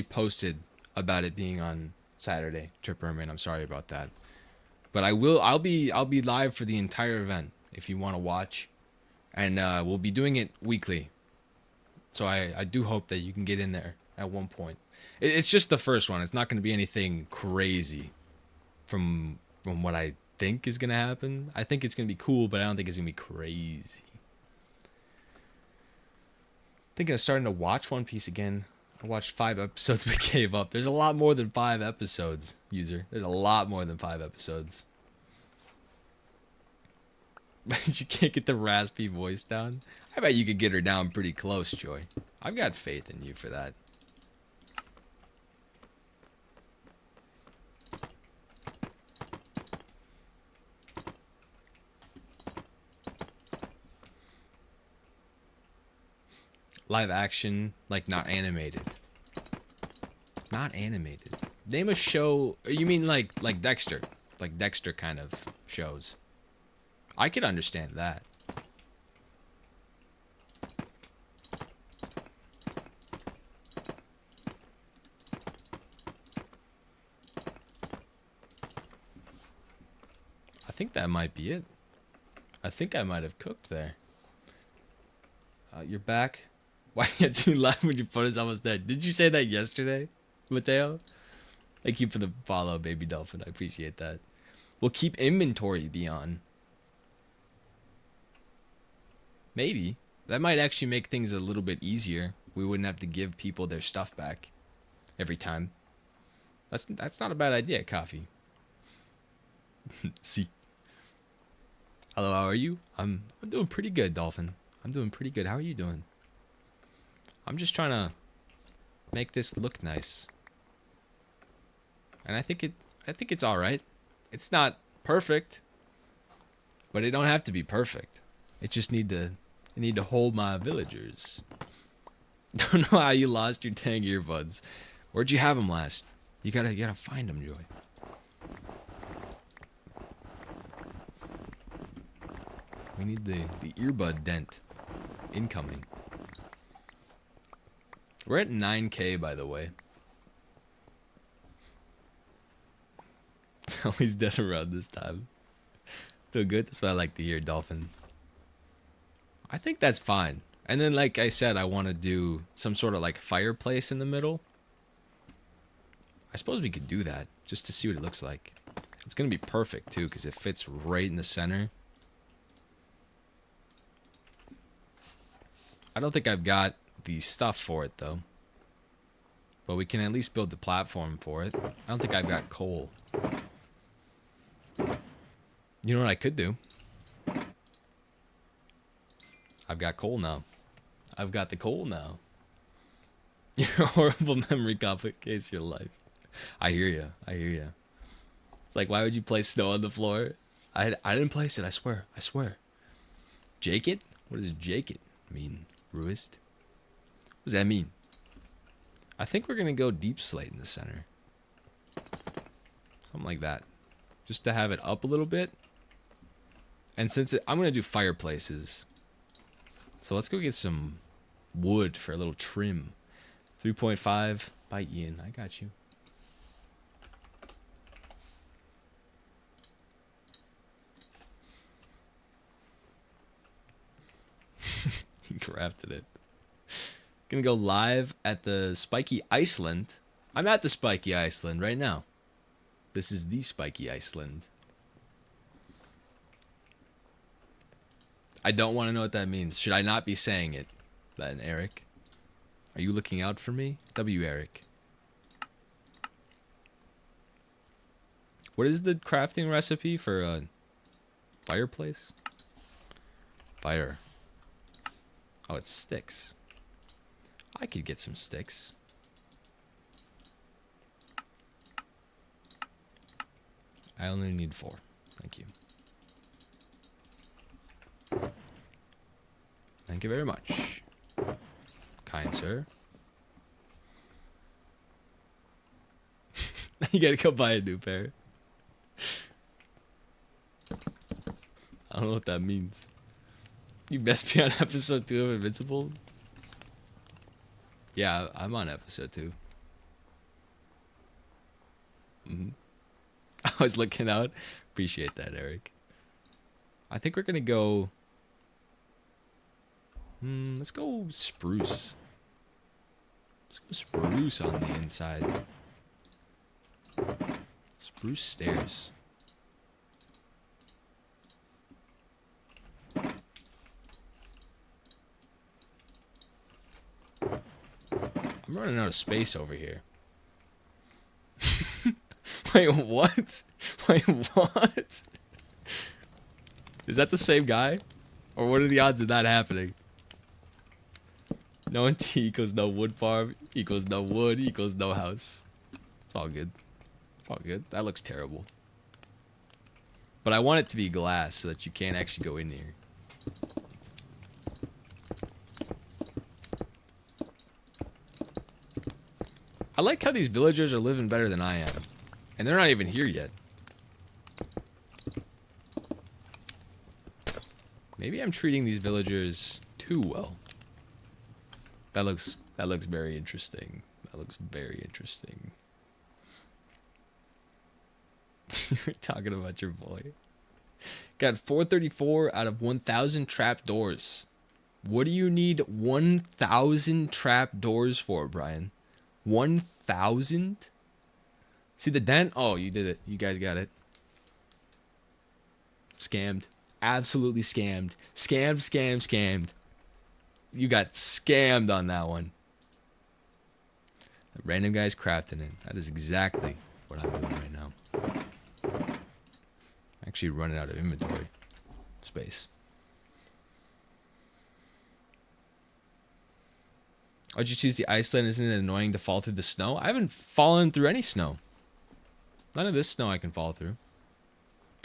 posted about it being on Saturday, Trip Merman. I'm sorry about that. But I'll be live for the entire event if you want to watch. And we'll be doing it weekly. So I do hope that you can get in there at one point. It's just the first one. It's not going to be anything crazy from what I think is going to happen. I think it's going to be cool, but I don't think it's going to be crazy. Thinking of starting to watch One Piece again. I watched 5 episodes but gave up. There's a lot more than 5 episodes, user. There's a lot more than 5 episodes. You can't get the raspy voice down? I bet you could get her down pretty close, Joy. I've got faith in you for that. Live action, like not animated. Not animated. Name a show. You mean like Dexter? Like Dexter kind of shows. I could understand that. I think that might be it. I think I might have cooked there. You're back. Why do you get too loud when your phone is almost dead? Did you say that yesterday, Mateo? Thank you for the follow, Baby Dolphin. I appreciate that. We'll keep inventory beyond. Maybe. That might actually make things a little bit easier. We wouldn't have to give people their stuff back every time. That's not a bad idea, Coffee. See. Hello, how are you? I'm doing pretty good, Dolphin. I'm doing pretty good. How are you doing? I'm just trying to make this look nice. And I think it's all right. It's not perfect, but it don't have to be perfect. It just need to hold my villagers. Don't know how you lost your dang earbuds. Where'd you have them last? You gotta find them, Joy. We need the earbud dent incoming. We're at 9K, by the way. It's always dead around this time. Feel good? That's what I like to hear, Dolphin. I think that's fine. And then, like I said, I want to do some sort of like fireplace in the middle. I suppose we could do that just to see what it looks like. It's going to be perfect, too, because it fits right in the center. I don't think I've got the stuff for it, though. But we can at least build the platform for it. I don't think I've got coal. You know what I could do? I've got coal now. I've got the coal now. Your horrible memory complicates your life. I hear you. I hear you. It's like, why would you place snow on the floor? I didn't place it. I swear. I swear. Jake it? What does Jake it mean? Ruist? What does that mean? I think we're going to go deep slate in the center. Something like that. Just to have it up a little bit. And since I'm going to do fireplaces. So let's go get some wood for a little trim. 3.5 by Ian. I got you. He crafted it. Gonna go live at the Spiky Iceland. I'm at the Spiky Iceland right now. This is the Spiky Iceland. I don't want to know what that means. Should I not be saying it? Then, Eric. Are you looking out for me? W. Eric. What is the crafting recipe for a fireplace? Fire. Oh, it's sticks. I could get some sticks. I only need 4. Thank you. Thank you very much, kind sir. You gotta go buy a new pair. I don't know what that means. You best be on episode 2 of Invincible. Yeah, I'm on episode 2. I was looking out. Appreciate that, Eric. I think we're gonna go. Let's go spruce. Let's go spruce on the inside. Spruce stairs. I'm running out of space over here. Wait, what? Wait, what? Is that the same guy? Or what are the odds of that happening? No T equals no wood farm equals no wood equals no house. It's all good. It's all good. That looks terrible. But I want it to be glass so that you can't actually go in here. I like how these villagers are living better than I am. And they're not even here yet. Maybe I'm treating these villagers too well. That looks very interesting. That looks very interesting. You're talking about your boy. Got 434 out of 1,000 trap doors. What do you need 1,000 trap doors for, Brian? 1,000? See the dent? Oh, you did it. You guys got it. Scammed. Absolutely scammed. Scammed, scammed, scammed. You got scammed on that one. A random guy's crafting it. That is exactly what I'm doing right now. Actually running out of inventory space. Why'd you choose the Iceland? Isn't it annoying to fall through the snow? I haven't fallen through any snow. None of this snow I can fall through.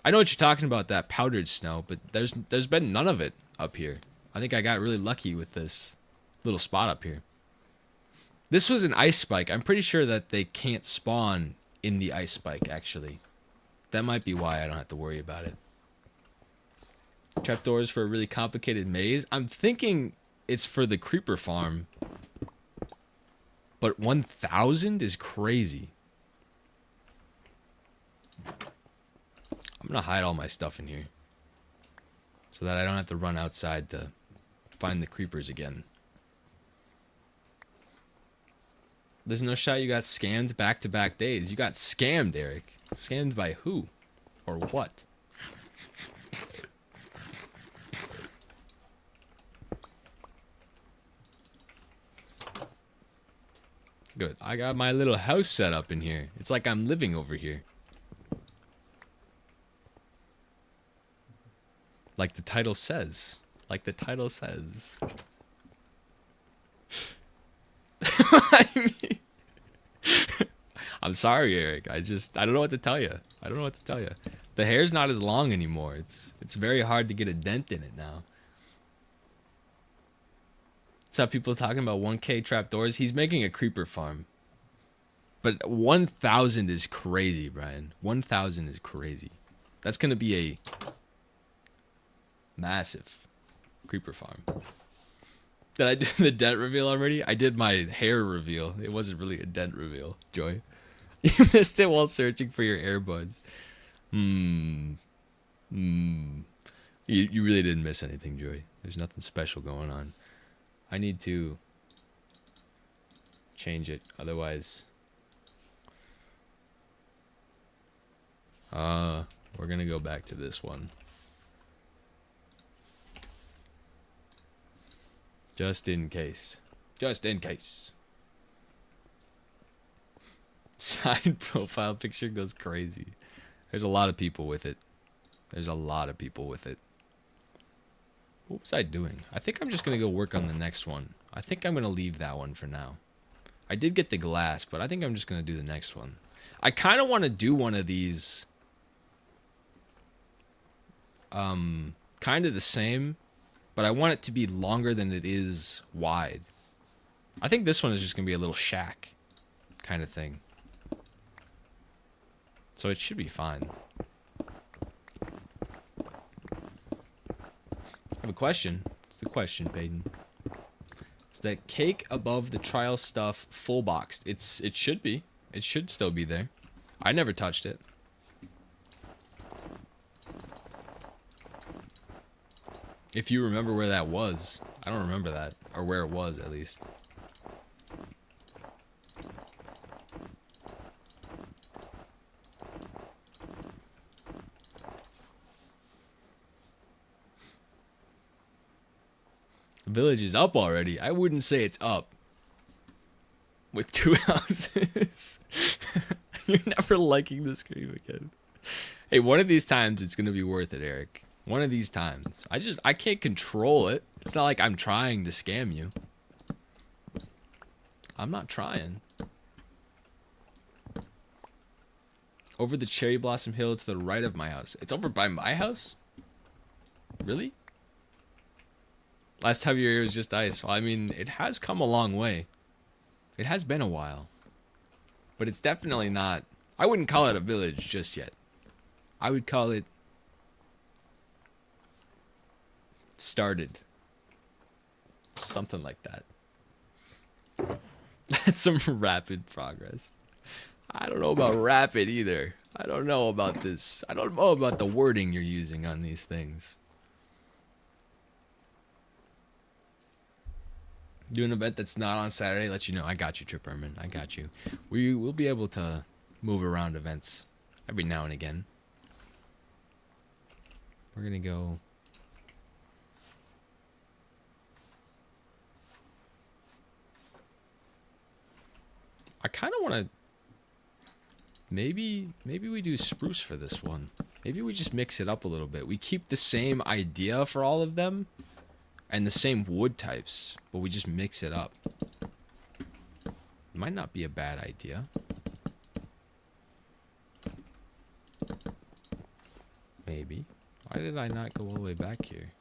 I know what you're talking about, that powdered snow, but there's been none of it up here. I think I got really lucky with this little spot up here. This was an ice spike. I'm pretty sure that they can't spawn in the ice spike, actually. That might be why I don't have to worry about it. Trapdoors for a really complicated maze. I'm thinking it's for the creeper farm. But 1,000 is crazy. I'm going to hide all my stuff in here. So that I don't have to run outside to find the creepers again. There's no shot you got scammed back-to-back days. You got scammed, Eric. Scammed by who? Or what? Good. I got my little house set up in here. It's like I'm living over here. Like the title says. Like the title says. I mean, I'm sorry, Eric. I don't know what to tell you. I don't know what to tell you. The hair's not as long anymore. It's very hard to get a dent in it now. That's how people are talking about 1K trapdoors. He's making a creeper farm. But 1,000 is crazy, Brian. 1,000 is crazy. That's going to be a massive creeper farm. Did I do the dent reveal already? I did my hair reveal. It wasn't really a dent reveal, Joy. You missed it while searching for your earbuds. You really didn't miss anything, Joy. There's nothing special going on. I need to change it. Otherwise, we're going to go back to this one. Just in case. Just in case. Side profile picture goes crazy. There's a lot of people with it. There's a lot of people with it. What was I doing? I think I'm just going to go work on the next one. I think I'm going to leave that one for now. I did get the glass, but I think I'm just going to do the next one. I kind of want to do one of these. Kind of the same, but I want it to be longer than it is wide. I think this one is just going to be a little shack kind of thing. So it should be fine. I have a question. What's the question, Peyton? Is that cake above the trial stuff full boxed? It should be. It should still be there. I never touched it. If you remember where that was. I don't remember that. Or where it was, at least. The village is up already. I wouldn't say it's up. with 2 houses. You're never liking the stream again. Hey, one of these times it's gonna be worth it, Eric. One of these times. I can't control it. It's not like I'm trying to scam you. I'm not trying. Over the Cherry Blossom Hill to the right of my house. It's over by my house? Really? Last time you were here was just ice. Well, I mean, it has come a long way. It has been a while. But it's definitely not... I wouldn't call it a village just yet. I would call it... started. Something like that. That's some rapid progress. I don't know about rapid either. I don't know about this. I don't know about the wording you're using on these things. Do an event that's not on Saturday, let you know. I got you, Trip Herman. I got you. We will be able to move around events every now and again. We're going to go... I kind of want to... Maybe we do spruce for this one. Maybe we just mix it up a little bit. We keep the same idea for all of them and the same wood types, but we just mix it up. Might not be a bad idea. Maybe. Why did I not go all the way back here?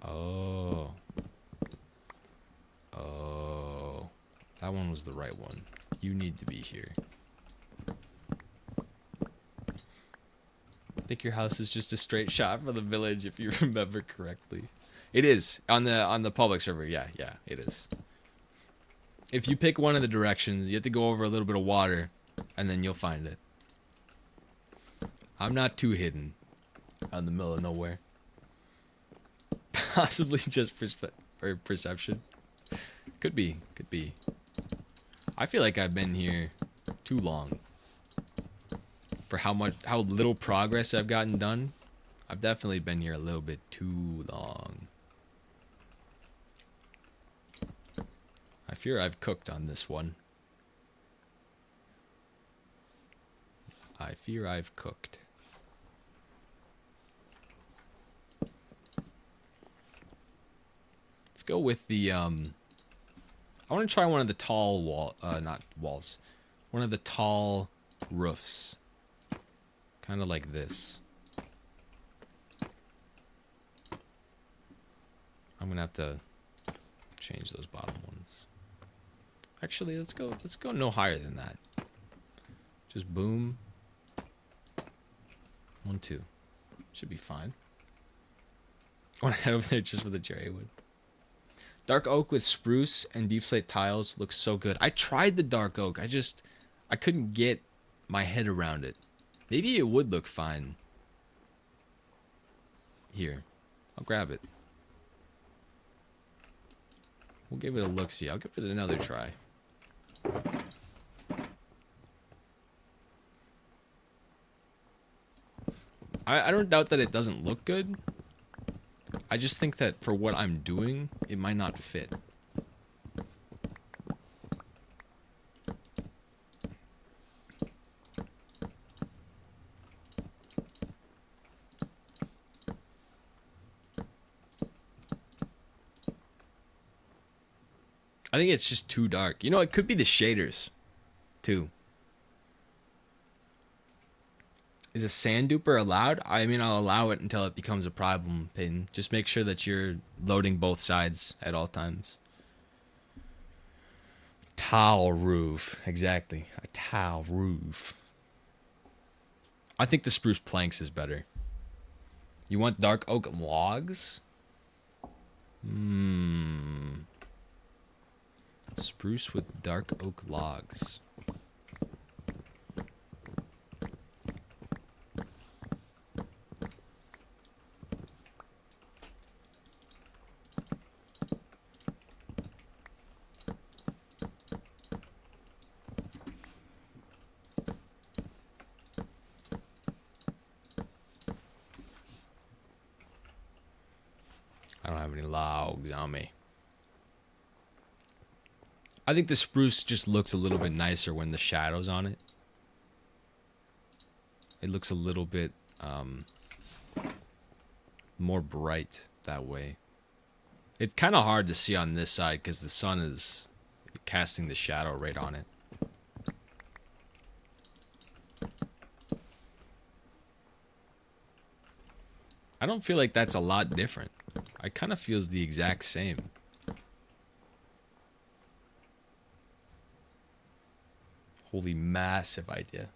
Oh. Oh. That one was the right one. You need to be here. I think your house is just a straight shot for the village, if you remember correctly. It is on the public server. Yeah, it is. If you pick one of the directions, you have to go over a little bit of water, and then you'll find it. I'm not too hidden out in the middle of nowhere. Possibly just perception. Could be. I feel like I've been here too long. For how little progress I've gotten done, I've definitely been here a little bit too long. I fear I've cooked on this one. I fear I've cooked. Let's go with the I want to try one of the tall not walls. One of the tall roofs. Kind of like this. I'm gonna have to change those bottom ones. Actually, let's go no higher than that. Just boom. 1, 2. Should be fine. I want to head over there just for the cherry wood. Dark oak with spruce and deep slate tiles looks so good. I tried the dark oak. I couldn't get my head around it. Maybe it would look fine. Here. I'll grab it. We'll give it a look-see. I'll give it another try. I don't doubt that it doesn't look good. I just think that for what I'm doing, it might not fit. I think it's just too dark. You know, it could be the shaders, too. Is a sand duper allowed? I mean, I'll allow it until it becomes a problem, Peyton. Just make sure that you're loading both sides at all times. Tile roof. Exactly. A tile roof. I think the spruce planks is better. You want dark oak logs? Spruce with dark oak logs. I don't have any logs on me. I think the spruce just looks a little bit nicer when the shadow's on it. It looks a little bit more bright that way. It's kind of hard to see on this side because the sun is casting the shadow right on it. I don't feel like that's a lot different. I kind of feels the exact same. Holy massive idea.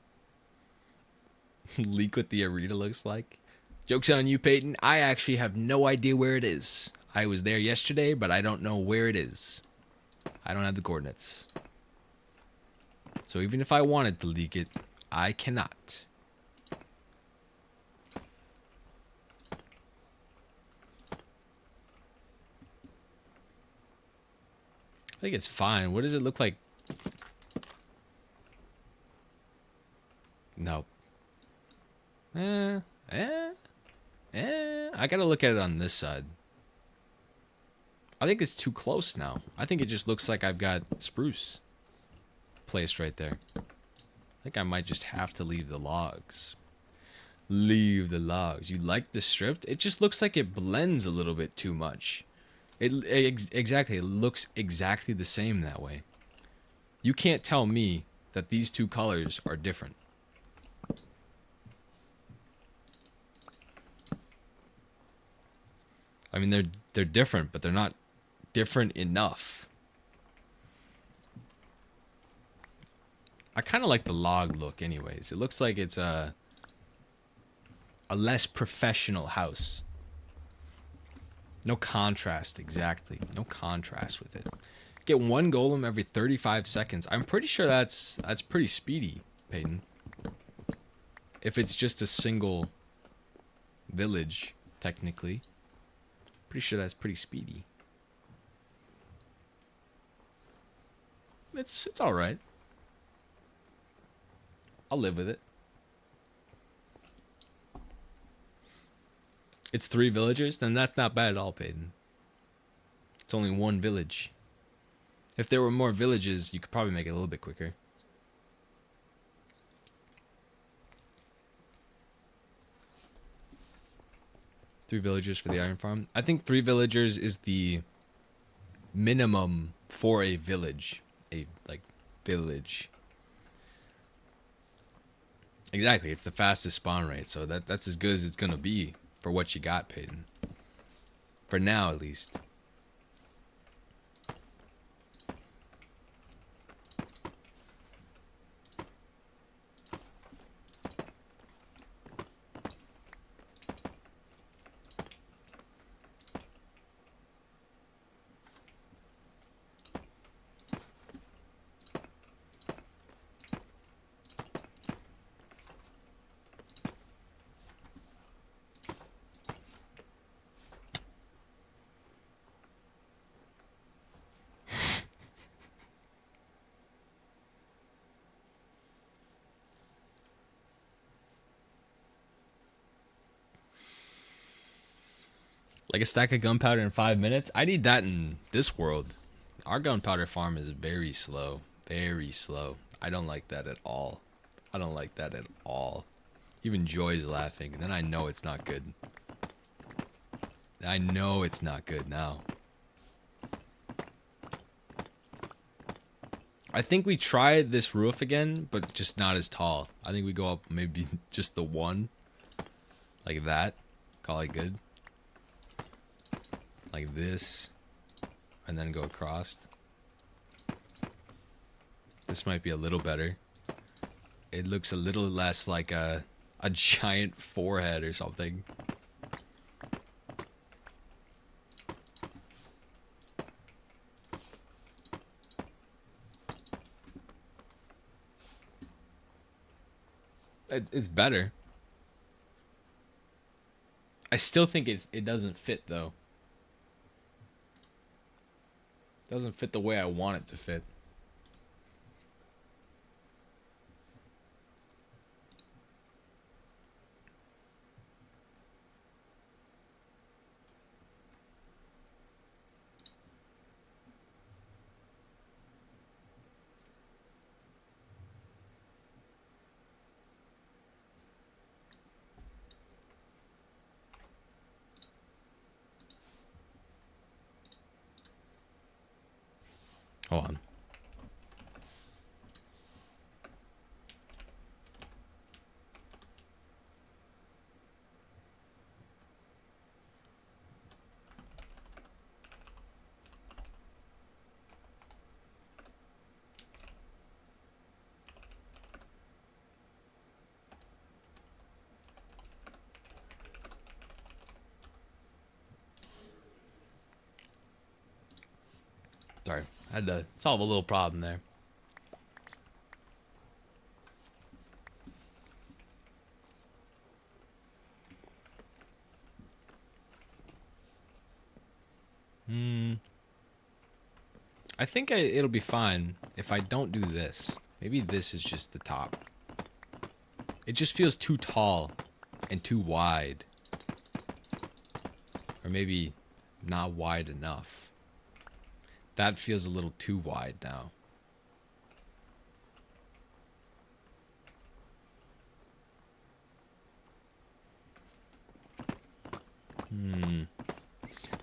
Leak what the arena looks like. Joke's on you, Peyton. I actually have no idea where it is. I was there yesterday, but I don't know where it is. I don't have the coordinates. So even if I wanted to leak it, I cannot. I think it's fine. What does it look like? Nope. I gotta look at it on this side. I think it's too close now. I think it just looks like I've got spruce placed right there. I think I might just have to leave the logs. Leave the logs. You like the stripped? It just looks like it blends a little bit too much. Exactly. It looks exactly the same that way. You can't tell me that these two colors are different. I mean, they're different, but they're not different enough. I kind of like the log look anyways. It looks like it's a less professional house. No contrast, exactly. No contrast with it. Get one golem every 35 seconds. I'm pretty sure that's pretty speedy, Peyton. If it's just a single village, technically. Pretty sure that's pretty speedy. It's all right. I'll live with it. It's 3 villagers? Then that's not bad at all, Peyton. It's only 1 village. If there were more villages, you could probably make it a little bit quicker. Three villagers for the iron farm. I think 3 villagers is the minimum for a village. Village. Exactly, it's the fastest spawn rate, so that's as good as it's gonna be for what you got, Peyton. For now, at least. Like a stack of gunpowder in 5 minutes? I need that in this world. Our gunpowder farm is very slow. Very slow. I don't like that at all. I don't like that at all. Even Joy's laughing. And then I know it's not good. I know it's not good now. I think we try this roof again, but just not as tall. I think we go up maybe just the 1. Like that. Call it good. Like this, and then go across. This might be a little better. It looks a little less like a giant forehead or something. It's better. I still think it doesn't fit though. Doesn't fit the way I want it to fit. Hold on. Sorry, I had to solve a little problem there. I think it'll be fine if I don't do this. Maybe this is just the top. It just feels too tall and too wide. Or maybe not wide enough. That feels a little too wide now.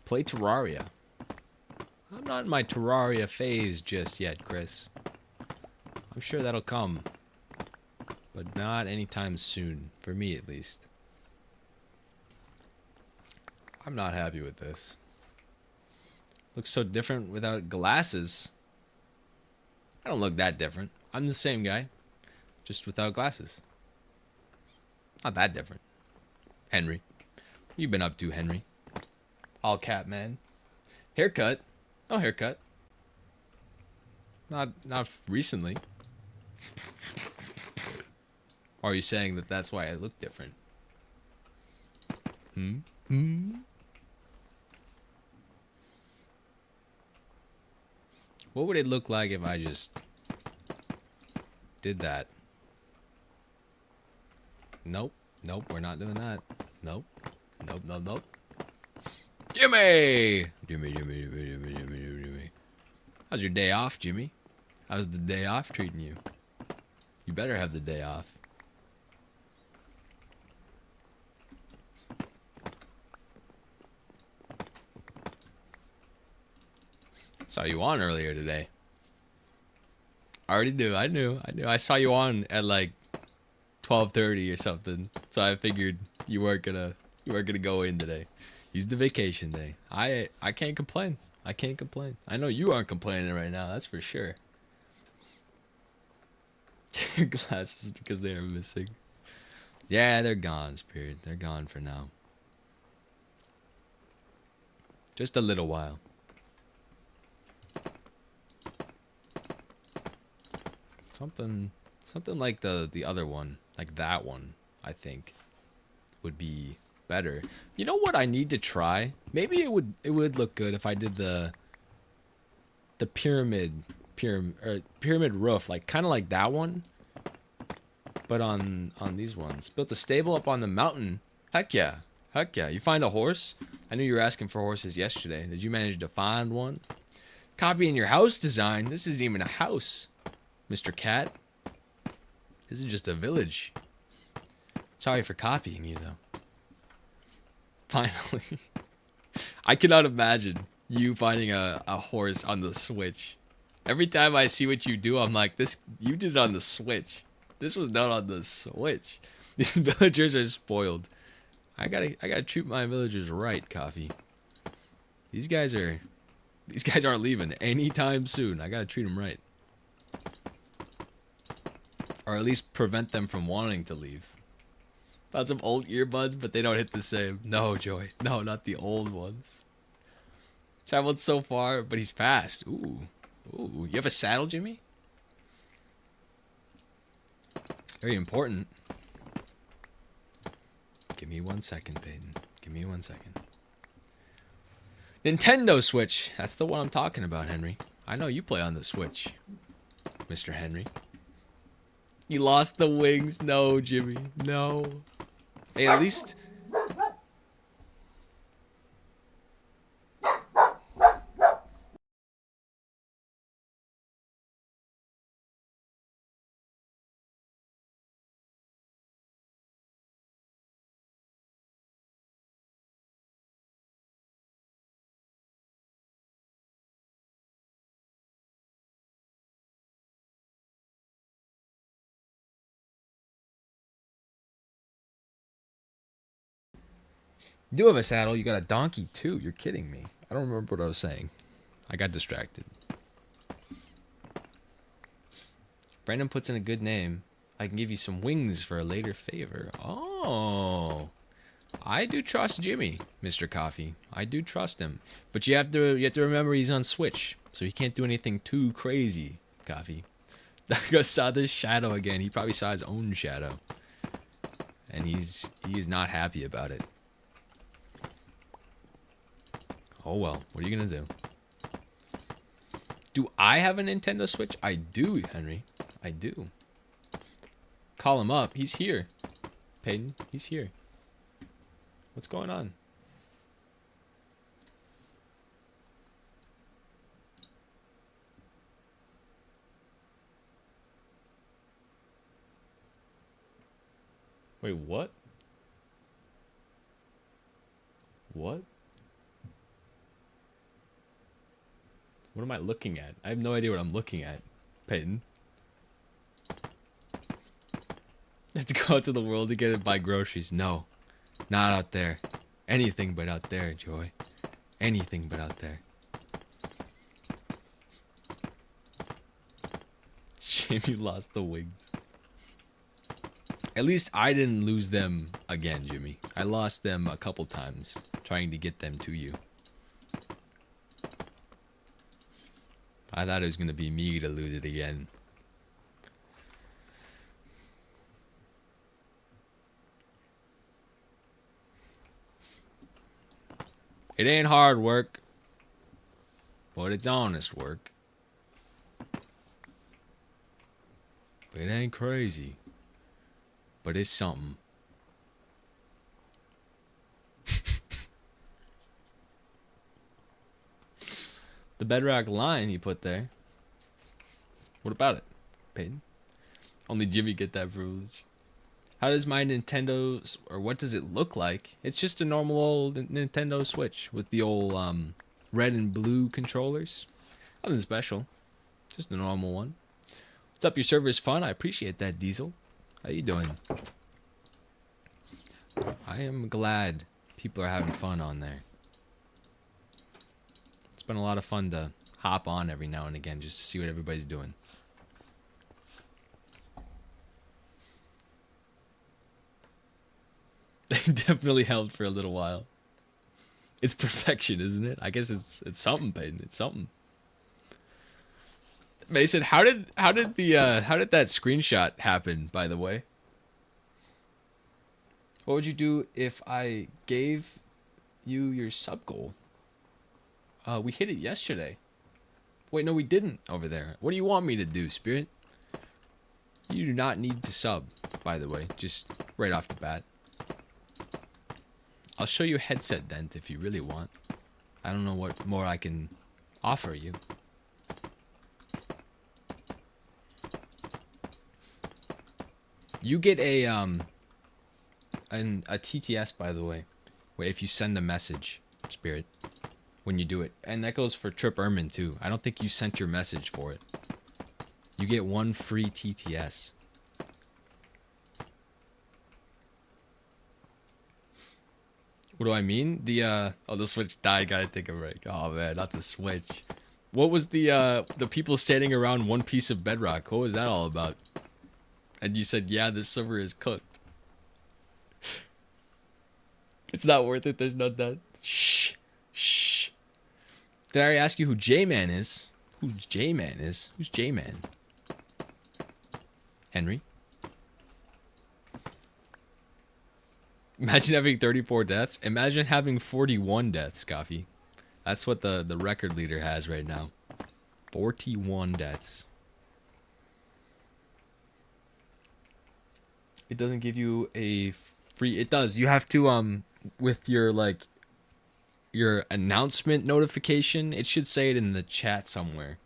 Play Terraria. I'm not in my Terraria phase just yet, Chris. I'm sure that'll come. But not anytime soon. For me, at least. I'm not happy with this. Looks so different without glasses. I don't look that different. I'm the same guy. Just without glasses. Not that different. Henry. What you been up to, Henry? All cap, man. Haircut. No haircut. Not recently. Or are you saying that that's why I look different? What would it look like if I just did that? Nope. Nope, we're not doing that. Nope. Nope, nope, nope. Jimmy! Jimmy. How's your day off, Jimmy? How's the day off treating you? You better have the day off. Saw you on earlier today. I already knew. I knew. I saw you on at like 12:30 or something. So I figured you weren't gonna go in today. Use the vacation day. I can't complain. I can't complain. I know you aren't complaining right now. That's for sure. Your glasses because they are missing. Yeah, they're gone, Spirit. They're gone for now. Just a little while. Something like the other one, like that one, I think would be better. You know what I need to try? Maybe it would look good if I did the pyramid roof, like kind of like that one, but on these ones. Built a stable up on the mountain. Heck yeah. You find a horse? I knew you were asking for horses yesterday. Did you manage to find one? Copying your house design. This isn't even a house, Mr. Cat. This is just a village. Sorry for copying you, though. Finally. I cannot imagine you finding a horse on the Switch. Every time I see what you do, I'm like, you did it on the Switch. This was done on the Switch. These villagers are spoiled. I gotta treat my villagers right, Coffee. These guys aren't leaving anytime soon. I gotta treat them right. Or at least prevent them from wanting to leave. Found some old earbuds, but they don't hit the same. No, Joey. No, not the old ones. Traveled so far, but he's fast. Ooh. You have a saddle, Jimmy? Very important. Give me 1 second, Peyton. Give me 1 second. Nintendo Switch. That's the one I'm talking about, Henry. I know you play on the Switch, Mr. Henry. You lost the wings. No, Jimmy. No. Hey, at least You do have a saddle. You got a donkey too. You're kidding me. I don't remember what I was saying. I got distracted. Brandon puts in a good name. I can give you some wings for a later favor. Oh, I do trust Jimmy, Mr. Coffee. I do trust him. But you have to remember he's on Switch, so he can't do anything too crazy, Coffee. That guy saw this shadow again. He probably saw his own shadow. And he is not happy about it. Oh well, what are you gonna do? Do I have a Nintendo Switch? I do, Henry. I do. Call him up. He's here. Peyton, he's here. What's going on? Wait, what? What? What am I looking at? I have no idea what I'm looking at, Peyton. Let's go out to the world to get it, buy groceries. No, not out there. Anything but out there, Joy. Anything but out there. Shame you lost the wigs. At least I didn't lose them again, Jimmy. I lost them a couple times trying to get them to you. I thought it was going to be me to lose it again. It ain't hard work, but it's honest work. It ain't crazy, but it's something. The bedrock line he put there. What about it, Peyton? Only Jimmy get that privilege. How does my Nintendo, or what does it look like? It's just a normal old Nintendo Switch with the old red and blue controllers. Nothing special, just a normal one. What's up? Your server is fun. I appreciate that, Diesel. How you doing? I am glad people are having fun on there. It's been a lot of fun to hop on every now and again just to see what everybody's doing. They definitely held for a little while. It's perfection, isn't it? I guess it's something, Peyton. It's something. Mason, how did that screenshot happen, by the way? What would you do if I gave you your sub goal? We hit it yesterday. Wait, no, we didn't over there. What do you want me to do, Spirit? You do not need to sub, by the way, just right off the bat. I'll show you a headset dent if you really want. I don't know what more I can offer you. You get a TTS, by the way, where if you send a message, Spirit, when you do it. And that goes for Trip Ermin too. I don't think you sent your message for it. You get one free TTS. What do I mean? The Switch died, gotta take a break. Oh man, not the Switch. What was the people standing around one piece of bedrock? What was that all about? And you said, yeah, this server is cooked. It's not worth it, there's no death. Shh. Shh. Did I already ask you who J-Man is? Who J-Man is? Who's J-Man? Henry? Imagine having 34 deaths. Imagine having 41 deaths, Coffee. That's what the record leader has right now. 41 deaths. It doesn't give you a free... It does. You have to, with your, like, your announcement notification, it should say it in the chat somewhere.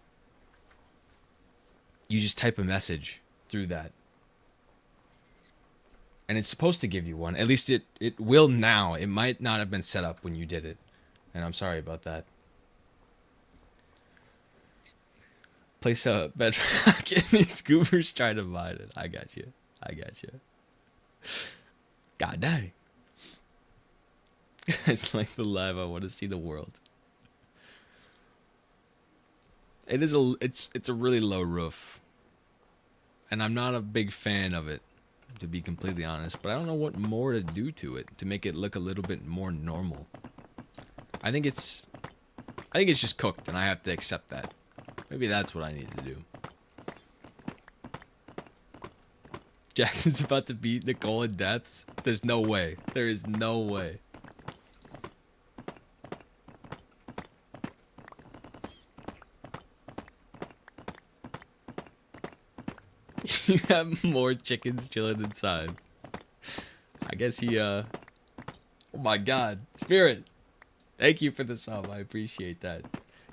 You just type a message through that. And it's supposed to give you one. At least it will now. It might not have been set up when you did it. And I'm sorry about that. Place a bedrock and these goobers try to mine it. I got you. I got you. God dang. It's like the live. I want to see the world. It is it's a really low roof, and I'm not a big fan of it, to be completely honest. But I don't know what more to do to it to make it look a little bit more normal. I think it's just cooked, and I have to accept that. Maybe that's what I need to do. Jackson's about to beat Nicole in deaths. There's no way. There is no way. You have more chickens chilling inside. I guess he, oh my god. Spirit! Thank you for the sub. I appreciate that.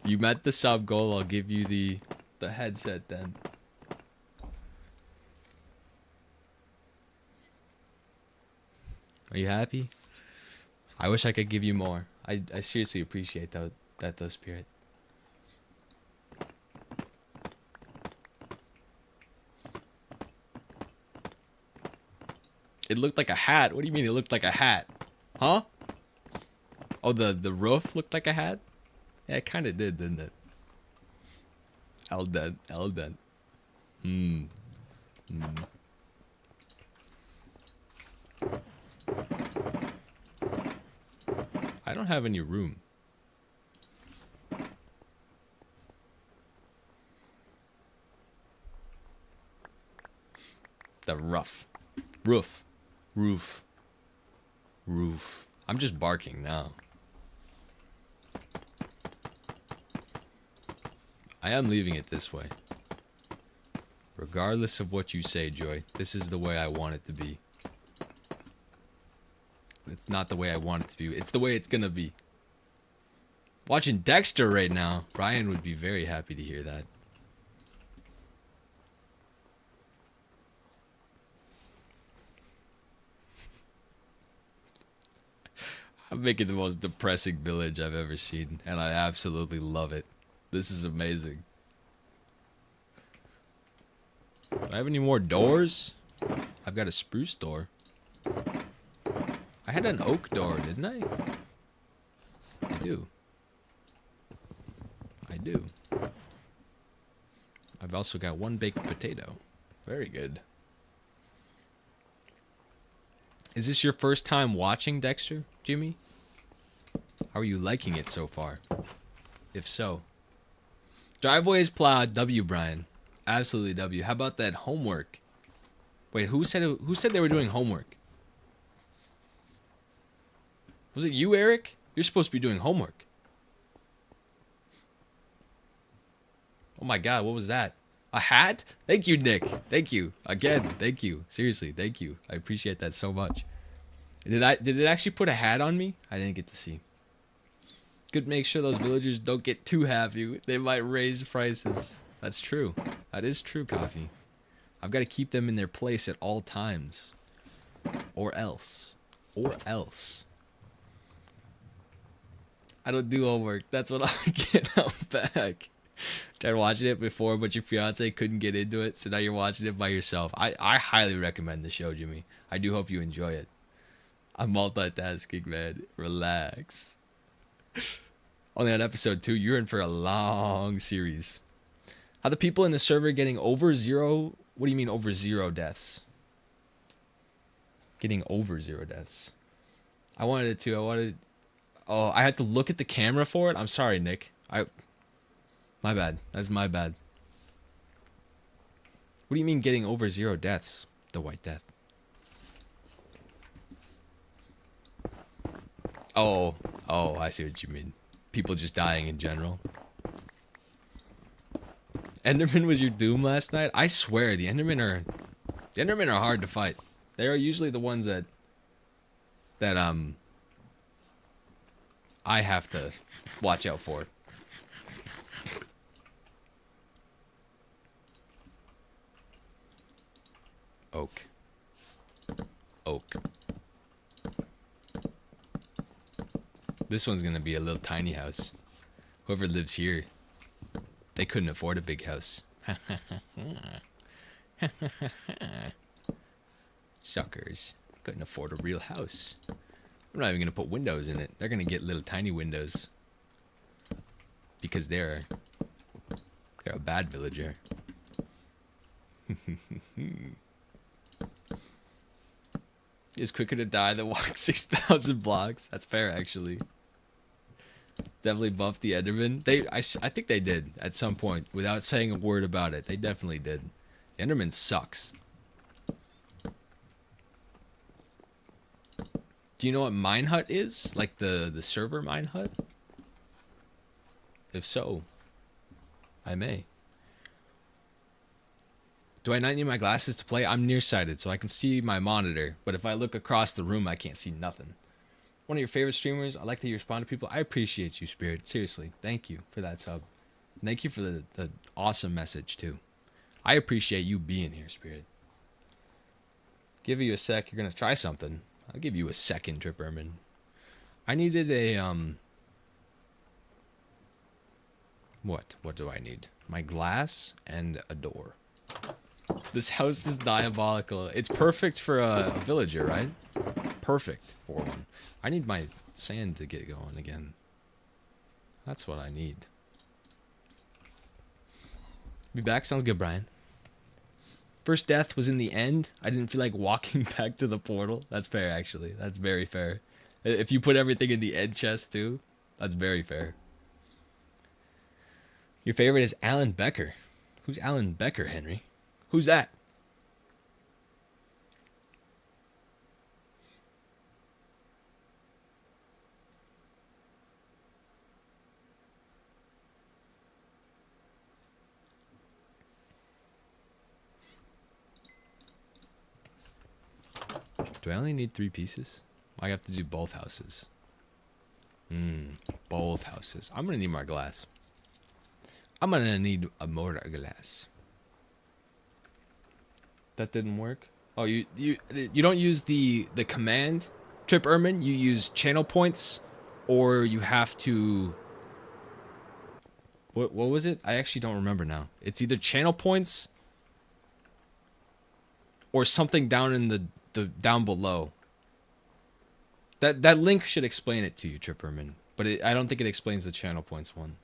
You met the sub goal. I'll give you the headset then. Are you happy? I wish I could give you more. I seriously appreciate that though, Spirit. It looked like a hat. What do you mean it looked like a hat? Huh? Oh, the roof looked like a hat? Yeah, it kind of did, didn't it? Elden. I don't have any room. The roof. I'm just barking now. I am leaving it this way. Regardless of what you say, Joy, this is the way I want it to be. It's not the way I want it to be. It's the way it's gonna be. Watching Dexter right now. Brian would be very happy to hear that. I'm making the most depressing village I've ever seen, and I absolutely love it. This is amazing. Do I have any more doors? I've got a spruce door. I had an oak door, didn't I? I do. I've also got one baked potato. Very good. Is this your first time watching Dexter, Jimmy? How are you liking it so far? If so. Driveway is plowed. W, Brian. Absolutely W. How about that homework? Wait, who said they were doing homework? Was it you, Eric? You're supposed to be doing homework. Oh my god, what was that? A hat? Thank you, Nick. Thank you. Again, thank you. Seriously, thank you. I appreciate that so much. Did it actually put a hat on me? I didn't get to see. Good, make sure those villagers don't get too happy. They might raise prices. That's true. That is true, Coffee. I've got to keep them in their place at all times. Or else. I don't do homework. That's what I'll get out back. Tried watching it before, but your fiance couldn't get into it, so now you're watching it by yourself. I highly recommend the show, Jimmy. I do hope you enjoy it. I'm multitasking, man. Relax. Only on episode 2, you're in for a long series. How the people in the server getting over 0? What do you mean over 0 deaths? Getting over 0 deaths. I wanted it to. Oh, I had to look at the camera for it? I'm sorry, Nick. My bad. That's my bad. What do you mean getting over 0 deaths? The White Death. Oh, I see what you mean. People just dying in general. Enderman was your doom last night? I swear, the Endermen are hard to fight. They are usually the ones that I have to watch out for. Oak. This one's gonna be a little tiny house. Whoever lives here, they couldn't afford a big house. Suckers. Couldn't afford a real house. I'm not even gonna put windows in it. They're gonna get little tiny windows because they're a bad villager. It's quicker to die than walk 6,000 blocks. That's fair, actually. Definitely buffed the Enderman. I think they did at some point without saying a word about it. They definitely did. The Enderman sucks. Do you know what Mine Hut is? Like the server Mine Hut? If so, I may. Do I not need my glasses to play? I'm nearsighted, so I can see my monitor. But if I look across the room, I can't see nothing. One of your favorite streamers. I like that you respond to people. I appreciate you, Spirit. Seriously. Thank you for that sub. Thank you for the awesome message, too. I appreciate you being here, Spirit. Give you a sec. You're going to try something. I'll give you a second, Trip Ermin. I needed a, What? What do I need? My glass and a door. This house is diabolical. It's perfect for a villager, right? Perfect for one. I need my sand to get going again. That's what I need. Be back. Sounds good, Brian. First death was in the end. I didn't feel like walking back to the portal. That's fair, actually. That's very fair. If you put everything in the end chest, too, that's very fair. Your favorite is Alan Becker. Who's Alan Becker, Henry? Who's that? Do I only need 3 pieces? I have to do both houses. Both houses. I'm gonna need more glass. I'm gonna need a more glass. That didn't work. Oh, you don't use the command, Trip Ermin. You use channel points, or you have to. What was it? I actually don't remember now. It's either channel points or something down in the down below. That link should explain it to you, Trip Ermin, but I don't think it explains the channel points one.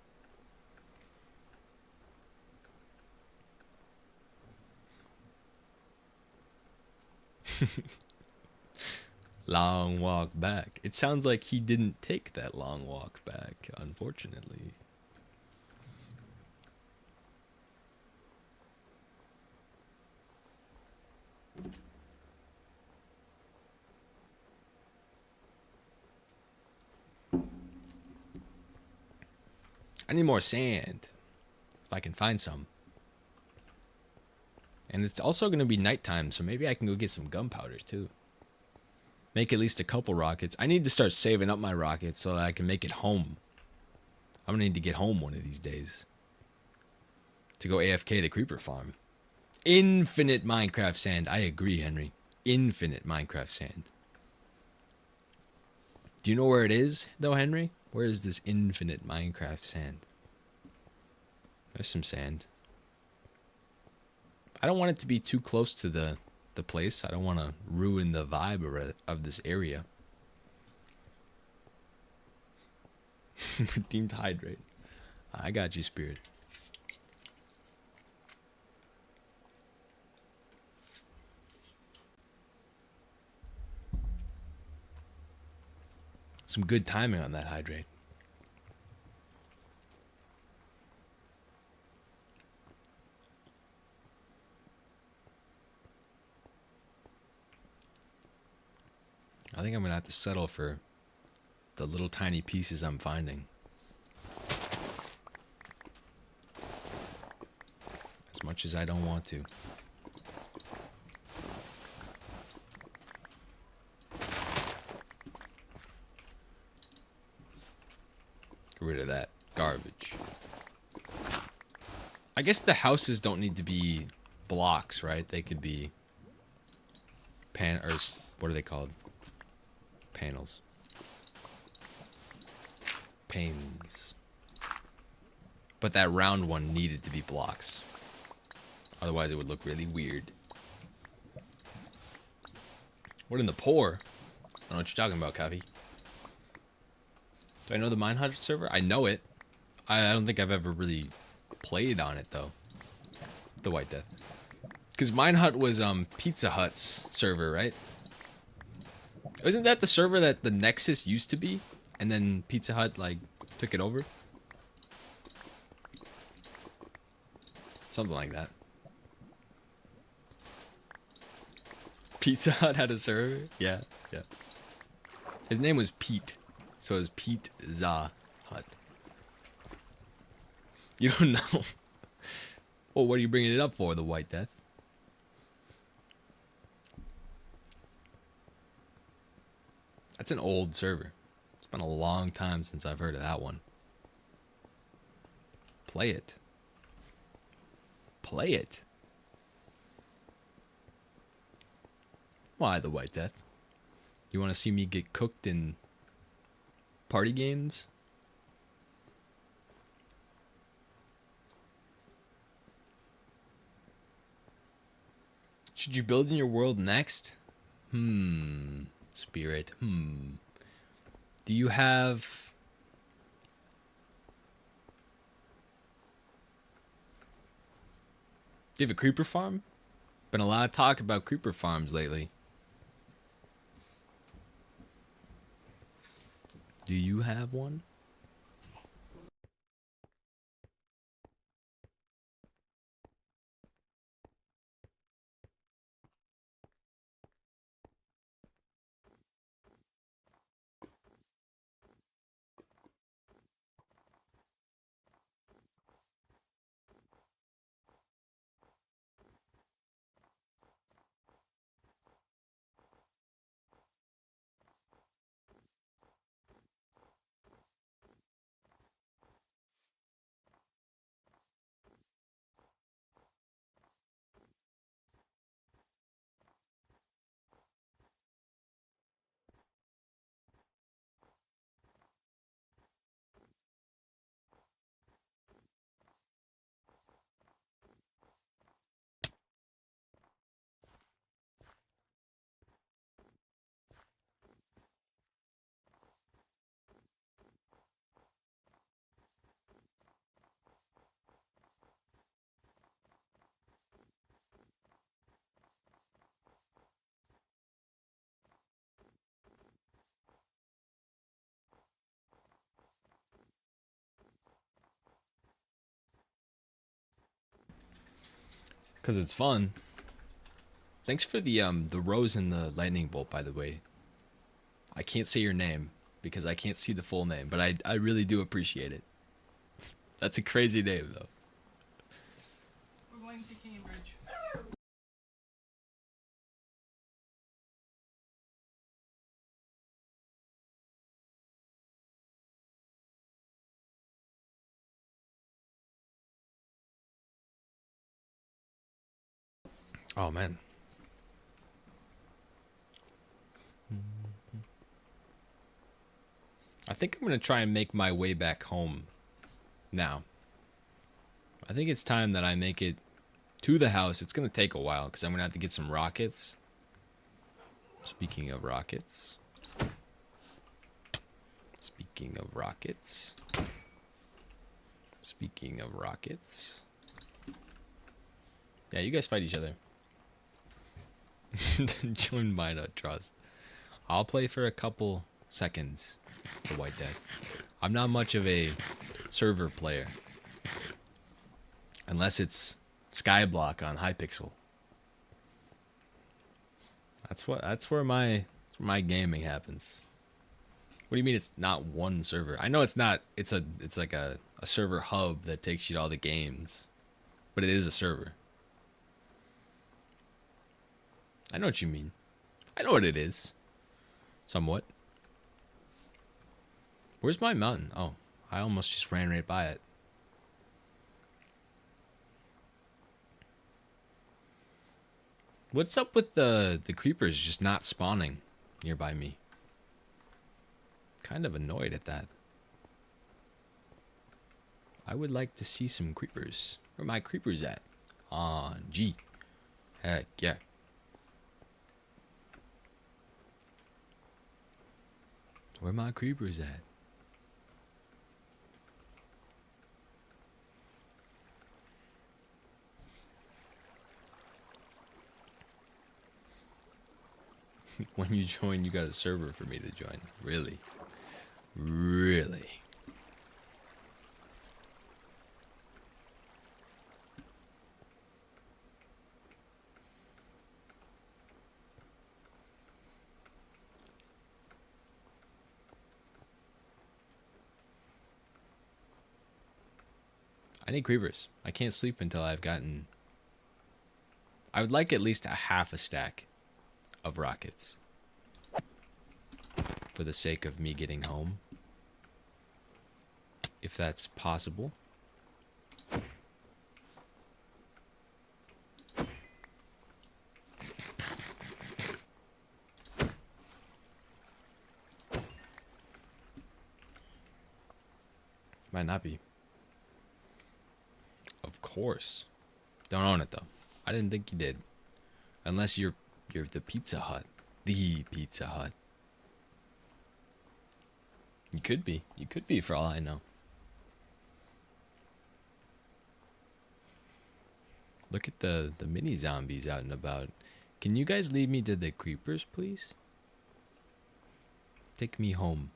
Long walk back. It sounds like he didn't take that long walk back, unfortunately. I need more sand, if I can find some. And it's also going to be nighttime, so maybe I can go get some gunpowder, too. Make at least a couple rockets. I need to start saving up my rockets so that I can make it home. I'm going to need to get home one of these days. To go AFK the creeper farm. Infinite Minecraft sand. I agree, Henry. Infinite Minecraft sand. Do you know where it is, though, Henry? Where is this infinite Minecraft sand? There's some sand. I don't want it to be too close to the place. I don't want to ruin the vibe of this area. Redeemed hydrate. I got you, Spirit. Some good timing on that hydrate. I think I'm going to have to settle for the little tiny pieces I'm finding. As much as I don't want to. Get rid of that garbage. I guess the houses don't need to be blocks, right? They could be or what are they called? Panels. Panes. But that round one needed to be blocks. Otherwise it would look really weird. What in the pour? I don't know what you're talking about, Coffee. Do I know the Minehut server? I know it. I don't think I've ever really played on it though. The White Death. Because Minehut was Pizza Hut's server, right? Isn't that the server that the Nexus used to be? And then Pizza Hut like took it over? Something like that. Pizza Hut had a server? Yeah, yeah. His name was Pete. So it was Pete Za Hut. You don't know? Well, what are you bringing it up for, the White Death? That's an old server. It's been a long time since I've heard of that one. Play it. Play it. Why the White Death? You want to see me get cooked in party games? Should you build in your world next? Spirit. Do you have... Do you have a creeper farm? Been a lot of talk about creeper farms lately. Do you have one? Because it's fun. Thanks for the rose and the lightning bolt, by the way. I can't say your name because I can't see the full name, but I really do appreciate it. That's a crazy name, though.
We're going to Cambridge.
Oh, man. I think I'm going to try and make my way back home now. I think it's time that I make it to the house. It's going to take a while because I'm going to have to get some rockets. Speaking of rockets. Speaking of rockets. Speaking of rockets. Yeah, you guys fight each other. Join Minehut Trust. I'll play for a couple seconds. The White Death. I'm not much of a server player. Unless it's Skyblock on Hypixel. That's where my gaming happens. What do you mean it's not one server? I know it's not. It's like a server hub that takes you to all the games. But it is a server. I know what you mean. I know what it is. Somewhat. Where's my mountain? Oh, I almost just ran right by it. What's up with the creepers just not spawning nearby me? Kind of annoyed at that. I would like to see some creepers. Where are my creepers at? On G. Heck yeah. Where my creepers at? When you join, you got a server for me to join. Really? Really? I need creepers. I can't sleep until I've gotten... I would like at least a half a stack of rockets. For the sake of me getting home. If that's possible. Might not be. Of course. Don't own it though. I didn't think you did. Unless you're the Pizza Hut. The Pizza Hut. You could be. You could be for all I know. Look at the mini zombies out and about. Can you guys lead me to the creepers, please? Take me home.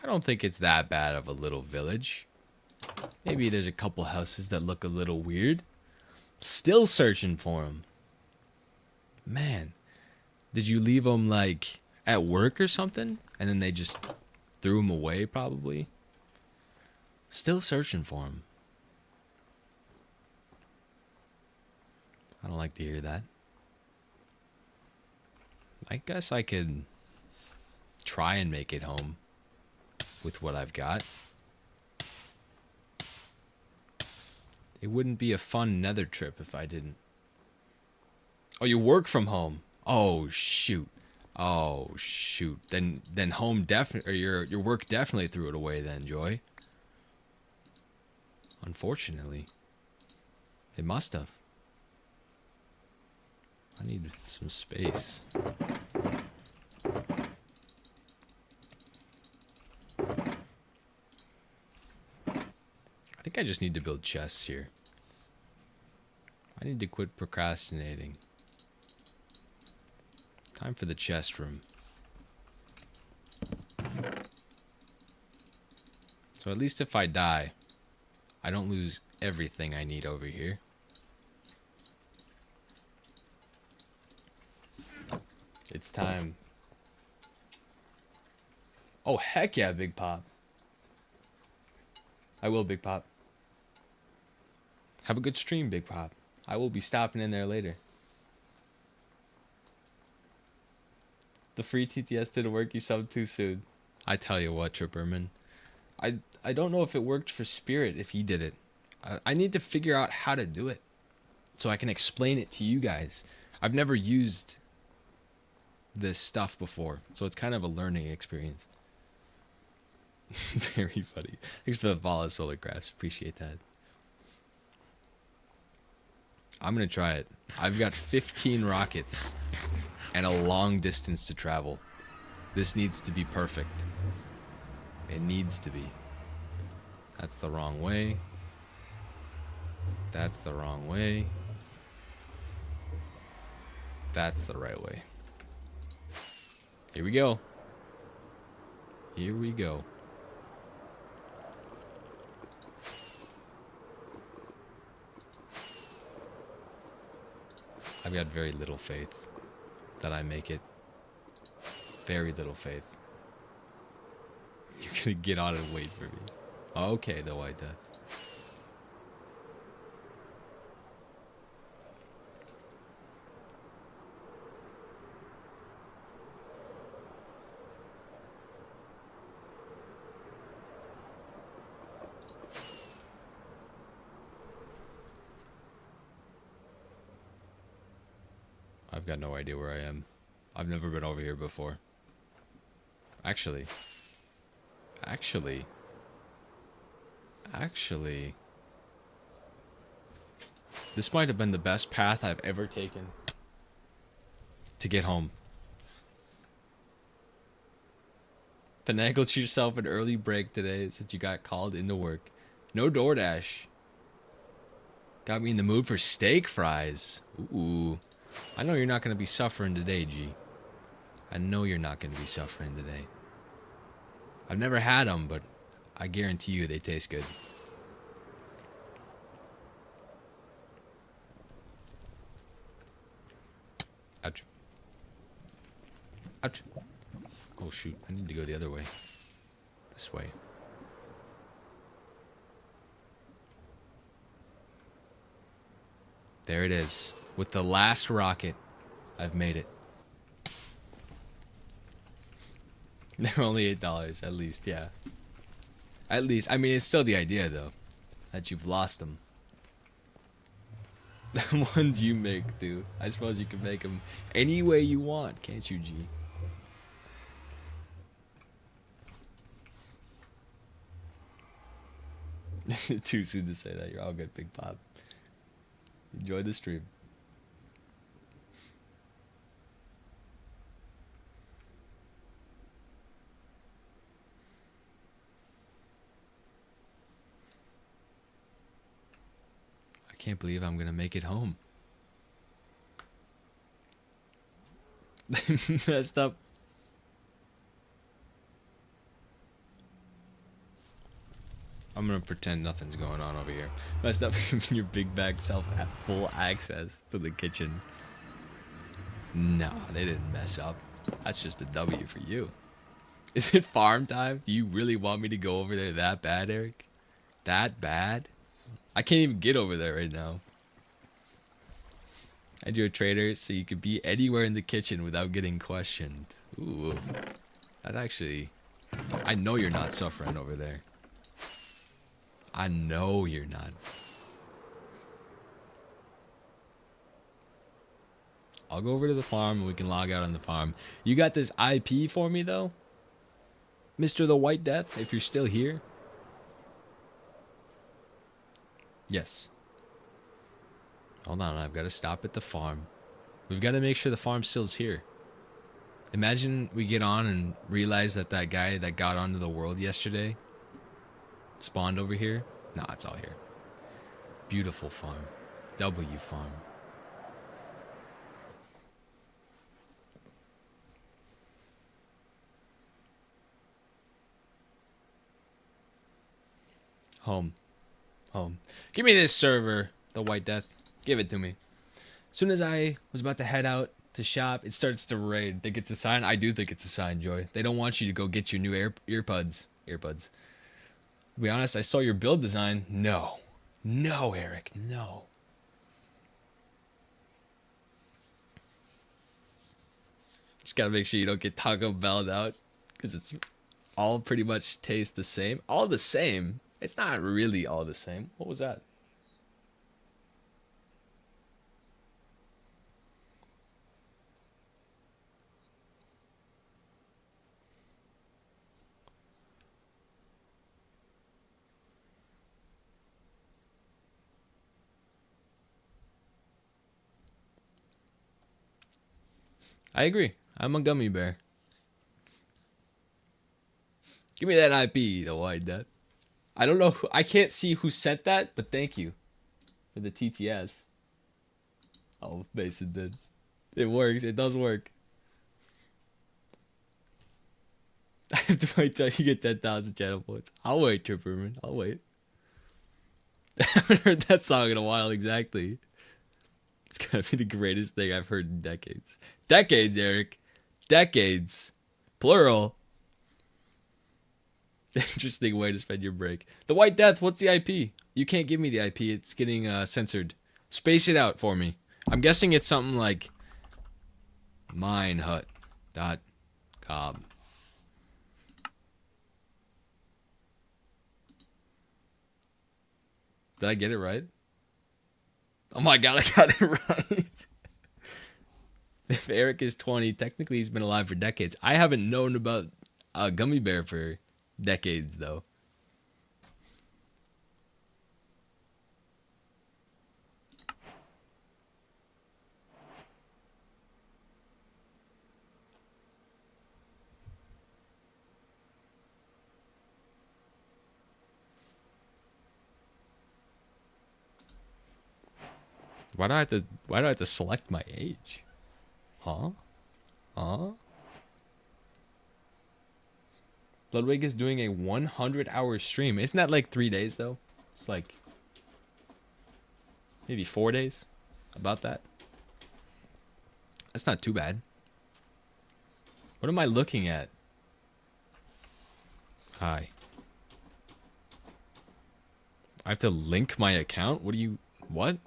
I don't think it's that bad of a little village. Maybe there's a couple houses that look a little weird. Still searching for them. Man, did you leave them like at work or something? And then they just threw them away probably? Still searching for them. I don't like to hear that. I guess I could try and make it home with what I've got. It wouldn't be a fun nether trip if I didn't. Oh, you work from home. Oh shoot. Oh shoot. Then home definitely, or your work definitely threw it away then, Joy. Unfortunately. It must have. I need some space. I think I just need to build chests here. I need to quit procrastinating. Time for the chest room. So at least if I die, I don't lose everything I need over here. It's time. Oh, heck yeah, Big Pop. I will, Big Pop. Have a good stream, Big Pop. I will be stopping in there later. The free TTS didn't work, you subbed too soon. I tell you what, Tripperman. I don't know if it worked for Spirit if he did it. I need to figure out how to do it so I can explain it to you guys. I've never used this stuff before, so it's kind of a learning experience. Very funny. Thanks for the follow, Solar Crafts. Appreciate that. I'm gonna try it. I've got 15 rockets and a long distance to travel. This needs to be perfect. It needs to be. That's the wrong way. That's the wrong way. That's the right way. Here we go. Here we go. I've got very little faith that I make it. Very little faith. You're gonna get on and wait for me. Okay, the White Death. I've got no idea where I am. I've never been over here before. Actually, this might have been the best path I've ever taken to get home. Finagled yourself an early break today since you got called into work. No DoorDash. Got me in the mood for steak fries. Ooh. I know you're not going to be suffering today, G. I know you're not going to be suffering today. I've never had them, but I guarantee you they taste good. Ouch. Ouch. Oh, shoot. I need to go the other way. This way. There it is. With the last rocket, I've made it. They're only $8, at least, yeah. At least. I mean, it's still the idea, though, that you've lost them. The ones you make, dude. I suppose you can make them any way you want, can't you, G? Too soon to say that. You're all good, Big Pop. Enjoy the stream. I can't believe I'm gonna make it home. They messed up. I'm gonna pretend nothing's going on over here. Messed up giving your big bag self at full access to the kitchen. No, they didn't mess up. That's just a W for you. Is it farm time? Do you really want me to go over there that bad, Eric? That bad? I can't even get over there right now. And you're a trader, so you could be anywhere in the kitchen without getting questioned. Ooh. That actually... I know you're not suffering over there. I know you're not. I'll go over to the farm and we can log out on the farm. You got this IP for me, though? Mr. the White Death, if you're still here? Yes. Hold on, I've got to stop at the farm. We've got to make sure the farm still's here. Imagine we get on and realize that that guy that got onto the world yesterday spawned over here. Nah, it's all here. Beautiful farm. W farm. Home. Home. Give me this server, the White Death. Give it to me. As soon as I was about to head out to shop, it starts to raid. Think it's a sign? I do think it's a sign, Joy. They don't want you to go get your new earbuds. To be honest, I saw your build design. No. No, Eric. No. Just gotta make sure you don't get Taco Bell'd out. Because it's all pretty much taste the same. All the same. It's not really all the same. What was that? I agree. I'm a gummy bear. Give me that IP, the White Death. I don't know. I can't see who sent that, but thank you for the TTS. Oh, Mason did. It works. It does work. I have to wait till you get 10,000 channel points. I'll wait, Tripperman. I'll wait. I haven't heard that song in a while, exactly. It's gotta be the greatest thing I've heard in decades. Decades, Eric. Decades. Plural. Interesting way to spend your break. The White Death, what's the IP? You can't give me the IP. It's getting censored. Space it out for me. I'm guessing it's something like minehut.com. Did I get it right? Oh my god, I got it right. If Eric is 20, technically he's been alive for decades. I haven't known about a gummy bear for decades, though. Why do I have to select my age? Huh? Huh? Ludwig is doing a 100-hour stream. Isn't that like 3 days though? It's like maybe 4 days. About that. That's not too bad. What am I looking at? Hi. I have to link my account? What do you... What?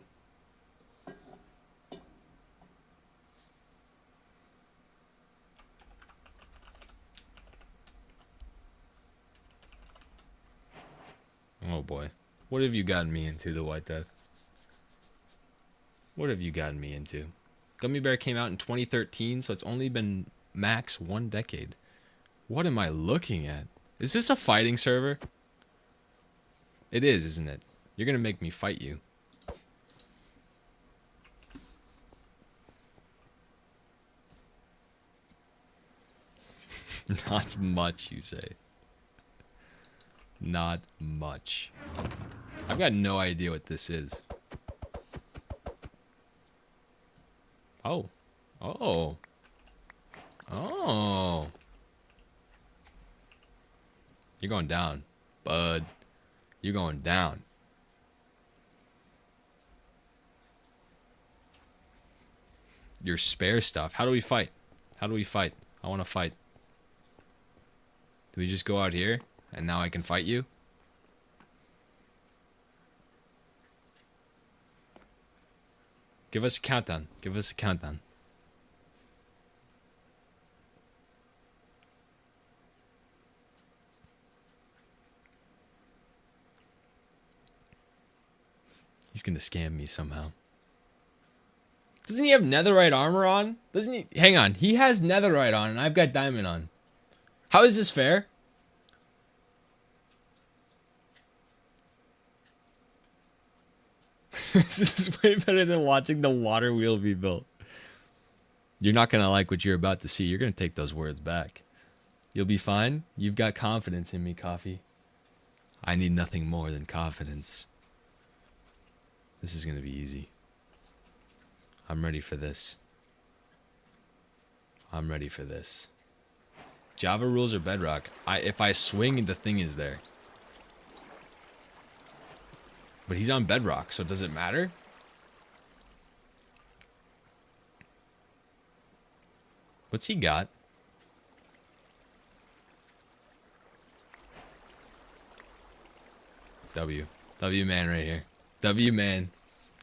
Oh boy. What have you gotten me into, the White Death? What have you gotten me into? Gummy Bear came out in 2013, so it's only been max 1 decade. What am I looking at? Is this a fighting server? It is, isn't it? You're gonna make me fight you. Not much, you say. Not much. I've got no idea what this is. Oh. Oh. Oh. You're going down, bud. You're going down. Your spare stuff. How do we fight? How do we fight? I want to fight. Do we just go out here and now I can fight you? Give us a countdown. Give us a countdown. He's gonna scam me somehow. Doesn't he have netherite armor on? Doesn't he? Hang on. He has netherite on and I've got diamond on. How is this fair? This is way better than watching the water wheel be built. You're not going to like what you're about to see. You're going to take those words back. You'll be fine. You've got confidence in me, Coffee. I need nothing more than confidence. This is going to be easy. I'm ready for this. I'm ready for this. Java rules or bedrock? If I swing, the thing is there. But he's on bedrock, so does it matter? What's he got? W. W man right here. W man.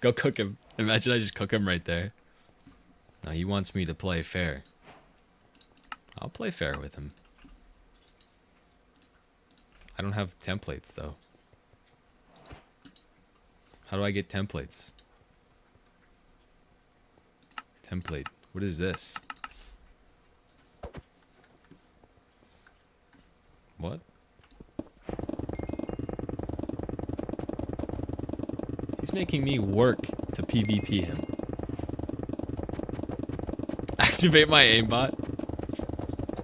Go cook him. Imagine I just cook him right there. No, he wants me to play fair. I'll play fair with him. I don't have templates though. How do I get templates? Template. What is this? What? He's making me work to PvP him. Activate my aimbot?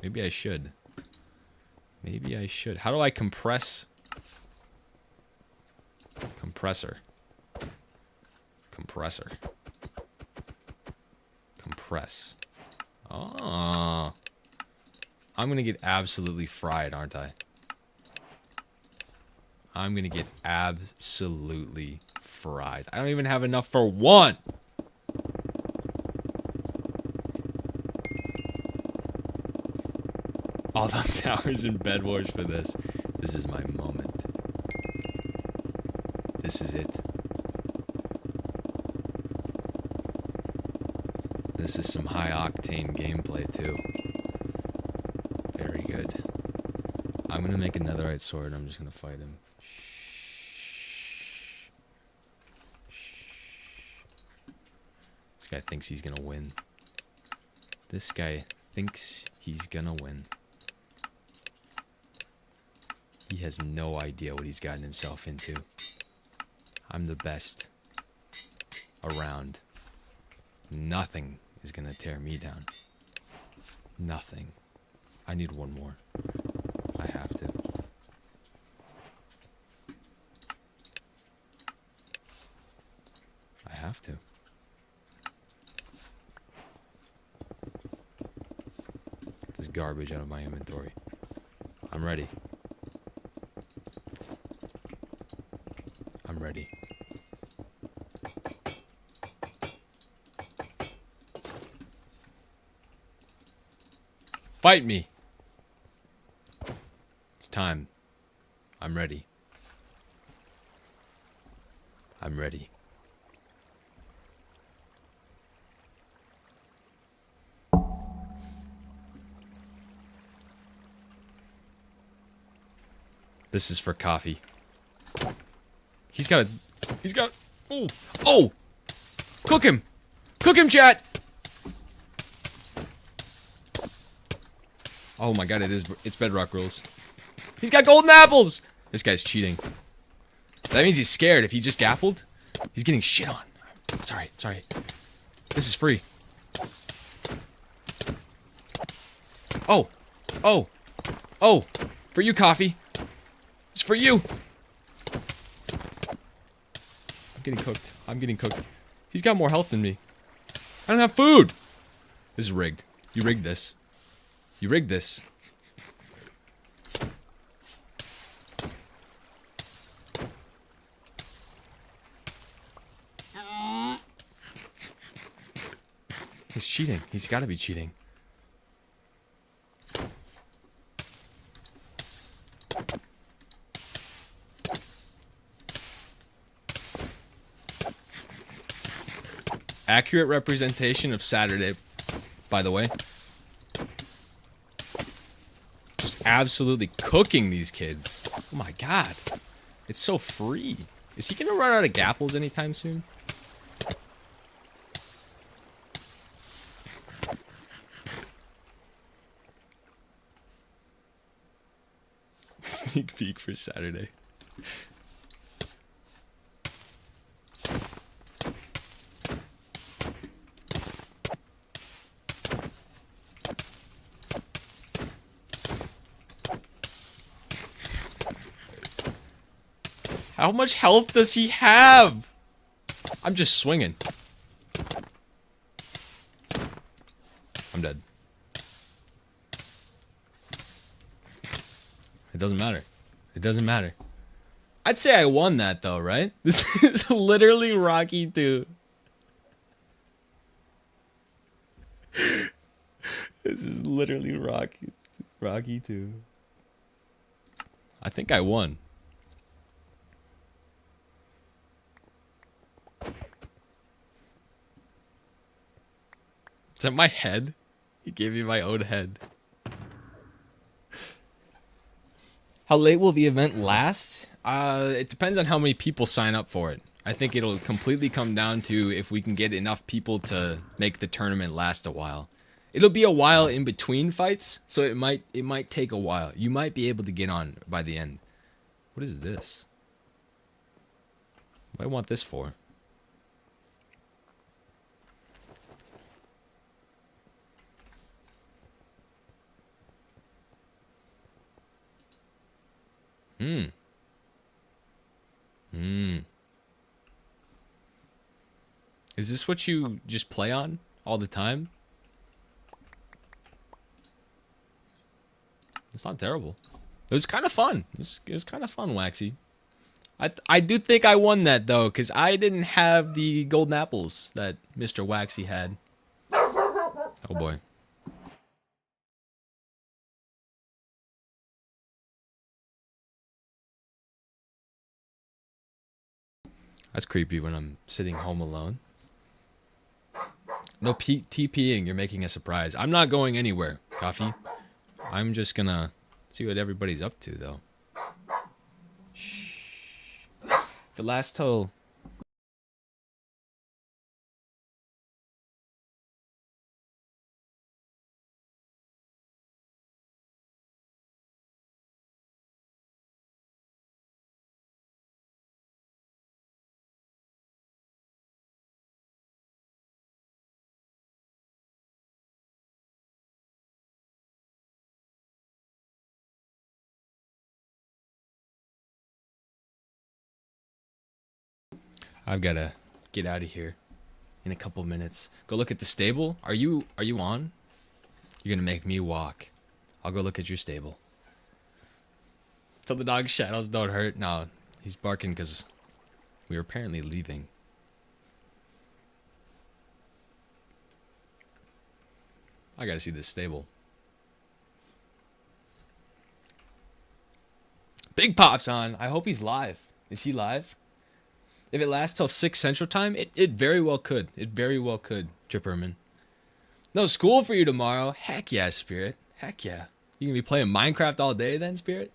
Maybe I should. Maybe I should. How do I compress? Compressor. Compressor. Compress. Oh. I'm gonna get absolutely fried, aren't I? I'm gonna get absolutely fried. I don't even have enough for one. All those hours in Bed Wars for this. This is my moment. This is it. This is some high octane gameplay too. Very good. I'm gonna make a netherite sword. I'm just gonna fight him. This guy thinks he's gonna win. This guy thinks he's gonna win. He has no idea what he's gotten himself into. I'm the best around. Nothing is gonna tear me down. Nothing. I need one more. I have to. I have to. this garbage out of my inventory. I'm ready. I'm ready. Fight me! It's time. I'm ready. I'm ready. This is for coffee. He's got. Oh! Cook him! Cook him, chat! Oh my god, it's bedrock rules. He's got golden apples! This guy's cheating. That means he's scared. If he just gappled, he's getting shit on. Sorry. This is free. Oh! For you, coffee. It's for you! I'm getting cooked. He's got more health than me. I don't have food! This is rigged. You rigged this. He's cheating. He's gotta be cheating. Accurate representation of Saturday, by the way. Just absolutely cooking these kids. Oh my god. It's so free. Is he gonna run out of gapples anytime soon? Sneak peek for Saturday. How much health does he have? I'm just swinging. I'm dead. It doesn't matter. It doesn't matter. I'd say I won that though, right? This is literally Rocky 2. This is literally Rocky 2. I think I won. Is that my head? He gave me my own head. How late will the event last? It depends on how many people sign up for it. I think it'll completely come down to if we can get enough people to make the tournament last a while. It'll be a while in between fights, so it might take a while. You might be able to get on by the end. What is this? What do I want this for? Is this what you just play on all the time? It's not terrible. It was kind of fun. It was kind of fun, Waxy. I do think I won that though, because I didn't have the golden apples that Mr. Waxy had. Oh boy. That's creepy when I'm sitting home alone. No TPing, you're making a surprise. I'm not going anywhere, Coffee. I'm just gonna see what everybody's up to, though. Shh. If it lasts till... I've gotta get out of here in a couple minutes. Go look at the stable. Are you on? You're gonna make me walk. I'll go look at your stable. Till the dog's shadows don't hurt. No, he's barking because we are apparently leaving. I gotta see this stable. Big Pop's on. I hope he's live. Is he live? If it lasts till 6 Central Time, it very well could. It very well could, Tripperman. No school for you tomorrow. Heck yeah, Spirit. Heck yeah. You gonna be playing Minecraft all day then, Spirit?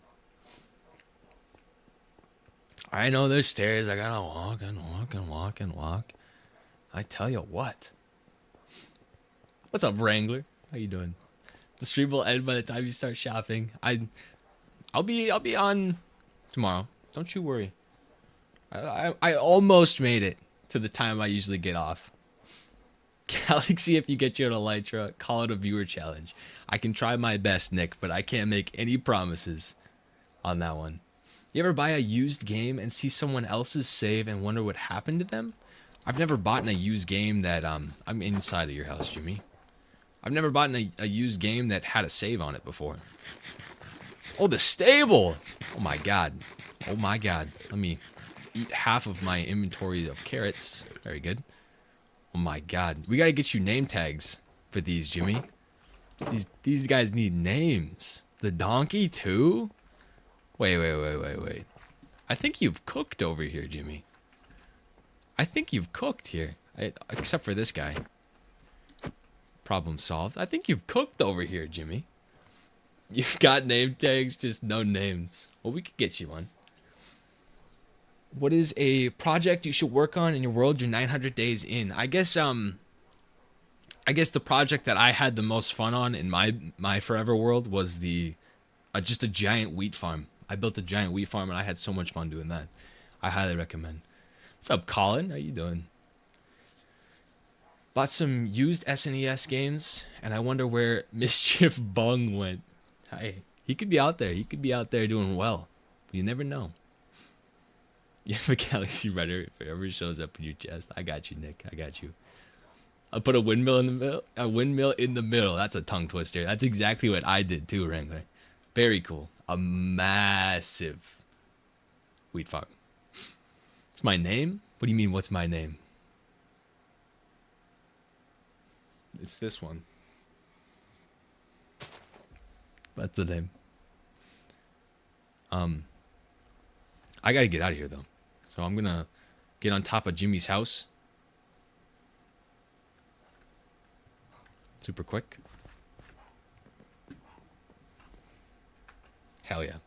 I know there's stairs. I gotta walk and walk and walk and walk. I tell you what. What's up, Wrangler? How you doing? The stream will end by the time you start shopping. I'll be on tomorrow. Don't you worry. I almost made it to the time I usually get off. Galaxy, if you get you an Elytra, call it a viewer challenge. I can try my best, Nick, but I can't make any promises on that one. You ever buy a used game and see someone else's save and wonder what happened to them? I've never bought a used game that I'm inside of your house, Jimmy. I've never bought a used game that had a save on it before. Oh, the stable! Oh my god. Oh my god. Let me eat half of my inventory of carrots. Very good. Oh my god. We gotta get you name tags for these, Jimmy. These guys need names. The donkey too? Wait. I think you've cooked over here, Jimmy. I think you've cooked here. Except for this guy. Problem solved. I think you've cooked over here, Jimmy. You've got name tags, just no names. Well, we could get you one. What is a project you should work on in your world you're 900 days in? I guess the project that I had the most fun on in my forever world was just a giant wheat farm. I built a giant wheat farm and I had so much fun doing that. I highly recommend. What's up, Colin? How you doing? Bought some used SNES games, and I wonder where Mischief Bung went. Hey, he could be out there. He could be out there doing well. You never know. You have a Galaxy Runner if it ever shows up in your chest. I got you, Nick. I got you. I'll put a windmill in the middle. A windmill in the middle. That's a tongue twister. That's exactly what I did too, Wrangler. Very cool. A massive wheat farm. It's my name? What do you mean, what's my name? It's this one. That's the name. I gotta get out of here though. So I'm gonna get on top of Jimmy's house. Super quick. Hell yeah.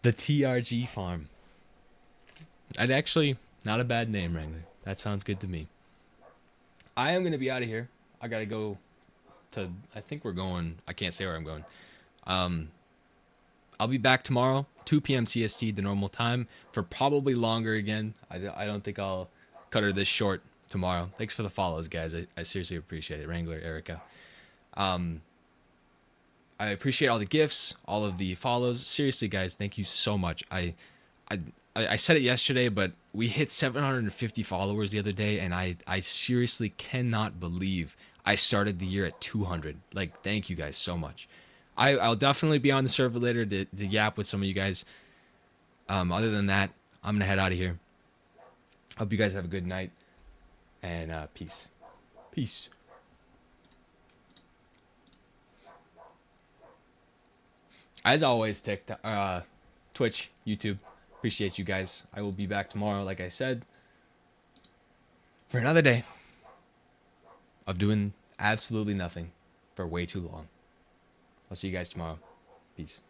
The TRG farm. I'd actually, not a bad name, Wrangler. That sounds good to me. I am going to be out of here. I got to go to, I think we're going, I can't say where I'm going. I'll be back tomorrow, 2 p.m. CST, the normal time, for probably longer again. I don't think I'll cut her this short tomorrow. Thanks for the follows, guys. I seriously appreciate it. Wrangler, Erica. I appreciate all the gifts, all of the follows. Seriously, guys, thank you so much. I said it yesterday, but we hit 750 followers the other day, and I seriously cannot believe I started the year at 200. Like, thank you guys so much. I'll definitely be on the server later to yap with some of you guys. Other than that, I'm going to head out of here. Hope you guys have a good night, and peace. Peace. As always, TikTok, Twitch, YouTube, appreciate you guys. I will be back tomorrow, like I said, for another day of doing absolutely nothing for way too long. I'll see you guys tomorrow. Peace.